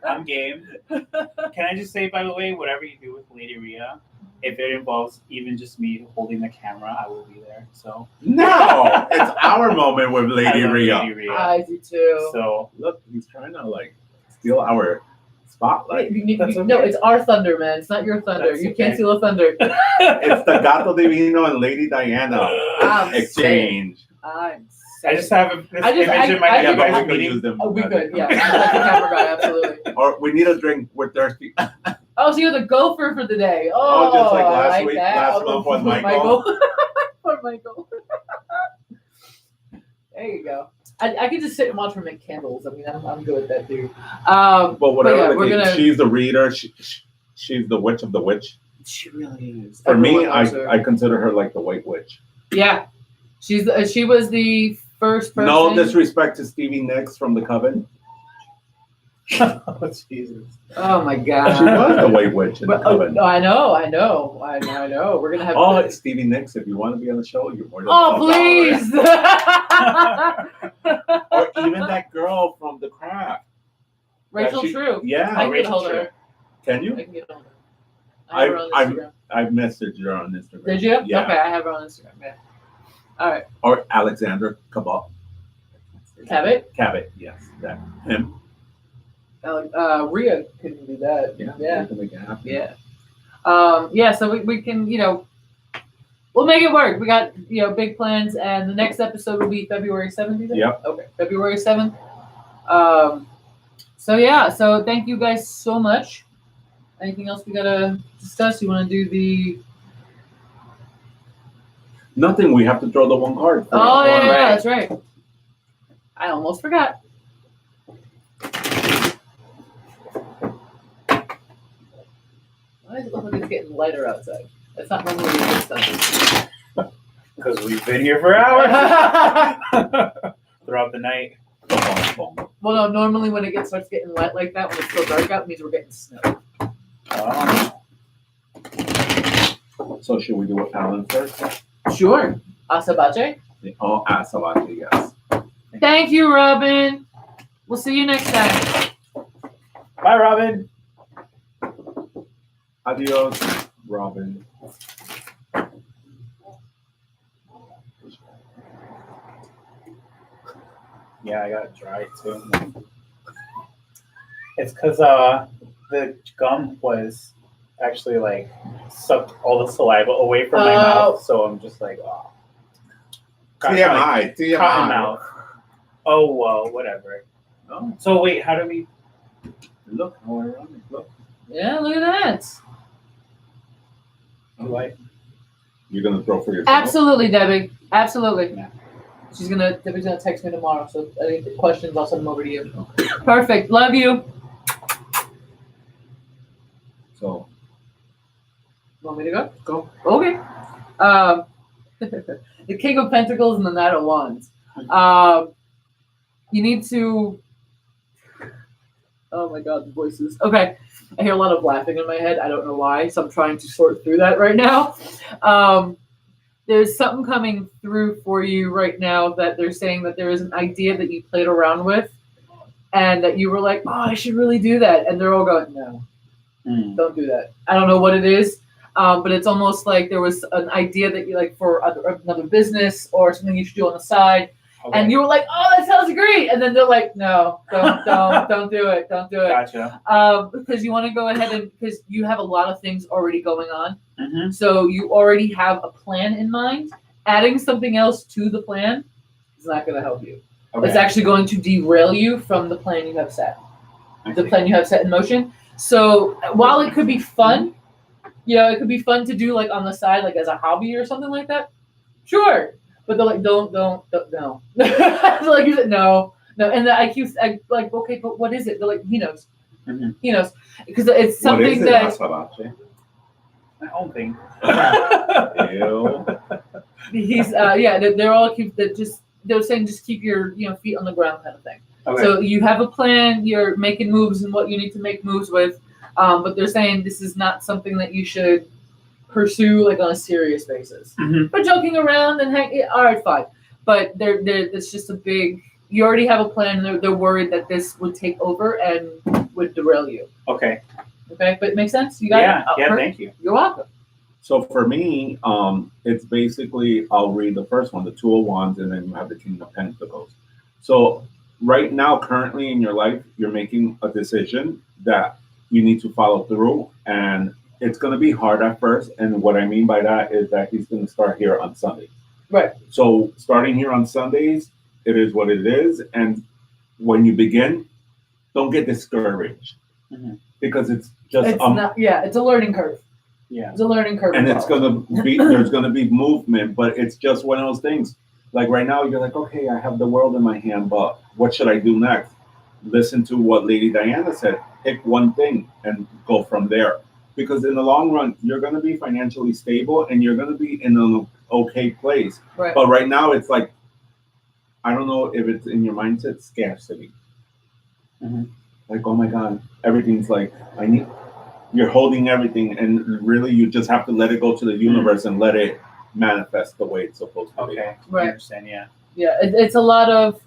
I'm game. Can I just say, by the way, whatever you do with Lady Rhea, if it involves even just me holding the camera, I will be there. So No, it's our moment with I Lady love Rhea. Lady Rhea. I do too. So Look, he's trying to steal our spotlight. That's No, okay. it's our thunder, man. It's not your thunder. That's You can't okay. steal a thunder. It's the Gato Divino and Lady Diana I'm exchange. I'm I just have this I just- image in my I head. Yeah, think but of we us could meeting. use them. Oh, we could, yeah. I'm like the camera guy, absolutely. Or we need a drink. We're thirsty. Oh, so you're the gopher for the day. Oh, Oh, just like I last like week- that. last Oh, month was Michael. For Michael. There you go. I could just sit and watch her make candles. I mean, I'm good with that too. But whatever yeah, the we're case, gonna- she's the reader. She's the witch of the witch. She really is. For me, Everyone loves her. I consider her like the white witch. Yeah, she was the first person. No disrespect to Stevie Nicks from the Coven. Oh, Jesus. Oh my She god. was the white witch in the But, oh, Coven. I know. We're gonna have. Oh, Stevie Nicks, if you want to be on the show, you're more than Oh, welcome. please. Or even that girl from The Craft. Rachel True. Yeah. I can get Rachel hold of True. her. Can you? I can get hold of her. I have her on I'm- Instagram. I messaged her on Instagram. Did you? Yeah. Okay, I have her on Instagram. Yeah. All right. Or Alexandra Cabot. Cabot. Cabot, yes, that him. Rhea couldn't do that. Yeah, Yeah. we can make it happen. Yeah. Yeah, so we can, we'll make it work. We got, big plans, and the next episode will be February 7th, you think? Yep. Okay, February 7th. So thank you guys so much. Anything else we gotta discuss? You want to do the... Nothing. We have to throw the one card. Oh, yeah, that's right. I almost forgot. Why does it look like it's getting lighter outside? That's not normally this time. Because we've been here for hours throughout the night. Well, no, normally when it starts getting light like that, when it's still dark out, it means we're getting snow. So should we do it Alan first? Sure. Azabache. Oh, Azabache, yes. Thank you, Robin. We'll see you next time. Bye, Robin. Adios, Robin. Yeah, I got dry too. It's because the gum was actually like sucked all the saliva away from my mouth, so I'm just like, oh. TMI. Cotton mouth. Oh well, whatever. Oh, So wait, how do we? look how I run it. Look. Yeah, look at that. You're gonna throw for yourself. Absolutely, Debbie. Absolutely. Yeah. Debbie's gonna text me tomorrow, so any questions, I'll send them over to you. Perfect. Love you. So Want me to go? go. Okay. The King of Pentacles and the Knight of Wands. You need to... Oh my God, the voices. Okay. I hear a lot of laughing in my head. I don't know why, so I'm trying to sort through that right now. There's something coming through for you right now that they're saying that there is an idea that you played around with and that you were like, oh, I should really do that. And they're all going, no, don't do that. I don't know what it is. But it's almost like there was an idea that you like for another business or something you should do on the side. Okay. And you were like, oh, that sounds great. And then they're like, no, don't do it. Don't do it. Gotcha. Because you want to go ahead and because you have a lot of things already going on. Mm-hmm. So you already have a plan in mind. Adding something else to the plan is not going to help you. Okay. It's actually going to derail you from the plan you have set. I The see. plan you have set in motion. So while it could be fun, it could be fun to do like on the side, like as a hobby or something like that. Sure. But they're like, don't no. They're like, you said no. And the IQ, like, okay, but what is it? They're like, he knows. Mm-hmm. He knows. Because it's What something is it, that Azabache? My own thing. Ew. he's, they're all they're saying just keep your, feet on the ground kind of thing. Okay. So you have a plan, you're making moves and what you need to make moves with. But they're saying this is not something that you should pursue like on a serious basis. Mhm. But joking around and all right, fine. But it's just a big. You already have a plan. And they're worried that this would take over and would derail you. Okay. Okay, but it makes sense. You got it. Yeah. Perfect. Thank you. You're welcome. So for me, it's basically I'll read the first one, the Two of Wands, and then you have the King of Pentacles. So right now, currently in your life, you're making a decision that you need to follow through, and it's going to be hard at first. And what I mean by that is that he's going to start here on Sundays. Right. So starting here on Sundays, it is what it is. And when you begin, don't get discouraged because it's just It's not. Yeah, it's a learning curve. Yeah. It's a learning curve. and it's going to be there's going to be movement, but it's just one of those things. Like right now, you're like, okay, I have the world in my hand, but what should I do next? Listen to what Lady Diana said. Pick one thing and go from there. Because in the long run, you're going to be financially stable and you're going to be in an okay place. Right. But right now, it's like, I don't know if it's in your mindset, scarcity. Mhm. Like, oh my God, everything's like, you're holding everything. And really, you just have to let it go to the universe and let it manifest the way it's supposed to be. Okay. Right. I understand. Yeah. Yeah, it's a lot of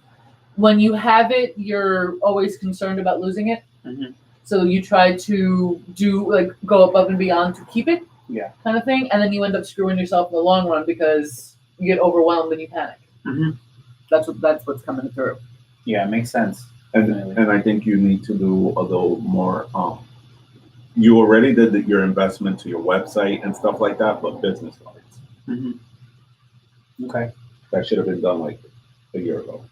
when you have it, you're always concerned about losing it. Mhm. So you try to go above and beyond to keep it, Yeah. kind of thing, and then you end up screwing yourself in the long run because you get overwhelmed and you panic. Mhm. That's what's coming through. Yeah, it makes sense. And I think you need to do a little more. You already did your investment to your website and stuff like that, but business cards Okay. that should have been done like a year ago.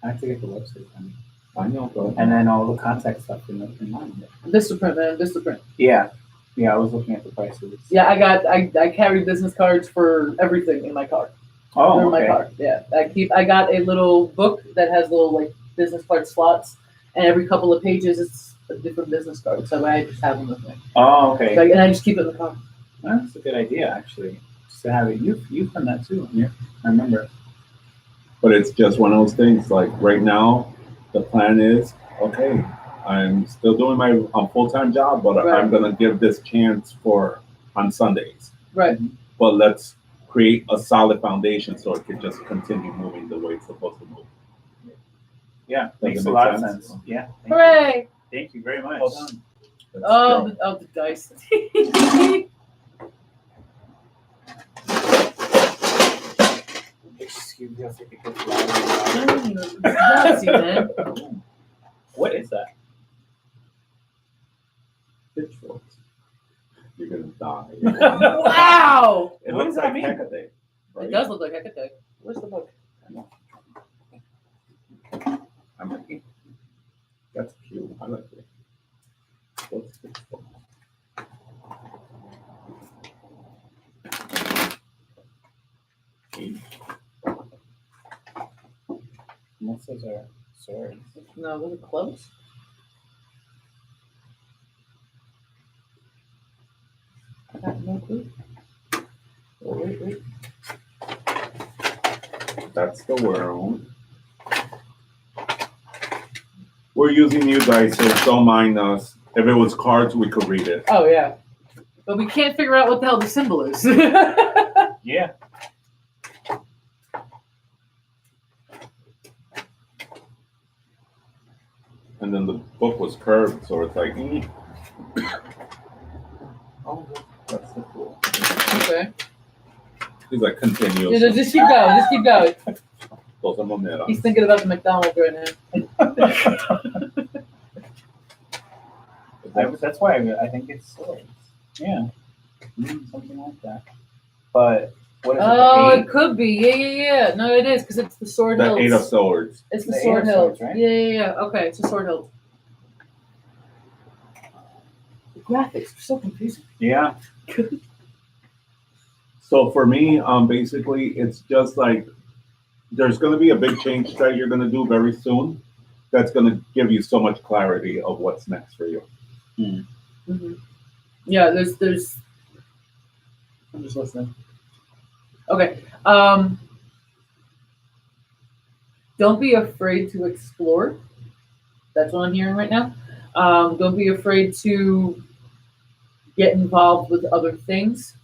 I have to get the website done. I know, bro. And then all the contact stuff in mind. Vistaprint, man, Vistaprint. Yeah. Yeah, I was looking at the prices. Yeah, I carry business cards for everything in my car. Oh, In my car. Yeah. I got a little book that has little like business card slots, and every couple of pages it's a different business card. So I just have them with me. Oh, okay. Like, and I just keep it in the car. That's a good idea, actually. Just to have it. You've done that too. Yeah, I remember. But it's just one of those things. Like right now, the plan is okay. I'm still doing my full-time job, but Right. I'm gonna give this chance on Sundays. Right. But let's create a solid foundation so it can just continue moving the way it's supposed to move. Yeah, Does makes it a make lot of sense? sense. Yeah. Hooray! Thank you very much. Well done. Let's Oh, go. the dice. Excuse me, I'll take a quick flower. Nazi, man. What is that? Pitchforks. You're gonna die. Wow! It What looks does that like mean? Hecate. Right? It does look like Hecate. Where's the book? I'm like, that's cute. I like it. What's pitchfork? Most of those are swords. No, those are clubs. I got no clue. Oh, wait. That's the world. We're using you guys, so don't mind us. If it was cards, we could read it. Oh, yeah. But we can't figure out what the hell the symbol is. Yeah. And then the book was curved, so it's like, oh, that's the cool. Okay. He's like continuous. Yeah, just keep going. Just keep going. Those are monedas. He's thinking about the McDonald's right now. That's why I think it's swords. Yeah. Something like that. But what is Oh, it? it could be. Yeah. No, it is because it's the sword The hilt. 8 of Swords. It's the The sword Eight of hilt. Swords, right? Yeah. Okay, it's a sword hilt. The graphics are so confusing. Yeah. So for me, basically, it's just like there's going to be a big change that you're going to do very soon. That's going to give you so much clarity of what's next for you. Mm-hmm. Yeah, there's. I'm just listening. Okay. Don't be afraid to explore. That's what I'm hearing right now. Don't be afraid to get involved with other things.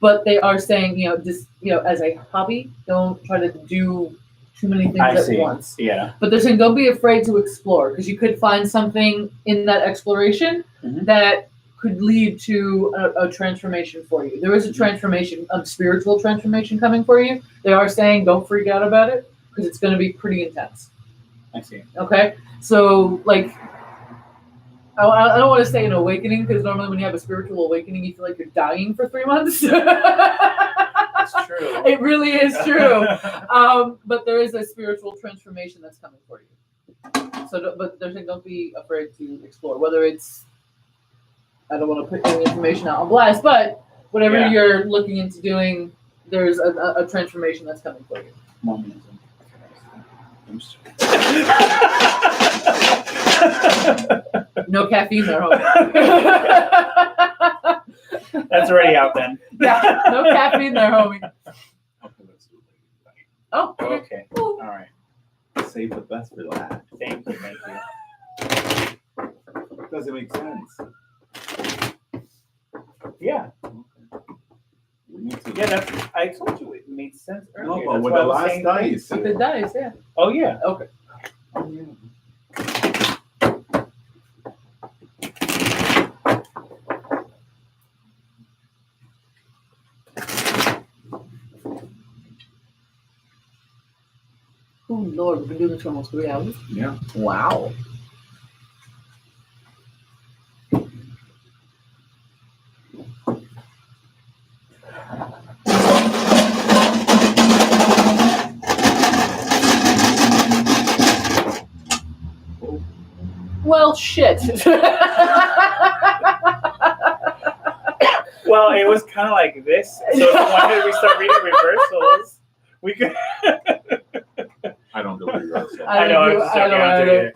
But they are saying, just, as a hobby, don't try to do too many things at once. Yeah. But they're saying don't be afraid to explore because you could find something in that exploration that could lead to a transformation for you. There is a transformation, a spiritual transformation coming for you. They are saying don't freak out about it because it's going to be pretty intense. I see. Okay? So, like, I don't want to say an awakening because normally when you have a spiritual awakening, you feel like you're dying for 3 months. That's true. It really is true. But there is a spiritual transformation that's coming for you. So, but they're saying don't be afraid to explore. Whether it's, I don't want to put any information out on blast, but whatever you're looking into doing, there's a transformation that's coming for you. Mormonism. No caffeine there, homie. That's already out then. Yeah, no caffeine there, homie. Okay, let's do it. Oh, Okay. All right. Save the best for last. Thank you. Does it make sense? Yeah. We need to. Yeah, that's. I told you it made sense earlier. No, but That's with why the I was last saying dice. thank the you. dice, yeah. Oh yeah. Okay. Oh, yeah. Lord, we've been doing this for almost 3 hours. Yeah. Wow. Well, shit. Well, it was kind of like this. So if you wanted, we start reading reversals. We could. I don't do reversal. I know. I'm just joking. I'm doing either.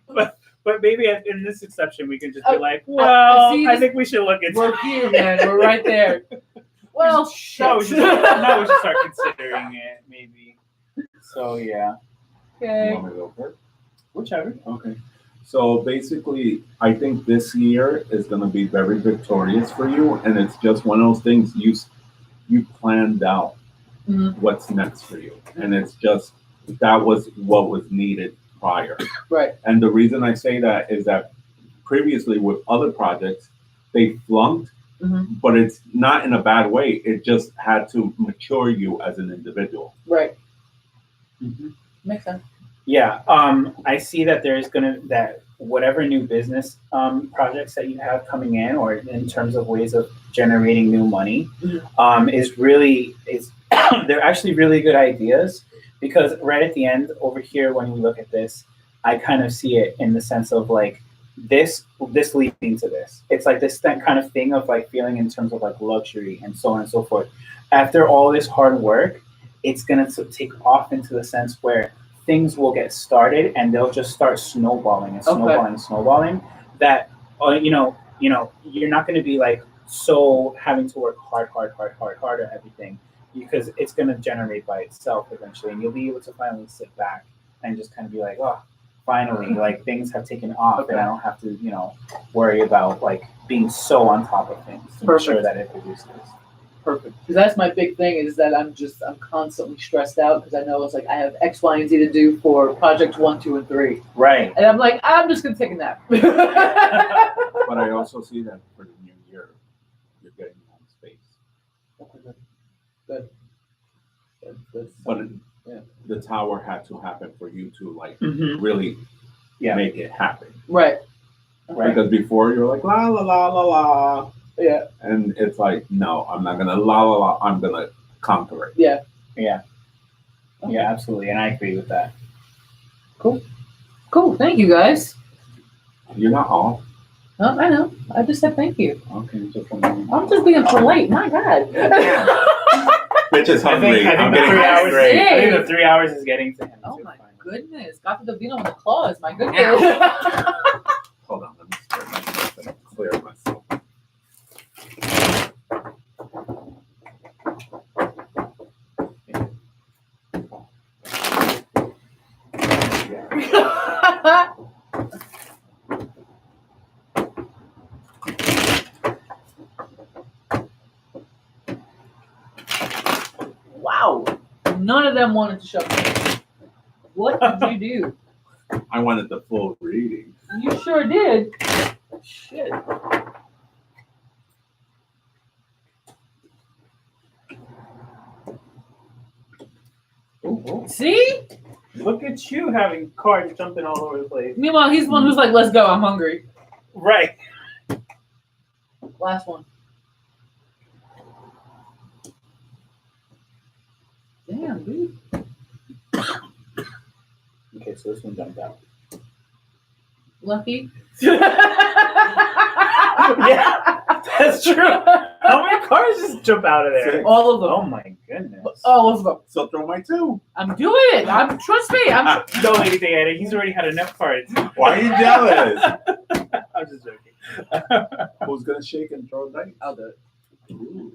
it. But maybe in this exception, we can just be like, see, I think we should look into. We're here, man. We're right there. Well, shit. Now we should start considering it, maybe. So yeah. Okay. You want me to go first? Whichever. Okay. So basically, I think this year is going to be very victorious for you, and it's just one of those things you planned out what's next for you, and it's just that was what was needed prior. Right. And the reason I say that is that previously with other projects, they flunked, but it's not in a bad way. It just had to mature you as an individual. Right. Mm-hmm. Makes sense. Yeah, I see that there's that whatever new business projects that you have coming in, or in terms of ways of generating new money, is they're actually really good ideas, because right at the end over here, when we look at this, I kind of see it in the sense of like this leading to this. It's like that kind of thing of like feeling in terms of like luxury and so on and so forth. After all this hard work, it's gonna take off into the sense where things will get started and they'll just start snowballing and snowballing and snowballing. That you're not going to be like so having to work hard at everything, because it's going to generate by itself eventually, and you'll be able to finally sit back and just kind of be like, oh, finally, like things have taken off, and I don't have to worry about like being so on top of things to make sure that it produces. Perfect. Because that's my big thing, is that I'm constantly stressed out, because I know it's like I have X, Y, and Z to do for projects 1, 2, and 3. Right. And I'm like, I'm just gonna take a nap. But I also see that for the new year, you're getting more space. Okay, good. But the tower had to happen for you to like really make it happen. Right. Because before you're like la la la la la. Yeah. And it's like, no, I'm not gonna la la la. I'm gonna conquer it. Yeah. Yeah. Okay. Yeah, absolutely, and I agree with that. Cool. Thank you, guys. You're not all. No, I know. I just said thank you. Okay, just I'm just being polite. My God. Bitch is hungry. I think the 3 hours is getting to him. Oh my goodness. Gato Divino in the claws. My goodness. Hold on, let me stir myself and clear myself. Wow. None of them wanted to shut me. What did you do? I wanted the full reading. You sure did. Shit. Ooh. See? Look at you having cards jumping all over the place. Meanwhile, he's the one who's like, let's go, I'm hungry. Right. Last one. Damn, dude. Okay, so this one jumped out. Lucky. Yeah, that's true. How many cards just jump out of there? All of them. Oh my goodness. All of them. So throw my 2. I'm doing it. Trust me. Don't let anything at it. He's already had enough cards. Why are you jealous? I'm just joking. Who's gonna shake and throw dice? I'll do it. Ooh.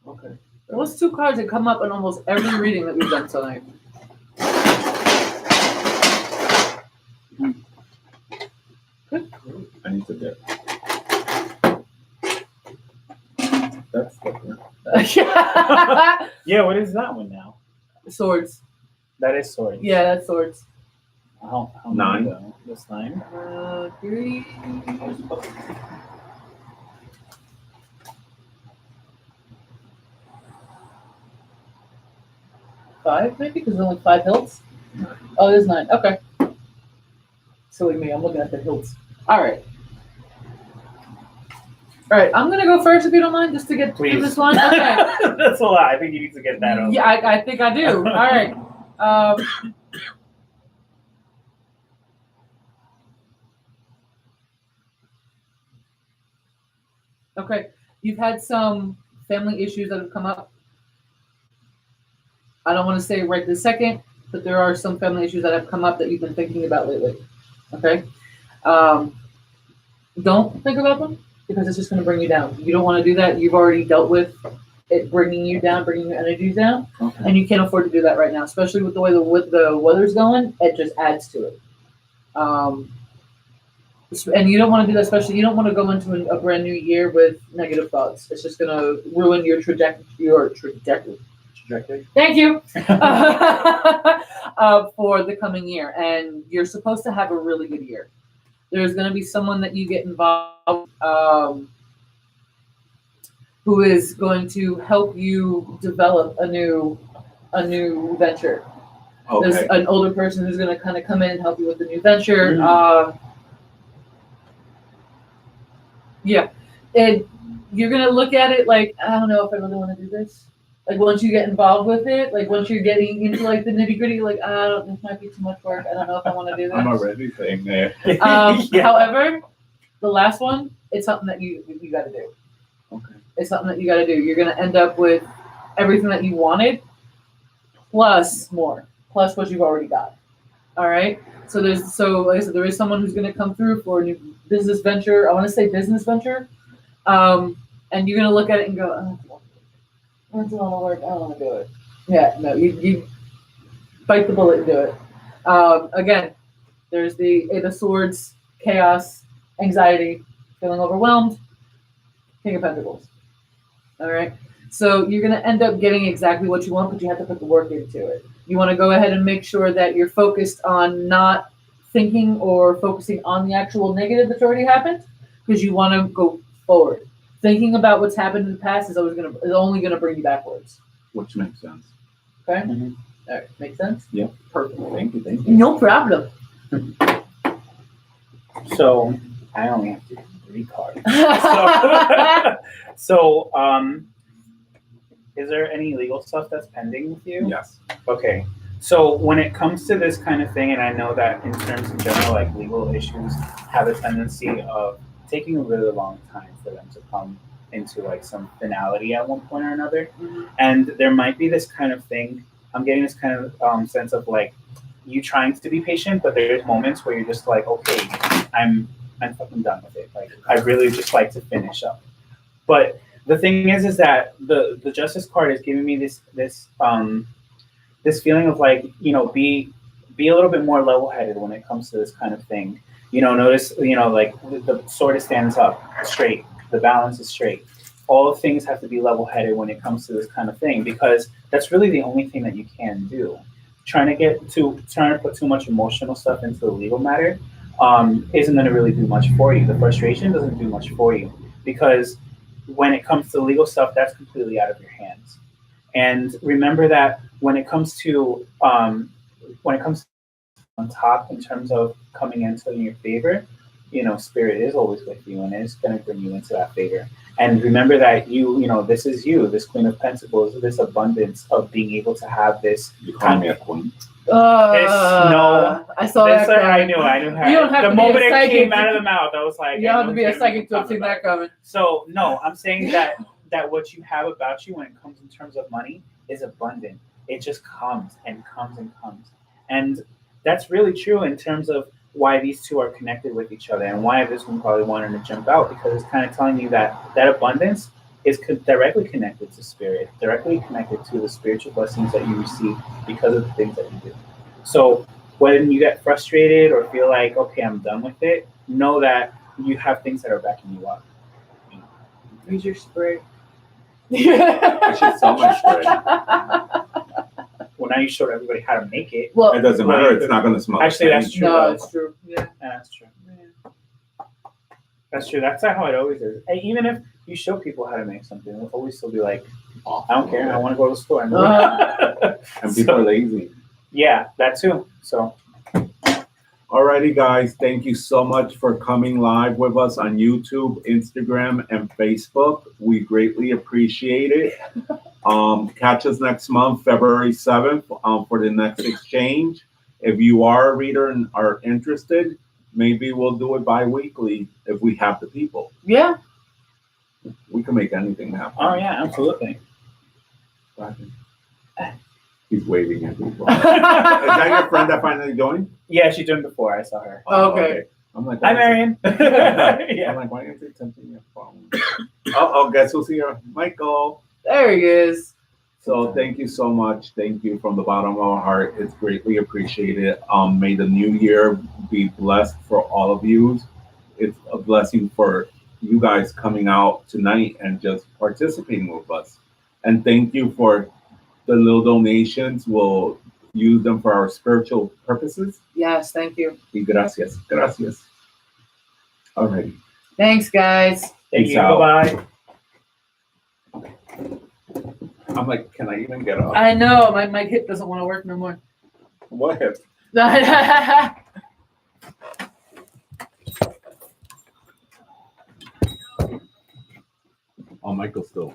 Okay. What's 2 cards that come up in almost every reading that we've done tonight? I need to get. That's different. Yeah, what is that one now? Swords. That is swords. Yeah, that's swords. How 9. many? That's 9. 3. 5 maybe, because there's only 5 hilts. Oh, there's 9. Okay. Silly me, I'm looking at the hilts. All right. All right, I'm gonna go first if you don't mind, just to get through this one. Okay. That's a lot. I think you need to get that over. Yeah, I think I do. All right. Okay, you've had some family issues that have come up. I don't want to say right this second, but there are some family issues that have come up that you've been thinking about lately. Okay? Don't think about them because it's just going to bring you down. You don't want to do that. You've already dealt with it bringing you down, bringing your energies down, and you can't afford to do that right now, especially with the way the weather's going. It just adds to it. And you don't want to do that, especially you don't want to go into a brand new year with negative thoughts. It's just going to ruin your trajectory. Thank you. For the coming year. And you're supposed to have a really good year. There's going to be someone that you get involved who is going to help you develop a new venture. Okay. There's an older person who's going to kind of come in and help you with the new venture. Yeah. And you're going to look at it like, I don't know if I really want to do this. Like once you get involved with it, like once you're getting into like the nitty gritty, like this might be too much work. I don't know if I want to do this. I'm already saying there. However, the last one, it's something that you got to do. Okay. It's something that you got to do. You're going to end up with everything that you wanted, plus more, plus what you've already got. All right. So like I said, there is someone who's going to come through for a new business venture. I want to say business venture, and you're going to look at it and go, that's a lot of work. I don't want to do it. Yeah, no, you bite the bullet and do it. Again, there's the Eight of Swords, chaos, anxiety, feeling overwhelmed, King of Pentacles. All right. So you're going to end up getting exactly what you want, but you have to put the work into it. You want to go ahead and make sure that you're focused on not thinking or focusing on the actual negative that's already happened, because you want to go forward. Thinking about what's happened in the past is only gonna bring you backwards. Which makes sense. Okay. Mm-hmm. All right. Makes sense. Yeah. Perfect. Thank you. No problem. So I only have to do 3 cards. So is there any legal stuff that's pending with you? Yes. Okay. So when it comes to this kind of thing, and I know that in terms in general, like legal issues have a tendency of taking a really long time for them to come into like some finality at one point or another. Mm-hmm. And there might be this kind of thing. I'm getting this kind of sense of like you trying to be patient, but there's moments where you're just like, okay, I'm fucking done with it. Like I really just like to finish up. But the thing is that the Justice card is giving me this feeling of like, be a little bit more level-headed when it comes to this kind of thing. Notice, like the sword stands up straight, the balance is straight. All things have to be level-headed when it comes to this kind of thing, because that's really the only thing that you can do. Trying to put too much emotional stuff into the legal matter isn't going to really do much for you. The frustration doesn't do much for you, because when it comes to legal stuff, that's completely out of your hands. And remember that when it comes to on top in terms of coming into your favor, Spirit is always with you and it's going to bring you into that favor. And remember that this is you, this Queen of Pentacles, this abundance of being able to have this. You call me a queen? No, I saw that. I knew. You don't have the moment it came out of the mouth, I was like, you don't have to be a psychic to have seen that coming. So no, I'm saying that what you have about you when it comes in terms of money is abundant. It just comes and comes and comes. And that's really true in terms of why these two are connected with each other and why this one probably wanted to jump out, because it's kind of telling you that abundance is directly connected to spirit, directly connected to the spiritual blessings that you receive because of the things that you do. So when you get frustrated or feel like, okay, I'm done with it, know that you have things that are backing you up. Use your spray. I should sell my spray. Well, now you showed everybody how to make it. Well, it doesn't matter. It's not going to smell. Actually, that's true. No, it's true. Yeah, that's true. Yeah. That's true. That's how it always is. And even if you show people how to make something, they'll always still be like, off. I don't care. I want to go to the store. And people are lazy. Yeah, that too. So Alrighty, guys. Thank you so much for coming live with us on YouTube, Instagram, and Facebook. We greatly appreciate it. Catch us next month, February 7th, for the next exchange. If you are a reader and are interested, maybe we'll do it bi-weekly if we have the people. Yeah. We can make anything happen. oh yeah, absolutely. He's waving at people. Is that your friend that finally joined? Yeah, she joined before. I saw her. Okay. I'm like, Hi, Marion. I'm Yeah. like, why aren't they tempting your phone? Oh, guess who's here? Michael. There he is. So thank you so much. Thank you from the bottom of our heart. It's greatly appreciated. May the new year be blessed for all of you. It's a blessing for you guys coming out tonight and just participating with us. And thank you for the little donations. We'll use them for our spiritual purposes. Yes, thank you. Y gracias. Gracias. Alrighty. Thanks, guys. Thank Peace you. out. Bye-bye. I'm like, can I even get up? I know my hip doesn't want to work no more. What hip? Oh, Michael's still.